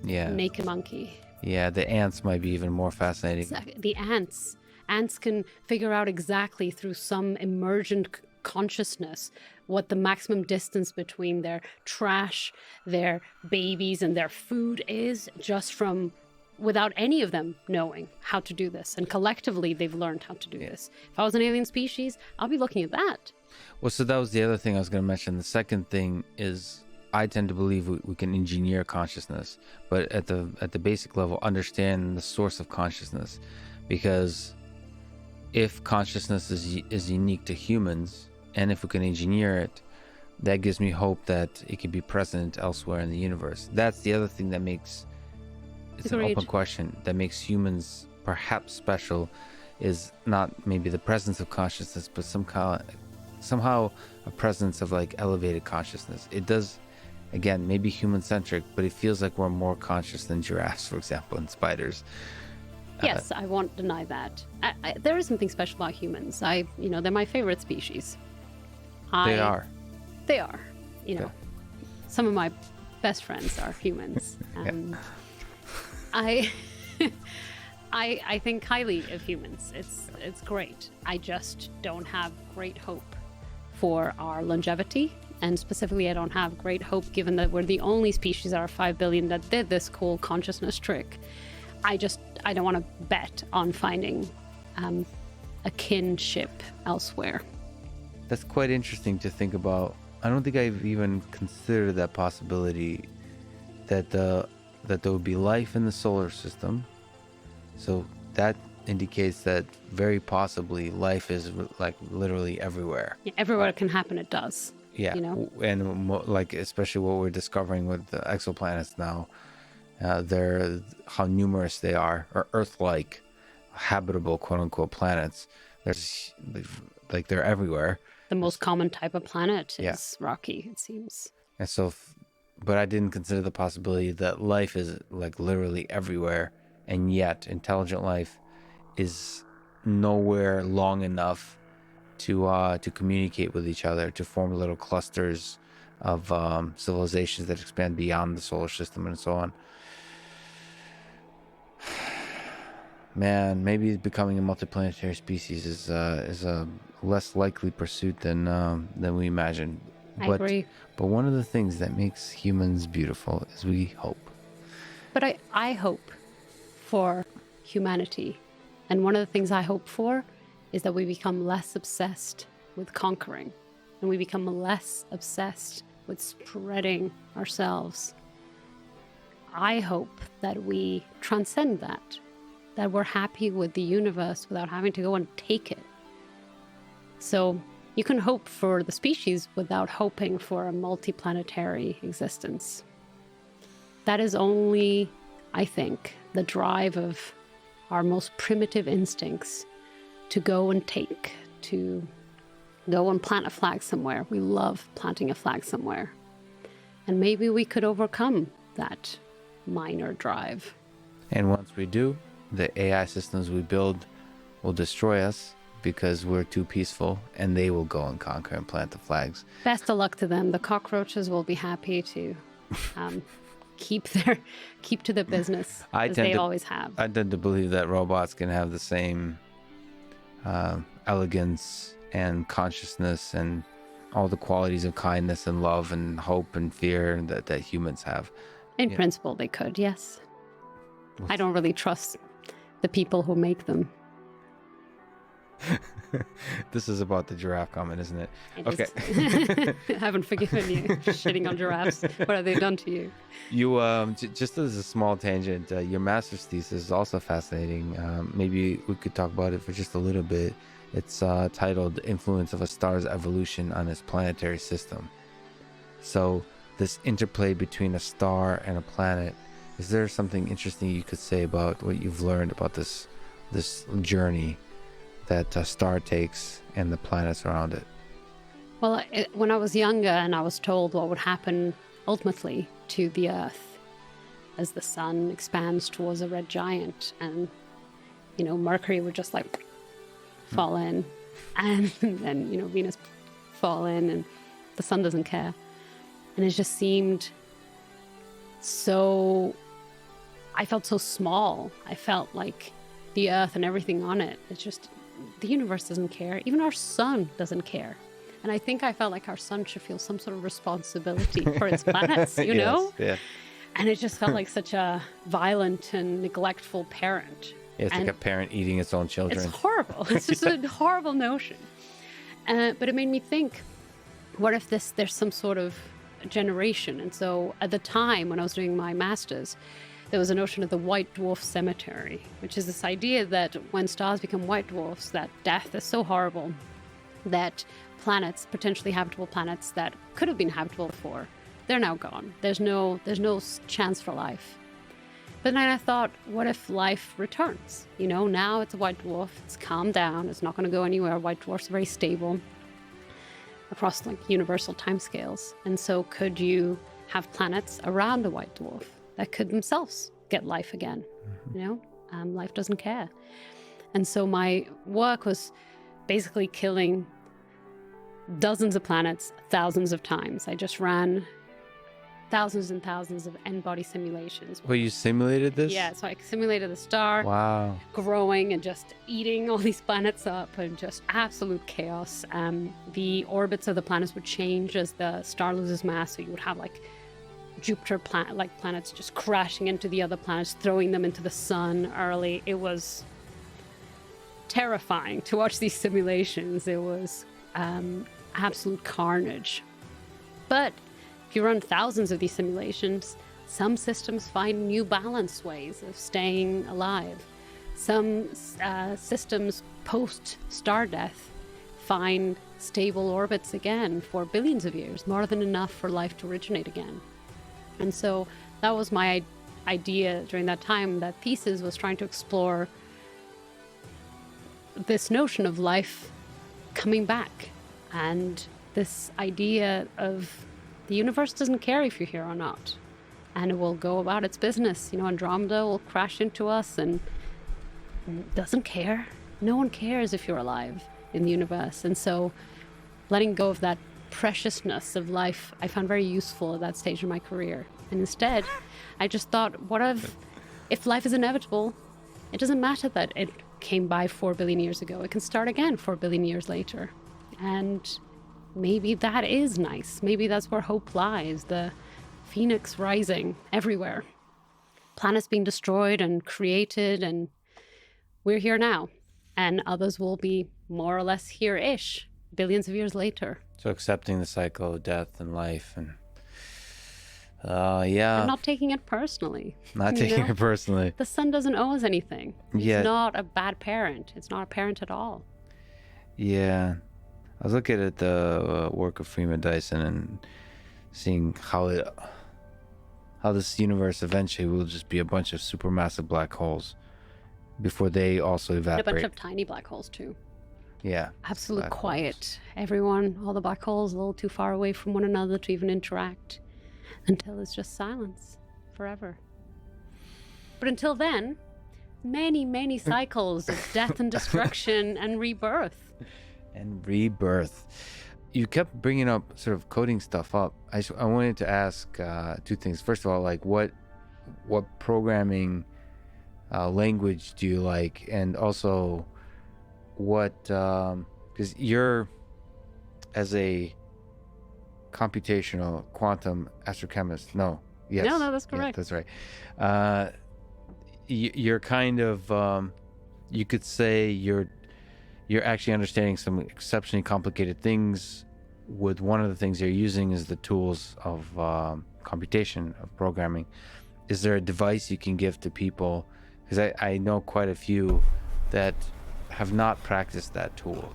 Speaker 2: Yeah.
Speaker 3: Naked monkey.
Speaker 2: Yeah, the ants might be even more fascinating.
Speaker 3: The ants. Ants can figure out exactly through some emergent consciousness what the maximum distance between their trash, their babies, and their food is, just from without any of them knowing how to do this. And collectively, they've learned how to do this. If I was an alien species, I'll be looking at that.
Speaker 2: Well, so that was the other thing I was going to mention. The second thing is, I tend to believe we can engineer consciousness, but at the basic level, understand the source of consciousness, because if consciousness is unique to humans, and if we can engineer it, that gives me hope that it can be present elsewhere in the universe. That's the other thing that makes it's an open question that makes humans perhaps special, is not maybe the presence of consciousness, but somehow a presence of elevated consciousness. It does. Again, maybe human-centric, but it feels like we're more conscious than giraffes, for example, and spiders.
Speaker 3: Yes, I won't deny that. There is something special about humans. They're my favorite species.
Speaker 2: They are.
Speaker 3: Yeah. Some of my best friends are humans. I think highly of humans. It's great. I just don't have great hope for our longevity. And specifically, I don't have great hope, given that we're the only species out of 5 billion that did this cool consciousness trick. I don't want to bet on finding a kinship elsewhere.
Speaker 2: That's quite interesting to think about. I don't think I've even considered that possibility that there would be life in the solar system. So that indicates that very possibly life is like literally everywhere.
Speaker 3: Yeah, everywhere it can happen, it does.
Speaker 2: Yeah, and like especially what we're discovering with the exoplanets now, they're how numerous they are, or Earth-like, habitable quote unquote planets. There's like they're everywhere.
Speaker 3: The most common type of planet is rocky, it seems.
Speaker 2: And so, but I didn't consider the possibility that life is like literally everywhere, and yet intelligent life is nowhere long enough to communicate with each other, to form little clusters of civilizations that expand beyond the solar system and so on. Man, maybe becoming a multiplanetary species is a less likely pursuit than we imagine.
Speaker 3: I agree.
Speaker 2: But one of the things that makes humans beautiful is we hope.
Speaker 3: But I hope for humanity. And one of the things I hope for is that we become less obsessed with conquering, and we become less obsessed with spreading ourselves. I hope that we transcend that we're happy with the universe without having to go and take it. So you can hope for the species without hoping for a multiplanetary existence. That is only, I think, the drive of our most primitive instincts to go and take, to go and plant a flag somewhere. We love planting a flag somewhere. And maybe we could overcome that minor drive.
Speaker 2: And once we do, the AI systems we build will destroy us because we're too peaceful, and they will go and conquer and plant the flags.
Speaker 3: Best of luck to them. The cockroaches will be happy to keep to the business as they always have.
Speaker 2: I tend to believe that robots can have the same elegance and consciousness and all the qualities of kindness and love and hope and fear that humans have.
Speaker 3: In principle, they could, yes. I don't really trust the people who make them.
Speaker 2: This is about the giraffe comment, isn't it? Okay.
Speaker 3: I haven't forgiven you for shitting on giraffes. What have they done to you?
Speaker 2: You, just as a small tangent, your master's thesis is also fascinating. Maybe we could talk about it for just a little bit. It's titled Influence of a Star's Evolution on Its Planetary System. So this interplay between a star and a planet, is there something interesting you could say about what you've learned about this journey that a star takes and the planets around it?
Speaker 3: Well, when I was younger and I was told what would happen ultimately to the Earth as the sun expands towards a red giant, and Mercury would just like fall in, and then Venus fall in, and the sun doesn't care, and it just seemed so. I felt so small. I felt like the Earth and everything on it. It's just, the universe doesn't care. Even our sun doesn't care. And I think I felt like our sun should feel some sort of responsibility for its planets, you know?
Speaker 2: Yeah.
Speaker 3: And it just felt like such a violent and neglectful parent.
Speaker 2: It's like a parent eating its own children.
Speaker 3: It's horrible. It's just a horrible notion. But it made me think, what if there's some sort of generation? And so at the time when I was doing my master's, there was a notion of the white dwarf cemetery, which is this idea that when stars become white dwarfs, that death is so horrible that planets, potentially habitable planets that could have been habitable before, they're now gone. There's no chance for life. But then I thought, what if life returns? Now it's a white dwarf. It's calmed down. It's not going to go anywhere. White dwarfs are very stable across universal timescales. And so could you have planets around a white dwarf that could themselves get life again? Life doesn't care. And so my work was basically killing dozens of planets thousands of times. I just ran thousands and thousands of n-body simulations.
Speaker 2: Well, you simulated this?
Speaker 3: Yeah, so I simulated the star growing and just eating all these planets up, and just absolute chaos. The orbits of the planets would change as the star loses mass, so you would have Jupiter like planets just crashing into the other planets, throwing them into the sun early. It was terrifying to watch these simulations. It was absolute carnage. But if you run thousands of these simulations, some systems find new balanced ways of staying alive. Some systems post-star death find stable orbits again for billions of years, more than enough for life to originate again. And so that was my idea during that time. That thesis was trying to explore this notion of life coming back, and this idea of the universe doesn't care if you're here or not, and it will go about its business. You know, Andromeda will crash into us and doesn't care. No one cares if you're alive in the universe. And so letting go of that preciousness of life I found very useful at that stage of my career. And instead, I just thought, what if life is inevitable? It doesn't matter that it came by 4 billion years ago. It can start again 4 billion years later. And maybe that is nice. Maybe that's where hope lies, the phoenix rising everywhere. Planets being destroyed and created, and we're here now. And others will be more or less here-ish billions of years later.
Speaker 2: So accepting the cycle of death and life, and
Speaker 3: And not taking it personally.
Speaker 2: Not taking it personally.
Speaker 3: The sun doesn't owe us anything.
Speaker 2: Yeah.
Speaker 3: It's not a bad parent. It's not a parent at all.
Speaker 2: Yeah. I was looking at the work of Freeman Dyson and seeing how this universe eventually will just be a bunch of supermassive black holes before they also
Speaker 3: And a
Speaker 2: evaporate.
Speaker 3: bunch of tiny black holes too.
Speaker 2: Yeah.
Speaker 3: Absolute
Speaker 2: Black
Speaker 3: quiet.
Speaker 2: holes.
Speaker 3: Everyone, all the black holes, a little too far away from one another to even interact, until it's just silence forever. But until then, many, many cycles of death and destruction and rebirth.
Speaker 2: And rebirth. You kept bringing up sort of coding stuff up. I wanted to ask two things. First of all, like what programming language do you like, and also what because you're, as a computational quantum astrochemist. No, yes,
Speaker 3: No, that's
Speaker 2: yeah,
Speaker 3: correct.
Speaker 2: that's right. You're kind of you could say you're actually understanding some exceptionally complicated things. With one of the things you're using is the tools of computation, of programming. Is there a device you can give to people? Because I know quite a few that have not practiced that tool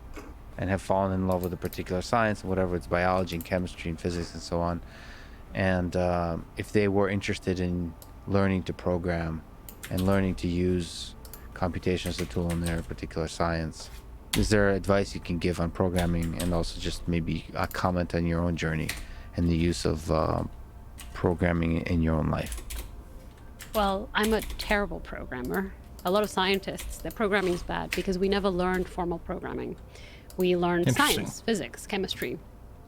Speaker 2: and have fallen in love with a particular science, whatever it's biology and chemistry and physics and so on. And if they were interested in learning to program and learning to use computation as a tool in their particular science, is there advice you can give on programming, and also just maybe a comment on your own journey and the use of programming in your own life?
Speaker 3: Well, I'm a terrible programmer. A lot of scientists, their programming is bad because we never learned formal programming. We learned
Speaker 1: Interesting.
Speaker 3: science, physics, chemistry.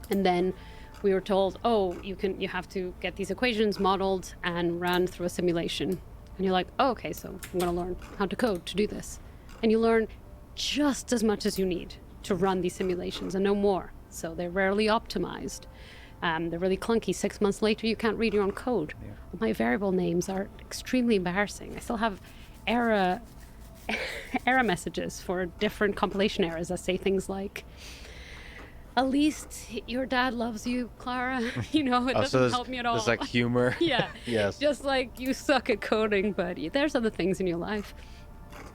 Speaker 3: And then we were told, oh, you have to get these equations modeled and run through a simulation. And you're like, oh, okay, so I'm going to learn how to code to do this. And you learn just as much as you need to run these simulations and no more. So they're rarely optimized. They're really clunky. 6 months later, you can't read your own code.
Speaker 2: Yeah.
Speaker 3: My variable names are extremely embarrassing. I still have error messages for different compilation errors that say things like, at least your dad loves you, Clara. You know, it doesn't help me at all.
Speaker 2: There's like humor.
Speaker 3: Yeah.
Speaker 2: Yes.
Speaker 3: Just like you suck at coding, but there's other things in your life.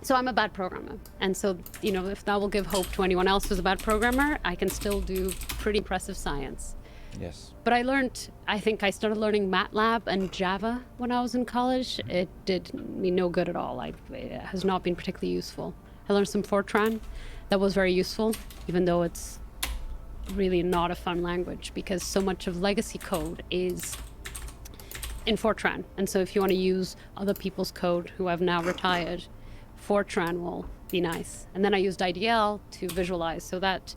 Speaker 3: So I'm a bad programmer. And so, you know, if that will give hope to anyone else who's a bad programmer, I can still do pretty impressive science.
Speaker 2: Yes.
Speaker 3: But I think I started learning MATLAB and Java when I was in college. It did me no good at all. It has not been particularly useful. I learned some Fortran. That was very useful, even though it's really not a fun language because so much of legacy code is in Fortran. And so if you want to use other people's code who have now retired, Fortran will be nice. And then I used IDL to visualize. So that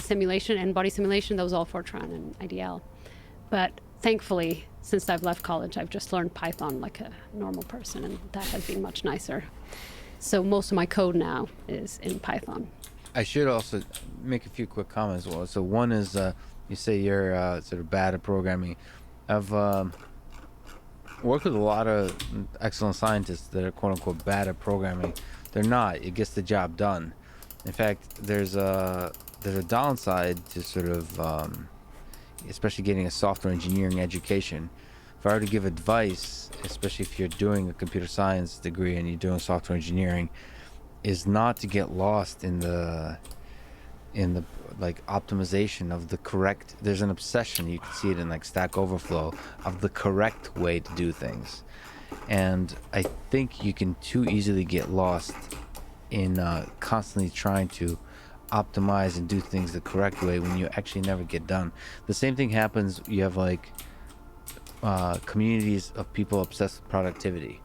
Speaker 3: simulation and body simulation, that was all Fortran and IDL. But thankfully, since I've left college, I've just learned Python like a normal person, and that has been much nicer. So most of my code now is in Python.
Speaker 2: I should also make a few quick comments. Well, so one is you say you're sort of bad at programming. work with a lot of excellent scientists that are quote unquote bad at programming. They're not. It gets the job done. In fact, there's a downside to sort of especially getting a software engineering education. If I were to give advice, especially if you're doing a computer science degree and you're doing software engineering, is not to get lost in the like optimization of the correct. There's an obsession, you can see it in like Stack Overflow, of the correct way to do things, and I think you can too easily get lost in constantly trying to optimize and do things the correct way when you actually never get done. The same thing happens. You have like communities of people obsessed with productivity,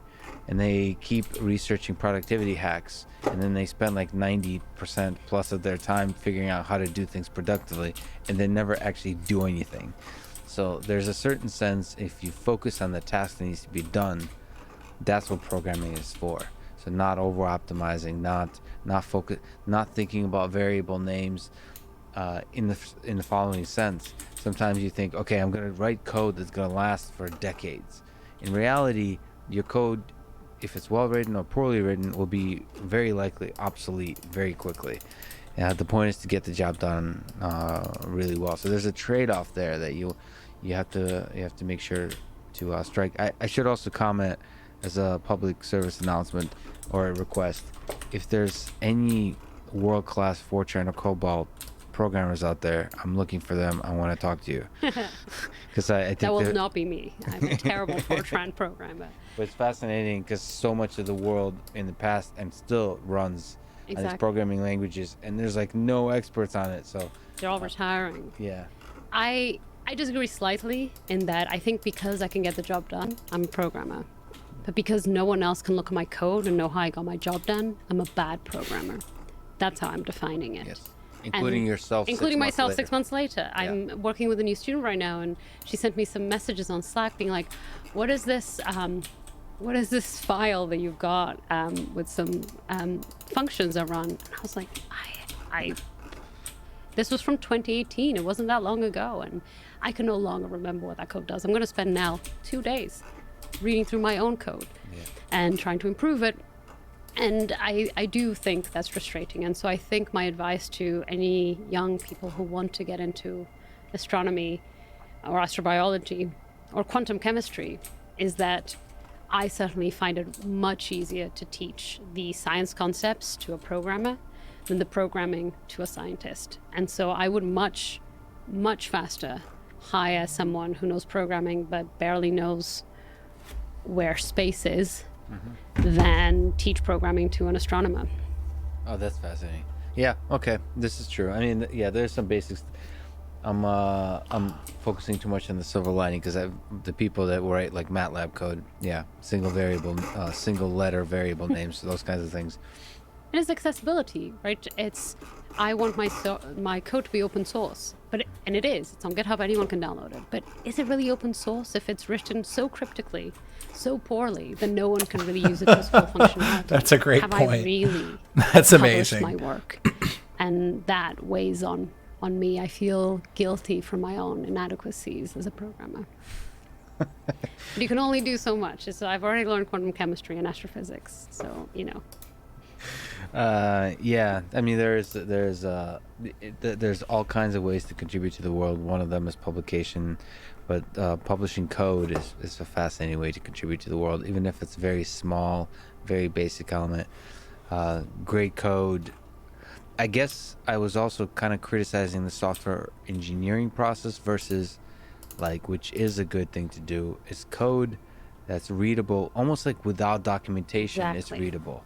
Speaker 2: and they keep researching productivity hacks, and then they spend like 90% plus of their time figuring out how to do things productively, and they never actually do anything. So there's a certain sense, if you focus on the task that needs to be done, that's what programming is for. So not over optimizing, not thinking about variable names in the following sense. Sometimes you think, okay, I'm going to write code that's going to last for decades. In reality, your code, if it's well written or poorly written, will be very likely obsolete very quickly. The point is to get the job done really well. So there's a trade-off there that you have to make sure to strike. I should also comment as a public service announcement or a request, if there's any world-class Fortran or Cobalt programmers out there, I'm looking for them. I want to talk to you. Because I think
Speaker 3: that will not be me. I'm a terrible Fortran programmer.
Speaker 2: But it's fascinating because so much of the world in the past and still runs on these programming languages, and there's like no experts on it. So
Speaker 3: they're all retiring.
Speaker 2: Yeah.
Speaker 3: I disagree slightly in that I think because I can get the job done, I'm a programmer. But because no one else can look at my code and know how I got my job done, I'm a bad programmer. That's how I'm defining it.
Speaker 2: Yes. Including yourself.
Speaker 3: Including myself 6
Speaker 2: months
Speaker 3: months later. Yeah. I'm working with a new student right now, and she sent me some messages on Slack being like, what is this file that you've got with some functions I run? And I was like, this was from 2018. It wasn't that long ago, and I can no longer remember what that code does. I'm going to spend now 2 days reading through my own code and trying to improve it. And I do think that's frustrating. And so I think my advice to any young people who want to get into astronomy or astrobiology or quantum chemistry is that I certainly find it much easier to teach the science concepts to a programmer than the programming to a scientist. And so I would much, much faster hire someone who knows programming but barely knows where space is than teach programming to an astronomer.
Speaker 2: Oh, that's fascinating. Yeah, okay, this is true. I mean, yeah, there's some basics. I'm focusing too much on the silver lining because the people that write like MATLAB code, single letter variable names, those kinds of things.
Speaker 3: And it's accessibility, right? I want my code to be open source, and it is. It's on GitHub. Anyone can download it. But is it really open source if it's written so cryptically, so poorly that no one can really use it to its full functionality?
Speaker 1: That's a great point.
Speaker 3: Have I really
Speaker 1: That's amazing.
Speaker 3: published my work? And that weighs on me. I feel guilty for my own inadequacies as a programmer. But you can only do so much. I've already learned quantum chemistry and astrophysics, so
Speaker 2: Yeah, I mean, there's all kinds of ways to contribute to the world. One of them is publication, but publishing code is a fascinating way to contribute to the world, even if it's very small, very basic element. Great code. I guess I was also kind of criticizing the software engineering process versus, which is a good thing to do, is code that's readable, almost like without documentation.
Speaker 3: Exactly.
Speaker 2: It's readable.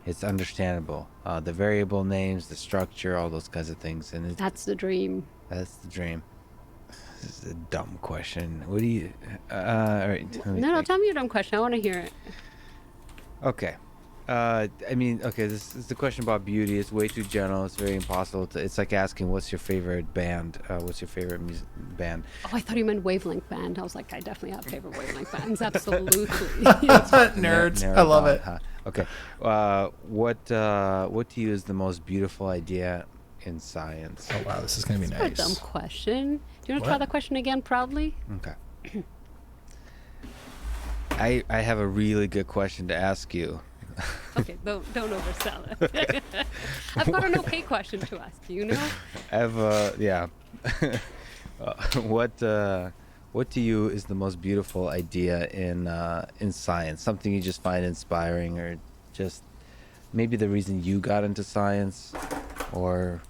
Speaker 2: It's understandable. The variable names, the structure, all those kinds of things. And
Speaker 3: that's the dream.
Speaker 2: That's the dream. This is a dumb question. What do you... all right.
Speaker 3: No, tell me your dumb question. I want to hear it.
Speaker 2: Okay. This is the question about beauty. It's way too general. It's very impossible. It's like asking, what's your favorite band? What's your favorite band?
Speaker 3: Oh, I thought you meant wavelength band. I was like, I definitely have favorite wavelength bands. Absolutely.
Speaker 1: Nerds. I love it.
Speaker 2: Huh? Okay. What to you is the most beautiful idea in science?
Speaker 1: Oh, wow. This is going to be nice.
Speaker 3: That's a dumb question. Do you want to try that question again proudly?
Speaker 2: Okay. I have a really good question to ask you.
Speaker 3: Okay, don't oversell it. I've got an okay question to ask you, you know?
Speaker 2: I have yeah. What to you is the most beautiful idea in science? Something you just find inspiring, or just maybe the reason you got into science, or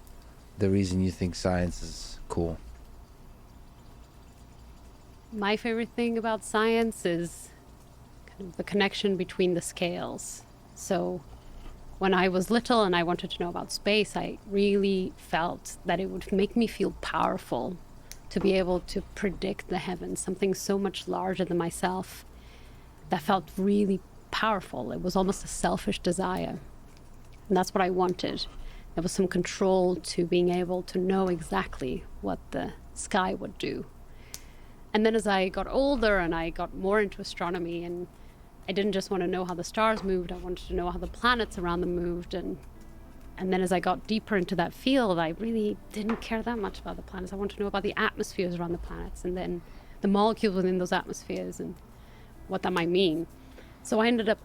Speaker 2: the reason you think science is cool.
Speaker 3: My favorite thing about science is kind of the connection between the scales. So when I was little and I wanted to know about space, I really felt that it would make me feel powerful to be able to predict the heavens, something so much larger than myself that felt really powerful. It was almost a selfish desire. And that's what I wanted. There was some control to being able to know exactly what the sky would do. And then as I got older and I got more into astronomy, and I didn't just want to know how the stars moved, I wanted to know how the planets around them moved. And then as I got deeper into that field, I really didn't care that much about the planets. I wanted to know about the atmospheres around the planets, and then the molecules within those atmospheres and what that might mean. So I ended up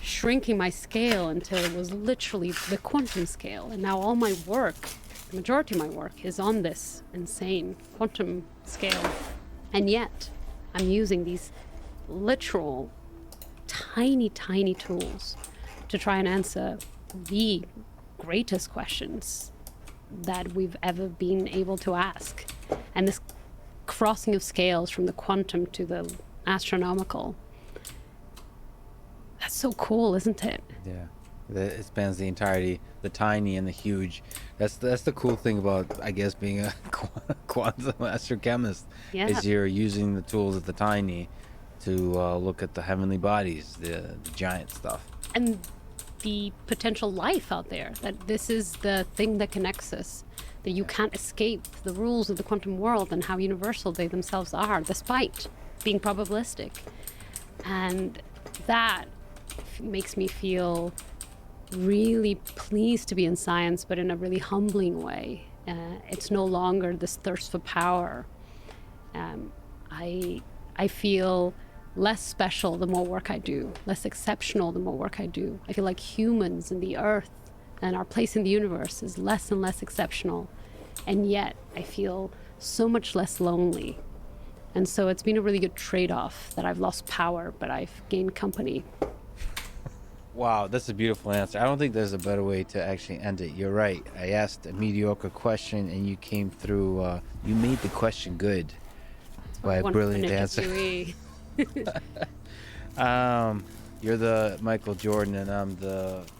Speaker 3: shrinking my scale until it was literally the quantum scale. And now all my work, the majority of my work, is on this insane quantum scale. And yet I'm using these literal tiny, tiny tools to try and answer the greatest questions that we've ever been able to ask. And this crossing of scales from the quantum to the astronomical, that's so cool, isn't it?
Speaker 2: Yeah. It spans the entirety, the tiny and the huge. That's the cool thing about, I guess, being a quantum astrochemist.
Speaker 3: Yeah.
Speaker 2: Is you're using the tools of the tiny to look at the heavenly bodies, the giant stuff.
Speaker 3: And the potential life out there, that this is the thing that connects us, that you can't escape the rules of the quantum world and how universal they themselves are, despite being probabilistic. And that makes me feel really pleased to be in science, but in a really humbling way. It's no longer this thirst for power. I feel less special the more work I do, less exceptional the more work I do. I feel like humans and the earth and our place in the universe is less and less exceptional, and yet I feel so much less lonely. And so it's been a really good trade-off that I've lost power, but I've gained company.
Speaker 2: Wow, that's a beautiful answer. I don't think there's a better way to actually end it. You're right. I asked a mediocre question, and you came through. You made the question good by a brilliant answer. You're the Michael Jordan, and I'm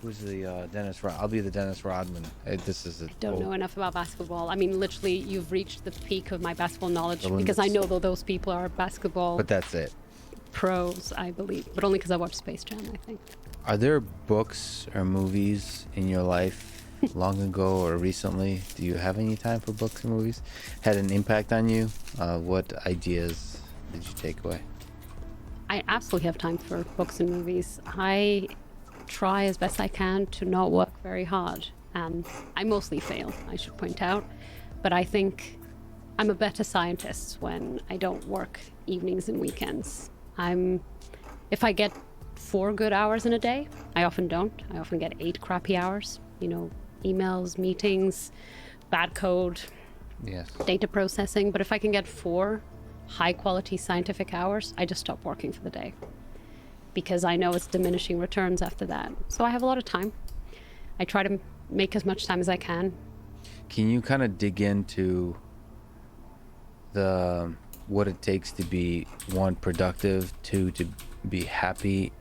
Speaker 2: who's the Dennis Rod. I'll be the Dennis Rodman.
Speaker 3: I don't know enough about basketball. I mean, literally, you've reached the peak of my basketball knowledge, because I know that those people are basketball.
Speaker 2: But that's it.
Speaker 3: Pros, I believe, but only because I watched Space Jam, I think.
Speaker 2: Are there books or movies in your life, long ago or recently? Do you have any time for books and movies? Had an impact on you? What ideas did you take away?
Speaker 3: I absolutely have time for books and movies. I try as best I can to not work very hard. I mostly fail, I should point out. But I think I'm a better scientist when I don't work evenings and weekends. If I get 4 good hours in a day, I often don't. I often get 8 crappy hours. Emails, meetings, bad code,
Speaker 2: yes,
Speaker 3: data processing. But if I can get 4 high-quality scientific hours, I just stop working for the day, because I know it's diminishing returns after that. So I have a lot of time. I try to make as much time as I can.
Speaker 2: Can you kind of dig into what it takes to be, 1, productive, 2, to be happy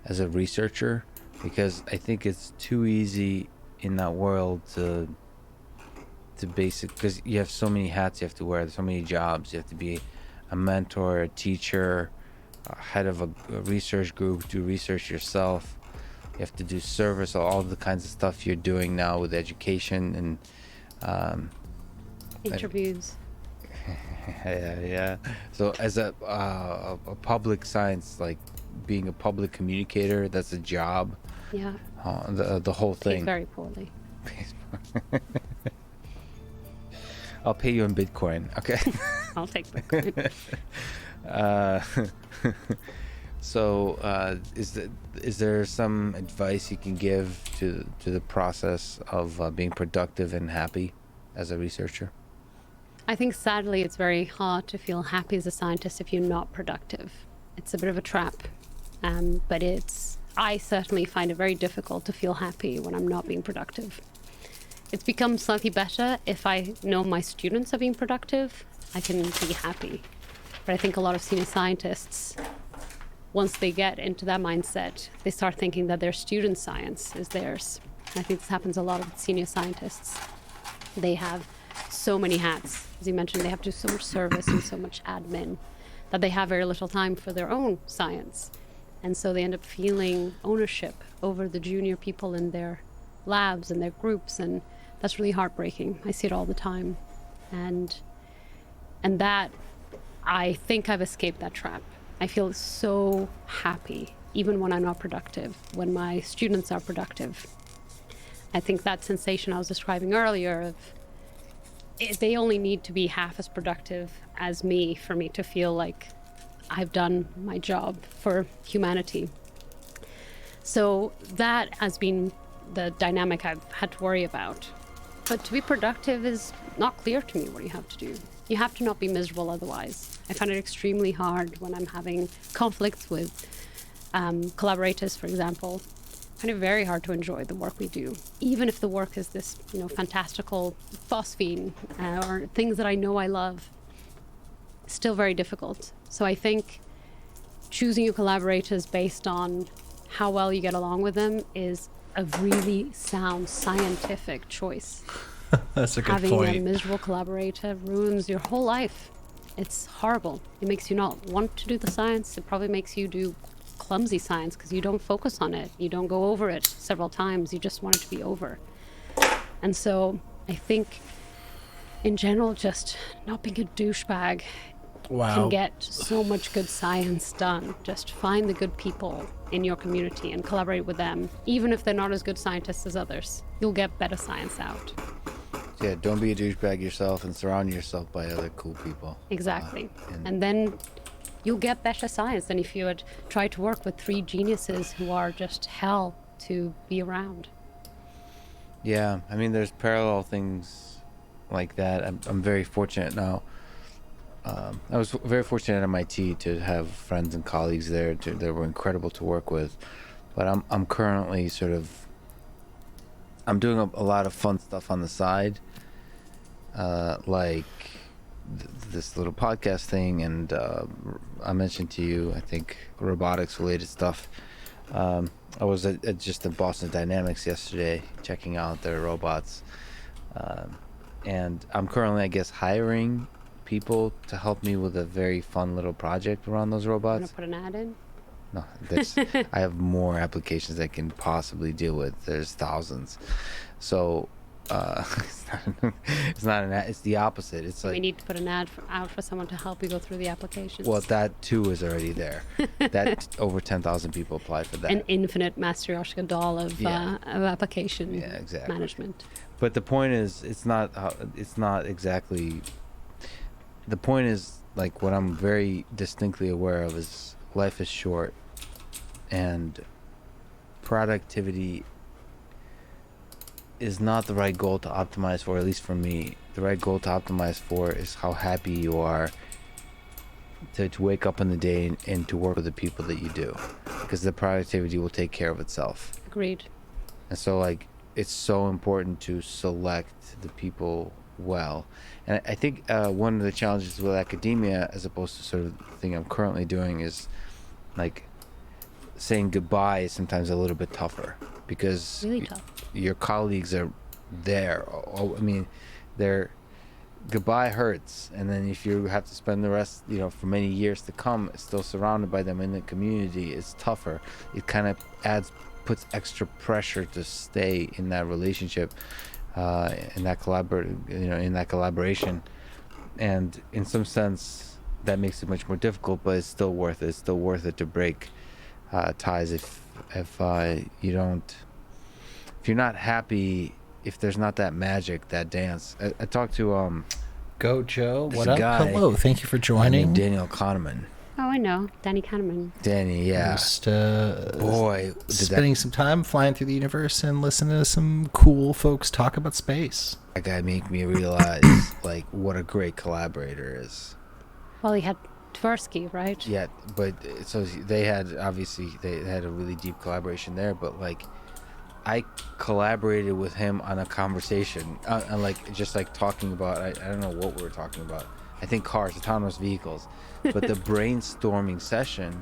Speaker 2: as a researcher? Because I think it's too easy in that world to because you have so many hats you have to wear, so many jobs. You have to be a mentor, a teacher, head of a research group, do research yourself. You have to do service, all the kinds of stuff you're doing now with education and
Speaker 3: interviews.
Speaker 2: Yeah. So as a public science, like being a public communicator, that's a job.
Speaker 3: Yeah.
Speaker 2: The whole thing.
Speaker 3: Paid very poorly.
Speaker 2: I'll pay you in Bitcoin. Okay.
Speaker 3: I'll take the coin.
Speaker 2: So, is there some advice you can give to the process of being productive and happy as a researcher?
Speaker 3: I think sadly it's very hard to feel happy as a scientist if you're not productive. It's a bit of a trap, but I certainly find it very difficult to feel happy when I'm not being productive. It's become slightly better if I know my students are being productive, I can be happy. But I think a lot of senior scientists, once they get into that mindset, they start thinking that their student science is theirs. I think this happens a lot with senior scientists. They have so many hats. As you mentioned, they have to do so much service and so much admin that they have very little time for their own science. And so they end up feeling ownership over the junior people in their labs and their groups, and that's really heartbreaking. I see it all the time. And that, I think I've escaped that trap. I feel so happy, even when I'm not productive, when my students are productive. I think that sensation I was describing earlier of they only need to be half as productive as me for me to feel like I've done my job for humanity. So that has been the dynamic I've had to worry about. But to be productive is not clear to me what you have to do. You have to not be miserable otherwise. I find it extremely hard when I'm having conflicts with collaborators, for example. I find it very hard to enjoy the work we do, even if the work is this, fantastical phosphine or things that I know I love. It's still very difficult. So I think choosing your collaborators based on how well you get along with them is a really sound scientific choice.
Speaker 1: That's a good
Speaker 3: Having
Speaker 1: point.
Speaker 3: a miserable collaborator ruins your whole life. It's horrible. It makes you not want to do the science. It probably makes you do clumsy science because you don't focus on it. You don't go over it several times. You just want it to be over. And so I think in general, just not being a douchebag can get so much good science done. Just find the good people in your community and collaborate with them. Even if they're not as good scientists as others, you'll get better science out.
Speaker 2: Yeah, don't be a douchebag yourself and surround yourself by other cool people.
Speaker 3: Exactly. And then you'll get better science than if you had tried to work with three geniuses who are just hell to be around.
Speaker 2: Yeah, I mean, there's parallel things like that. I'm very fortunate now. I was very fortunate at MIT to have friends and colleagues there that were incredible to work with. But I'm currently I'm doing a lot of fun stuff on the side, like this little podcast thing, and I mentioned to you, I think, robotics related stuff. I was at just at Boston Dynamics yesterday checking out their robots, and I'm currently, I guess, hiring people to help me with a very fun little project around those robots.
Speaker 3: You want to put an ad in?
Speaker 2: No, I have more applications I can possibly deal with. There's thousands. So it's not an ad, it's the opposite. It's like
Speaker 3: we need to put an ad out for someone to help you go through the applications.
Speaker 2: Well, that too is already there. That over 10,000 people applied for that.
Speaker 3: An infinite Matryoshka doll of application management.
Speaker 2: But the point is, it's not exactly. The point is, like, what I'm very distinctly aware of is life is short, and productivity is not the right goal to optimize for, at least for me. The right goal to optimize for is how happy you are to wake up in the day and to work with the people that you do, because the productivity will take care of itself.
Speaker 3: Agreed.
Speaker 2: And so, like, it's so important to select the people well. And I think one of the challenges with academia, as opposed to sort of the thing I'm currently doing, is like saying goodbye is sometimes a little bit tougher, because
Speaker 3: really tough.
Speaker 2: Your colleagues are there. I mean, goodbye hurts, and then if you have to spend the rest, for many years to come, still surrounded by them in the community, it's tougher. It kind of puts extra pressure to stay in that relationship, in that collaboration, and in some sense that makes it much more difficult, but it's still worth it. It's still worth it to break ties if you're not happy, if there's not that magic, that dance. I talked to
Speaker 1: Go, Joe.
Speaker 2: There's
Speaker 1: What
Speaker 2: a
Speaker 1: up?
Speaker 2: guy
Speaker 1: Hello. Thank you for joining.
Speaker 2: Daniel Kahneman.
Speaker 3: Oh, I know. Danny Kahneman.
Speaker 2: Danny, yeah.
Speaker 1: Just
Speaker 2: Boy, did
Speaker 1: spending some time flying through the universe and listening to some cool folks talk about space.
Speaker 2: that guy make me realize, like, what a great collaborator is.
Speaker 3: Well, he had Tversky, right?
Speaker 2: Yeah, but so they had a really deep collaboration there, but like I collaborated with him on a conversation and like just like talking about I don't know what we were talking about. I think cars, autonomous vehicles, but the brainstorming session,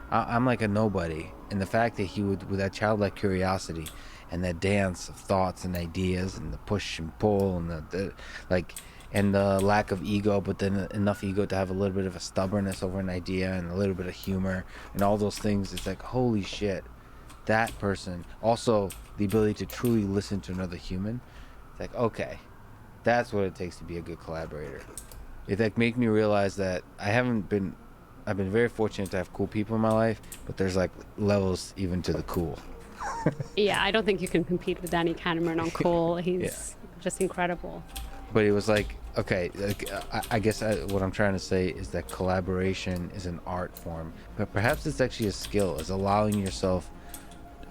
Speaker 2: I'm like a nobody, and the fact that he would, with that childlike curiosity and that dance of thoughts and ideas and the push and pull and the like. And the lack of ego, but then enough ego to have a little bit of a stubbornness over an idea and a little bit of humor and all those things. It's like, holy shit, that person. Also, the ability to truly listen to another human. It's like, okay, that's what it takes to be a good collaborator. It like made me realize that I've been very fortunate to have cool people in my life, but there's like levels even to the cool.
Speaker 3: Yeah, I don't think you can compete with Danny Kahneman on cool. He's just incredible.
Speaker 2: But it was like, okay, like, I guess what I'm trying to say is that collaboration is an art form, but perhaps it's actually a skill. Is allowing yourself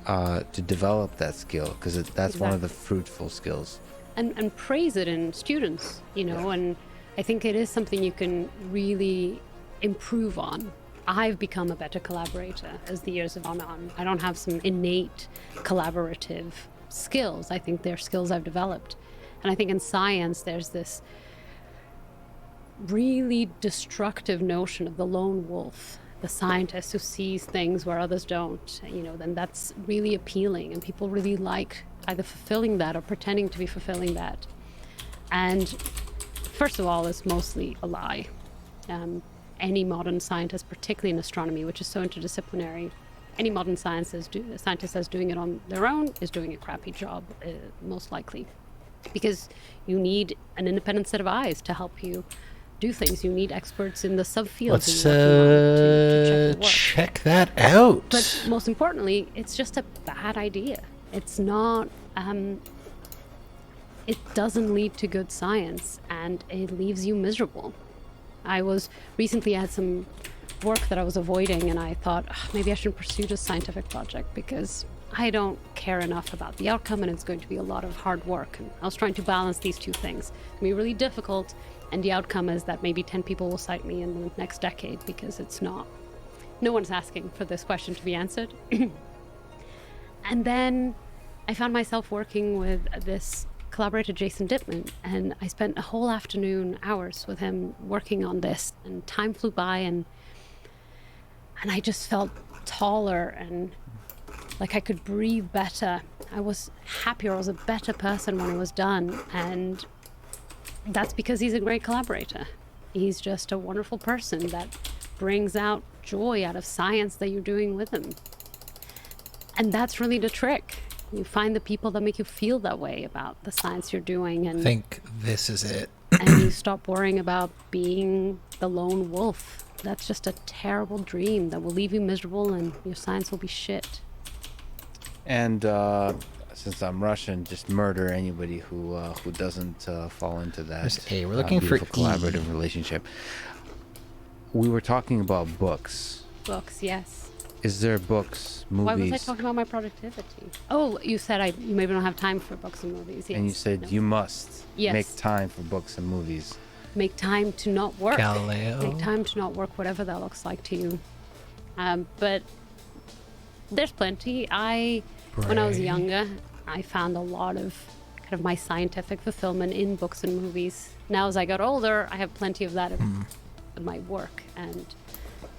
Speaker 2: to develop that skill, because that's one of the fruitful skills.
Speaker 3: And praise it in students, you know, and I think it is something you can really improve on. I've become a better collaborator as the years have gone on. I don't have some innate collaborative skills. I think they're skills I've developed. And I think in science, there's this really destructive notion of the lone wolf, the scientist who sees things where others don't, you know, then that's really appealing. And people really like either fulfilling that or pretending to be fulfilling that. And first of all, it's mostly a lie. Any modern scientist, particularly in astronomy, which is so interdisciplinary, any modern scientist that's doing it on their own is doing a crappy job, most likely. Because you need an independent set of eyes to help you do things. You need experts in the subfields.
Speaker 1: Let's
Speaker 3: to
Speaker 1: check that out.
Speaker 3: But most importantly, it's just a bad idea. It's not. It doesn't lead to good science, and it leaves you miserable. I had some work that I was avoiding, and I thought maybe I should pursue this scientific project because I don't care enough about the outcome, and it's going to be a lot of hard work. And I was trying to balance these two things. It's going to be really difficult, and the outcome is that maybe 10 people will cite me in the next decade, because it's not. No one's asking for this question to be answered. And then I found myself working with this collaborator, Jason Dittman, and I spent a whole afternoon, hours with him working on this, and time flew by, and I just felt taller and like I could breathe better. I was happier. I was a better person when it was done. And that's because he's a great collaborator. He's just a wonderful person that brings out joy out of science that you're doing with him. And that's really the trick. You find the people that make you feel that way about the science you're doing. And
Speaker 1: I think this is it.
Speaker 3: And you stop worrying about being the lone wolf. That's just a terrible dream that will leave you miserable, and your science will be shit.
Speaker 2: And since I'm Russian, just murder anybody who doesn't fall into that.
Speaker 1: There's A. We're looking for
Speaker 2: collaborative relationship. We were talking about books.
Speaker 3: Books, yes.
Speaker 2: Is there books, movies?
Speaker 3: Why was I talking about my productivity? Oh, you said you maybe don't have time for books and movies. Yes.
Speaker 2: And you said you must make time for books and movies.
Speaker 3: Make time to not work.
Speaker 1: Galileo.
Speaker 3: Make time to not work, whatever that looks like to you. But there's plenty. When I was younger, I found a lot of kind of my scientific fulfillment in books and movies. Now, as I got older, I have plenty of that in my work, and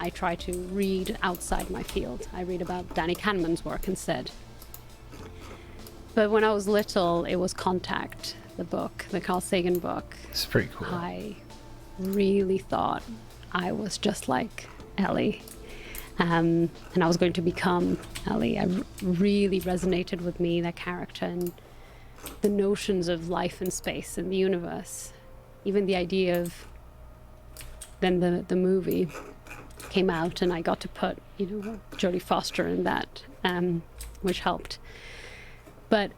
Speaker 3: I try to read outside my field. I read about Danny Kahneman's work instead. But when I was little, it was Contact, the book, the Carl Sagan book.
Speaker 1: It's pretty cool.
Speaker 3: I really thought I was just like Ellie. And I was going to become Ellie. Really resonated with me, that character, and the notions of life and space and the universe. Even the idea of then the movie came out, and I got to put, Jodie Foster in that, which helped. But,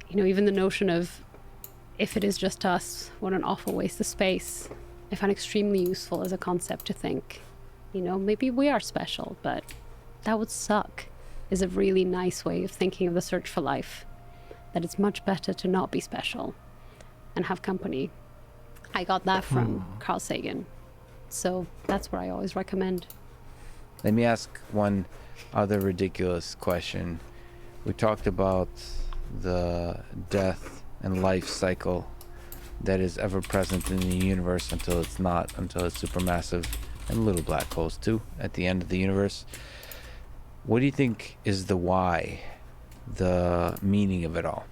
Speaker 3: even the notion of if it is just us, what an awful waste of space. I find extremely useful as a concept to think, maybe we are special, but that would suck, is a really nice way of thinking of the search for life. That it's much better to not be special and have company. I got that from Carl Sagan. So that's what I always recommend.
Speaker 2: Let me ask one other ridiculous question. We talked about the death and life cycle that is ever present in the universe until it's not, until it's supermassive, and little black holes too at the end of the universe. What do you think is the why, the meaning of it all?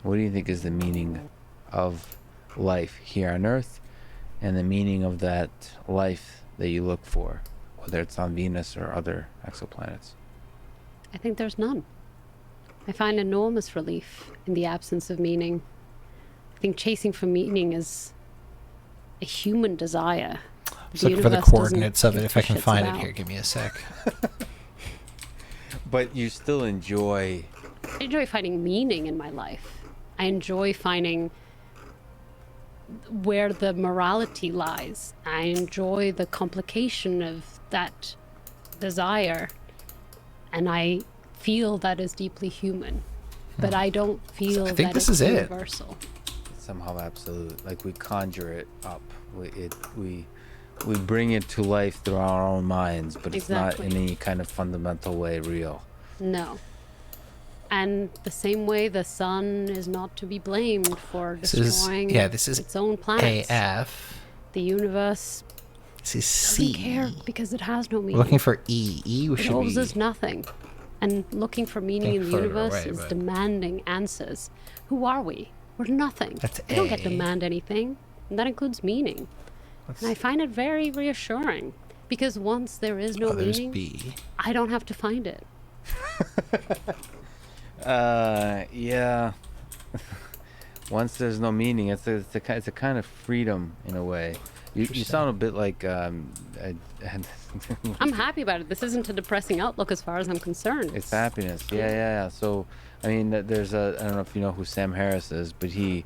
Speaker 2: What do you think is the meaning of life here on Earth and the meaning of that life that you look for, whether it's on Venus or other exoplanets?
Speaker 3: I think there's none. I find enormous relief in the absence of meaning. I think chasing for meaning is a human desire.
Speaker 1: Just looking for the coordinates of it. If I can find it here, give me a sec.
Speaker 2: But you still enjoy...
Speaker 3: I enjoy finding meaning in my life. I enjoy finding where the morality lies. I enjoy the complication of that desire. And I feel that is deeply human. But I don't feel
Speaker 1: I think
Speaker 3: that
Speaker 1: this
Speaker 3: it's
Speaker 1: is
Speaker 3: universal.
Speaker 2: It's somehow absolute. Like we conjure it up. We bring it to life through our own minds, but it's not in any kind of fundamental way real.
Speaker 3: No. And the same way the sun is not to be blamed for destroying its own planets.
Speaker 1: AF.
Speaker 3: The universe
Speaker 1: This is
Speaker 3: doesn't
Speaker 1: C.
Speaker 3: care because it has no meaning.
Speaker 1: We're looking for E. E
Speaker 3: It
Speaker 1: should
Speaker 3: owes
Speaker 1: be...
Speaker 3: us nothing. And looking for meaning in the
Speaker 1: further
Speaker 3: universe
Speaker 1: away,
Speaker 3: is
Speaker 1: but-
Speaker 3: demanding answers. Who are we? We're nothing.
Speaker 1: That's
Speaker 3: We don't get
Speaker 1: A.
Speaker 3: to demand anything. And that includes meaning. And I find it very reassuring. Because once there is no
Speaker 1: there's
Speaker 3: meaning,
Speaker 1: B.
Speaker 3: I don't have to find it.
Speaker 2: Yeah. Once there's no meaning, it's a kind of freedom in a way. You sound a bit like
Speaker 3: I'm happy about it. This isn't a depressing outlook as far as I'm concerned.
Speaker 2: it's happiness. Yeah. So, I mean, there's I don't know if you know who Sam Harris is, but he,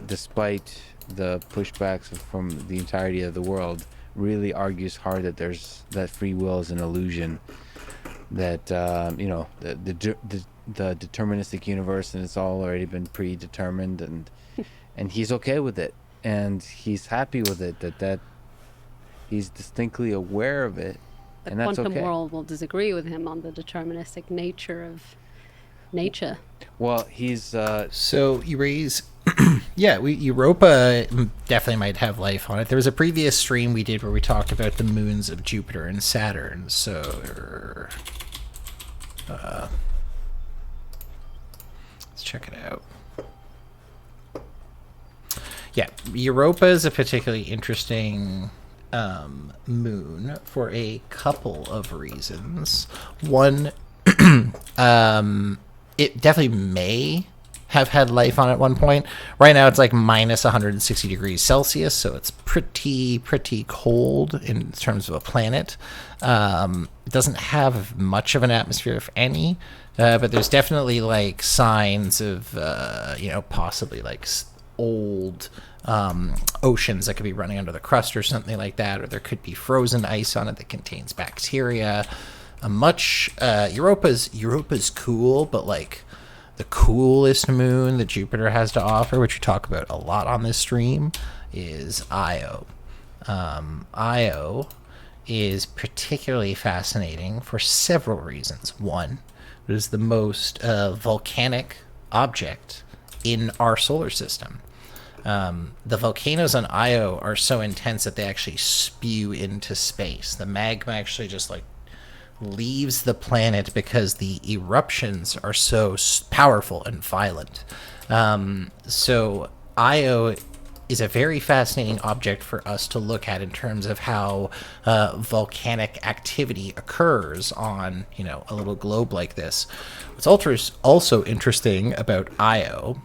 Speaker 2: despite the pushbacks from the entirety of the world, really argues hard that that free will is an illusion. That the deterministic universe and it's all already been predetermined, and he's okay with it, and he's happy with it. That he's distinctly aware of it, and that's okay.
Speaker 3: The quantum world will disagree with him on the deterministic nature of nature.
Speaker 2: Well, he's
Speaker 1: So you raise... Europa definitely might have life on it. There was a previous stream we did where we talked about the moons of Jupiter and Saturn. So... let's check it out. Yeah, Europa is a particularly interesting moon for a couple of reasons. One, it definitely may have had life on it at one point. Right now it's like minus 160 degrees Celsius, so it's pretty cold in terms of a planet. It doesn't have much of an atmosphere, if any, but there's definitely like signs of possibly like old oceans that could be running under the crust or something like that, or there could be frozen ice on it that contains bacteria. Europa's cool, but like the coolest moon that Jupiter has to offer, which we talk about a lot on this stream, is Io. Io is particularly fascinating for several reasons. One, it is the most volcanic object in our solar system. The volcanoes on Io are so intense that they actually spew into space. The magma actually just like leaves the planet because the eruptions are so powerful and violent. So Io is a very fascinating object for us to look at in terms of how volcanic activity occurs on, a little globe like this. What's also interesting about Io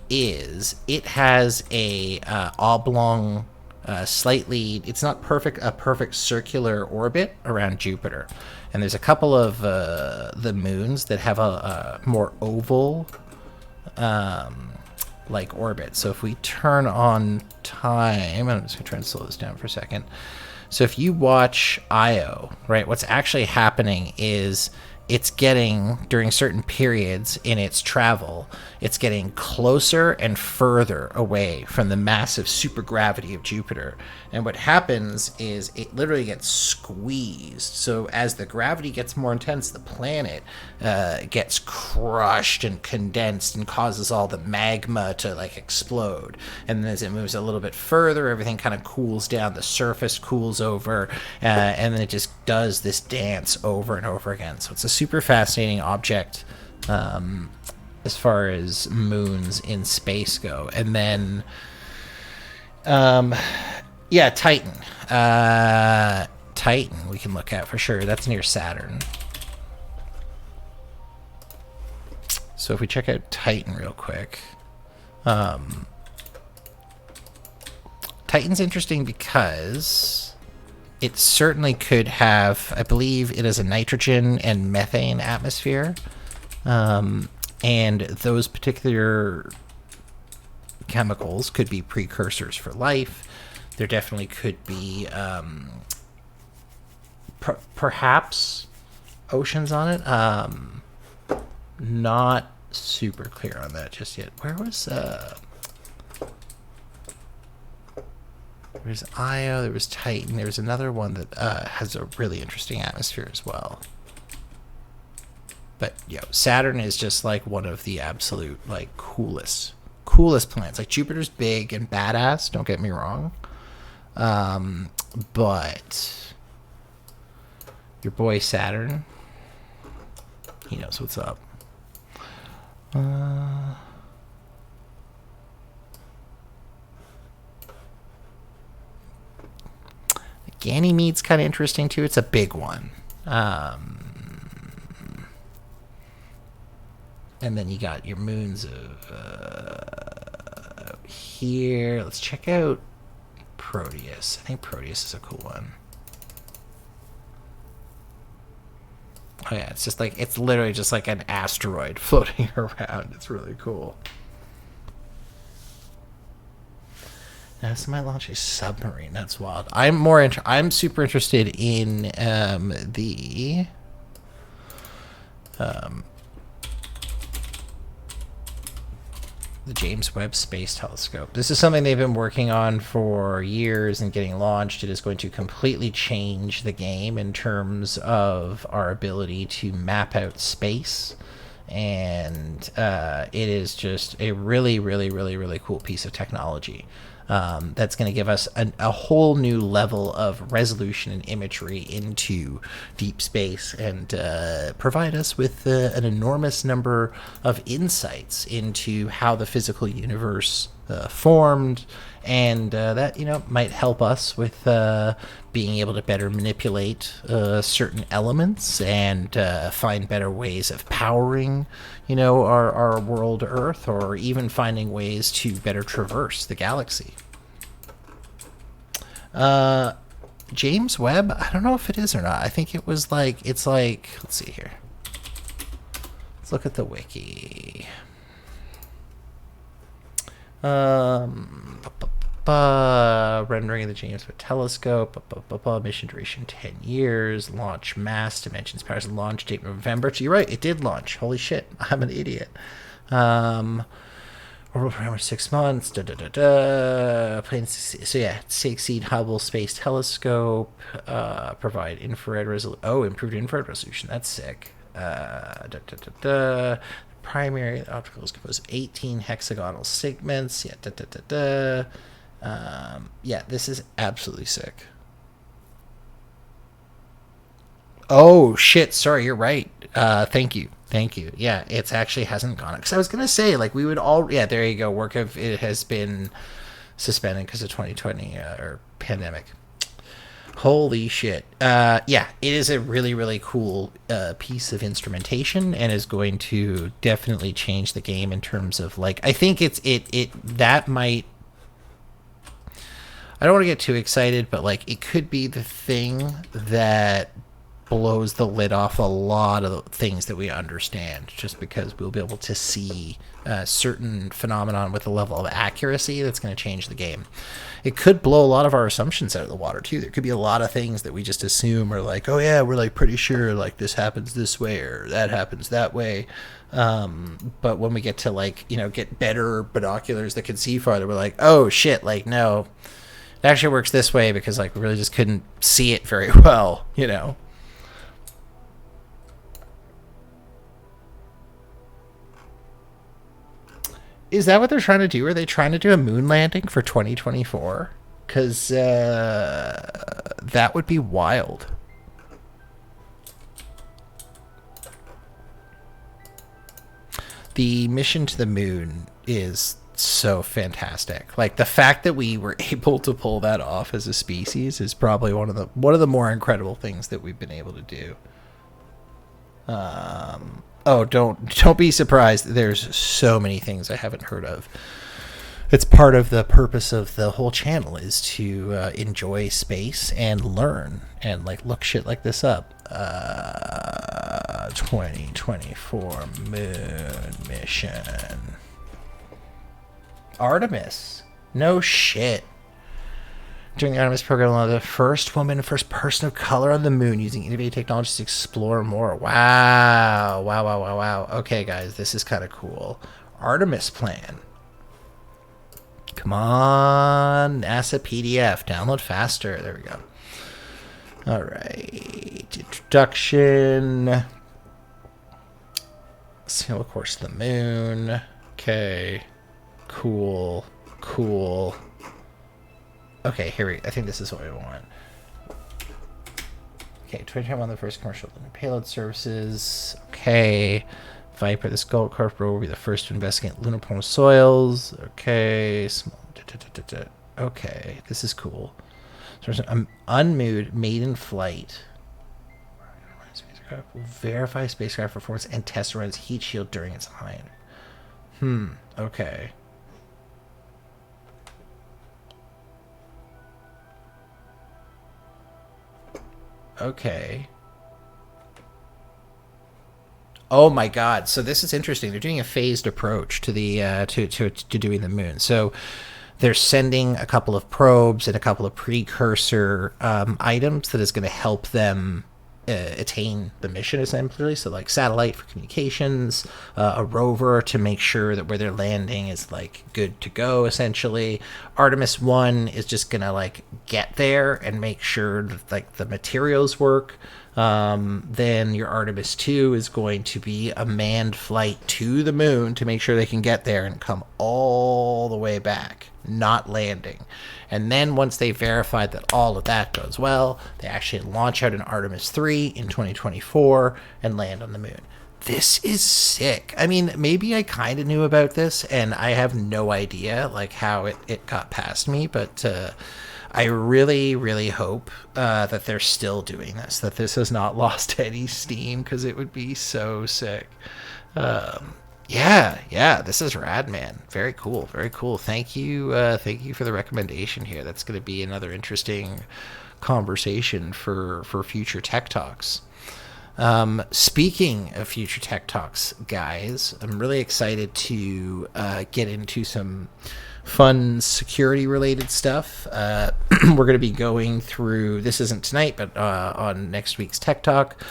Speaker 1: is it has a oblong, it's not a perfect circular orbit around Jupiter. And there's a couple of the moons that have a more oval like orbit. So if we turn on time, I'm just gonna try and slow this down for a second. So if you watch Io, right, what's actually happening is it's getting, during certain periods in its travel, it's getting closer and further away from the massive supergravity of Jupiter. And what happens is it literally gets squeezed. So as the gravity gets more intense, the planet gets crushed and condensed and causes all the magma to like explode. And then as it moves a little bit further, everything kind of cools down, the surface cools over, and then it just does this dance over and over again. So it's a super fascinating object as far as moons in space go. And then yeah, Titan. Titan we can look at for sure. That's near Saturn. So if we check out Titan real quick, Titan's interesting because it certainly could have, I believe it has a nitrogen and methane atmosphere, and those particular chemicals could be precursors for life. There definitely could be perhaps oceans on it. Not super clear on that just yet. Where was there's Io, there was Titan, there was another one that has a really interesting atmosphere as well. But Saturn is just like one of the absolute like coolest planets. Like Jupiter's big and badass, don't get me wrong. But your boy Saturn, he knows what's up. Ganymede's kind of interesting too. It's a big one. And then you got your moons of here. Let's check out Proteus. I think Proteus is a cool one. Oh yeah, it's literally just like an asteroid floating around. It's really cool. Now, this might launch a submarine. That's wild. I'm super interested in the James Webb Space Telescope. This is something they've been working on for years and getting launched. It is going to completely change the game in terms of our ability to map out space. And it is just a really, really, really, really cool piece of technology. That's going to give us a whole new level of resolution and imagery into deep space and provide us with an enormous number of insights into how the physical universe formed, and that might help us with being able to better manipulate certain elements and find better ways of powering our world Earth, or even finding ways to better traverse the galaxy. James Webb, I don't know if it is or not. I think it was let's see here. Let's look at the wiki. Rendering of the James Webb Telescope. Mission duration 10 years. Launch mass dimensions powers launch date November. So you're right, it did launch. Holy shit, I'm an idiot. Orbital program 6 months. Plans to exceed Hubble Space Telescope. Provide infrared resolution. Oh, improved infrared resolution. That's sick. Primary optical is composed of 18 hexagonal segments. This is absolutely sick. Oh shit, sorry, you're right. Thank you. Yeah, it actually hasn't gone, because I was gonna say we would all, there you go, work of it has been suspended because of 2020 or pandemic. Holy shit. It is a really, really cool piece of instrumentation, and is going to definitely change the game in terms of I think that might, I don't want to get too excited, but it could be the thing that blows the lid off a lot of the things that we understand, just because we'll be able to see certain phenomenon with a level of accuracy that's going to change the game. It could blow a lot of our assumptions out of the water too. There could be a lot of things that we just assume are like, oh yeah, we're like pretty sure like this happens this way or that happens that way. But when we get to like, you know, get better binoculars that can see farther, we're like, oh shit, like no, it actually works this way because like we really just couldn't see it very well, you know. Is that what they're trying to do? Are they trying to do a moon landing for 2024? Because that would be wild. The mission to the moon is so fantastic. Like the fact that we were able to pull that off as a species is probably one of the more incredible things that we've been able to do. Oh, don't be surprised. There's so many things I haven't heard of. It's part of the purpose of the whole channel is to enjoy space and learn and like look shit like this up. 2024 moon mission. Artemis. No shit. During the Artemis program, the first woman, first person of color on the moon using innovative technologies to explore more. Wow. Wow. Okay, guys, this is kind of cool. Artemis plan. Come on, NASA PDF. Download faster. There we go. All right. Introduction. Single course to the moon. Okay. Cool. Okay, I think this is what we want. Okay, 2021 on the first commercial lunar payload services. Okay. Viper, the Skull Corporal, will be the first to investigate lunar polar soils. Okay. Okay, this is cool. So there's an unmanned maiden flight. Will verify spacecraft performance and test around its heat shield during its flight. Okay. Okay. Oh my God! So this is interesting. They're doing a phased approach to the to doing the moon. So they're sending a couple of probes and a couple of precursor items that is going to help them attain the mission essentially. So like satellite for communications, a rover to make sure that where they're landing is like good to go essentially. Artemis 1 is just gonna like get there and make sure that like the materials work. Then your Artemis 2 is going to be a manned flight to the moon to make sure they can get there and come all the way back, not landing. And then once they verified that all of that goes well, they actually launch out an Artemis 3 in 2024 and land on the moon. This is sick. I mean, maybe I kind of knew about this and I have no idea like how it got past me, but I really, really hope that they're still doing this, that this has not lost any steam, because it would be so sick. Yeah, this is rad, man. Very cool. Thank you for the recommendation here. That's going to be another interesting conversation for future Tech Talks. Speaking of future Tech Talks, guys, I'm really excited to get into some fun security related stuff. We're going to be going through, this isn't tonight, but on next week's Tech Talk,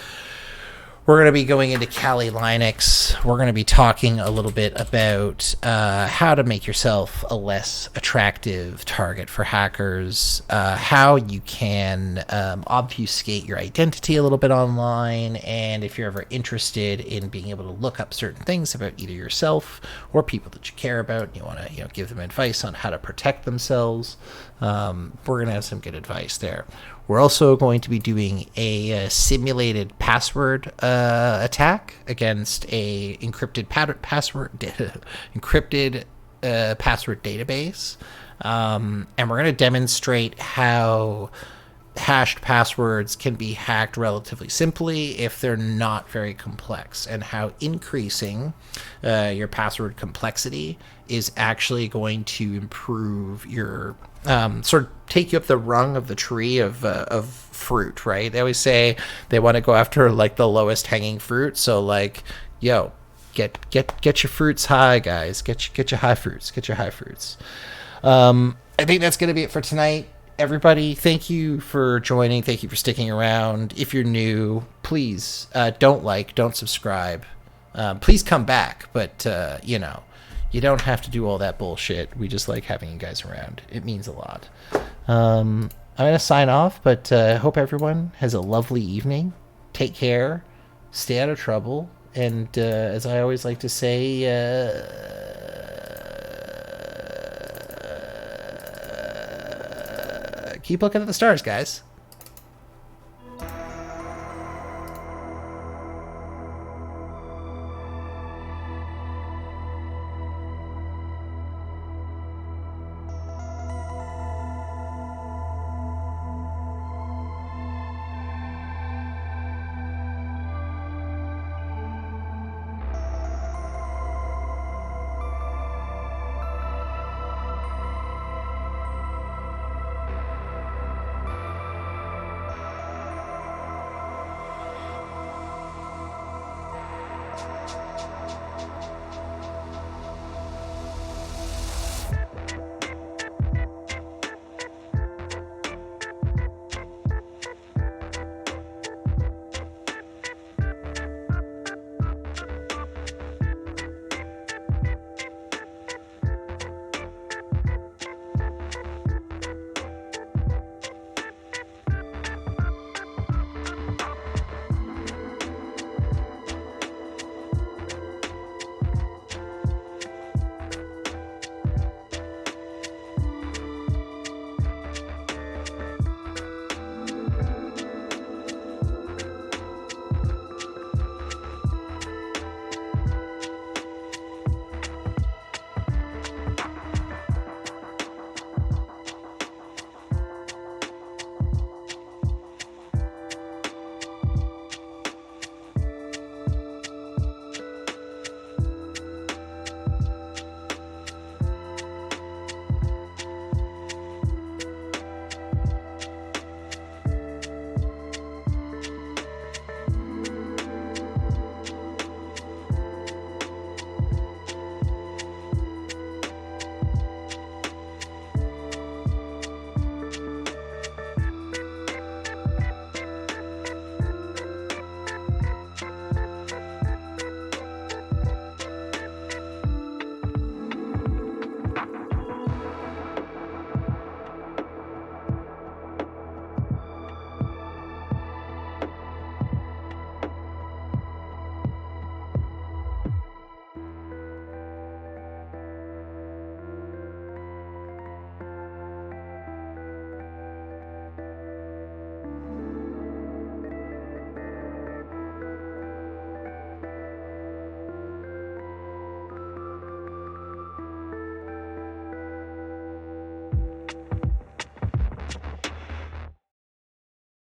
Speaker 1: we're going to be going into Kali Linux. We're going to be talking a little bit about how to make yourself a less attractive target for hackers, how you can obfuscate your identity a little bit online, and if you're ever interested in being able to look up certain things about either yourself or people that you care about, and you want to give them advice on how to protect themselves, we're going to have some good advice there. We're also going to be doing a simulated password attack against a encrypted password database, and we're going to demonstrate how hashed passwords can be hacked relatively simply if they're not very complex, and how increasing your password complexity is actually going to improve your sort of take you up the rung of the tree of fruit, right? They always say they want to go after like the lowest hanging fruit. So like, yo, get your fruits high, guys. Get your high fruits. Get your high fruits. I think that's going to be it for tonight. Everybody, thank you for joining. Thank you for sticking around. If you're new, please don't subscribe. Please come back, but you don't have to do all that bullshit. We just like having you guys around. It means a lot. I'm going to sign off, but I hope everyone has a lovely evening. Take care. Stay out of trouble. And as I always like to say, keep looking at the stars, guys.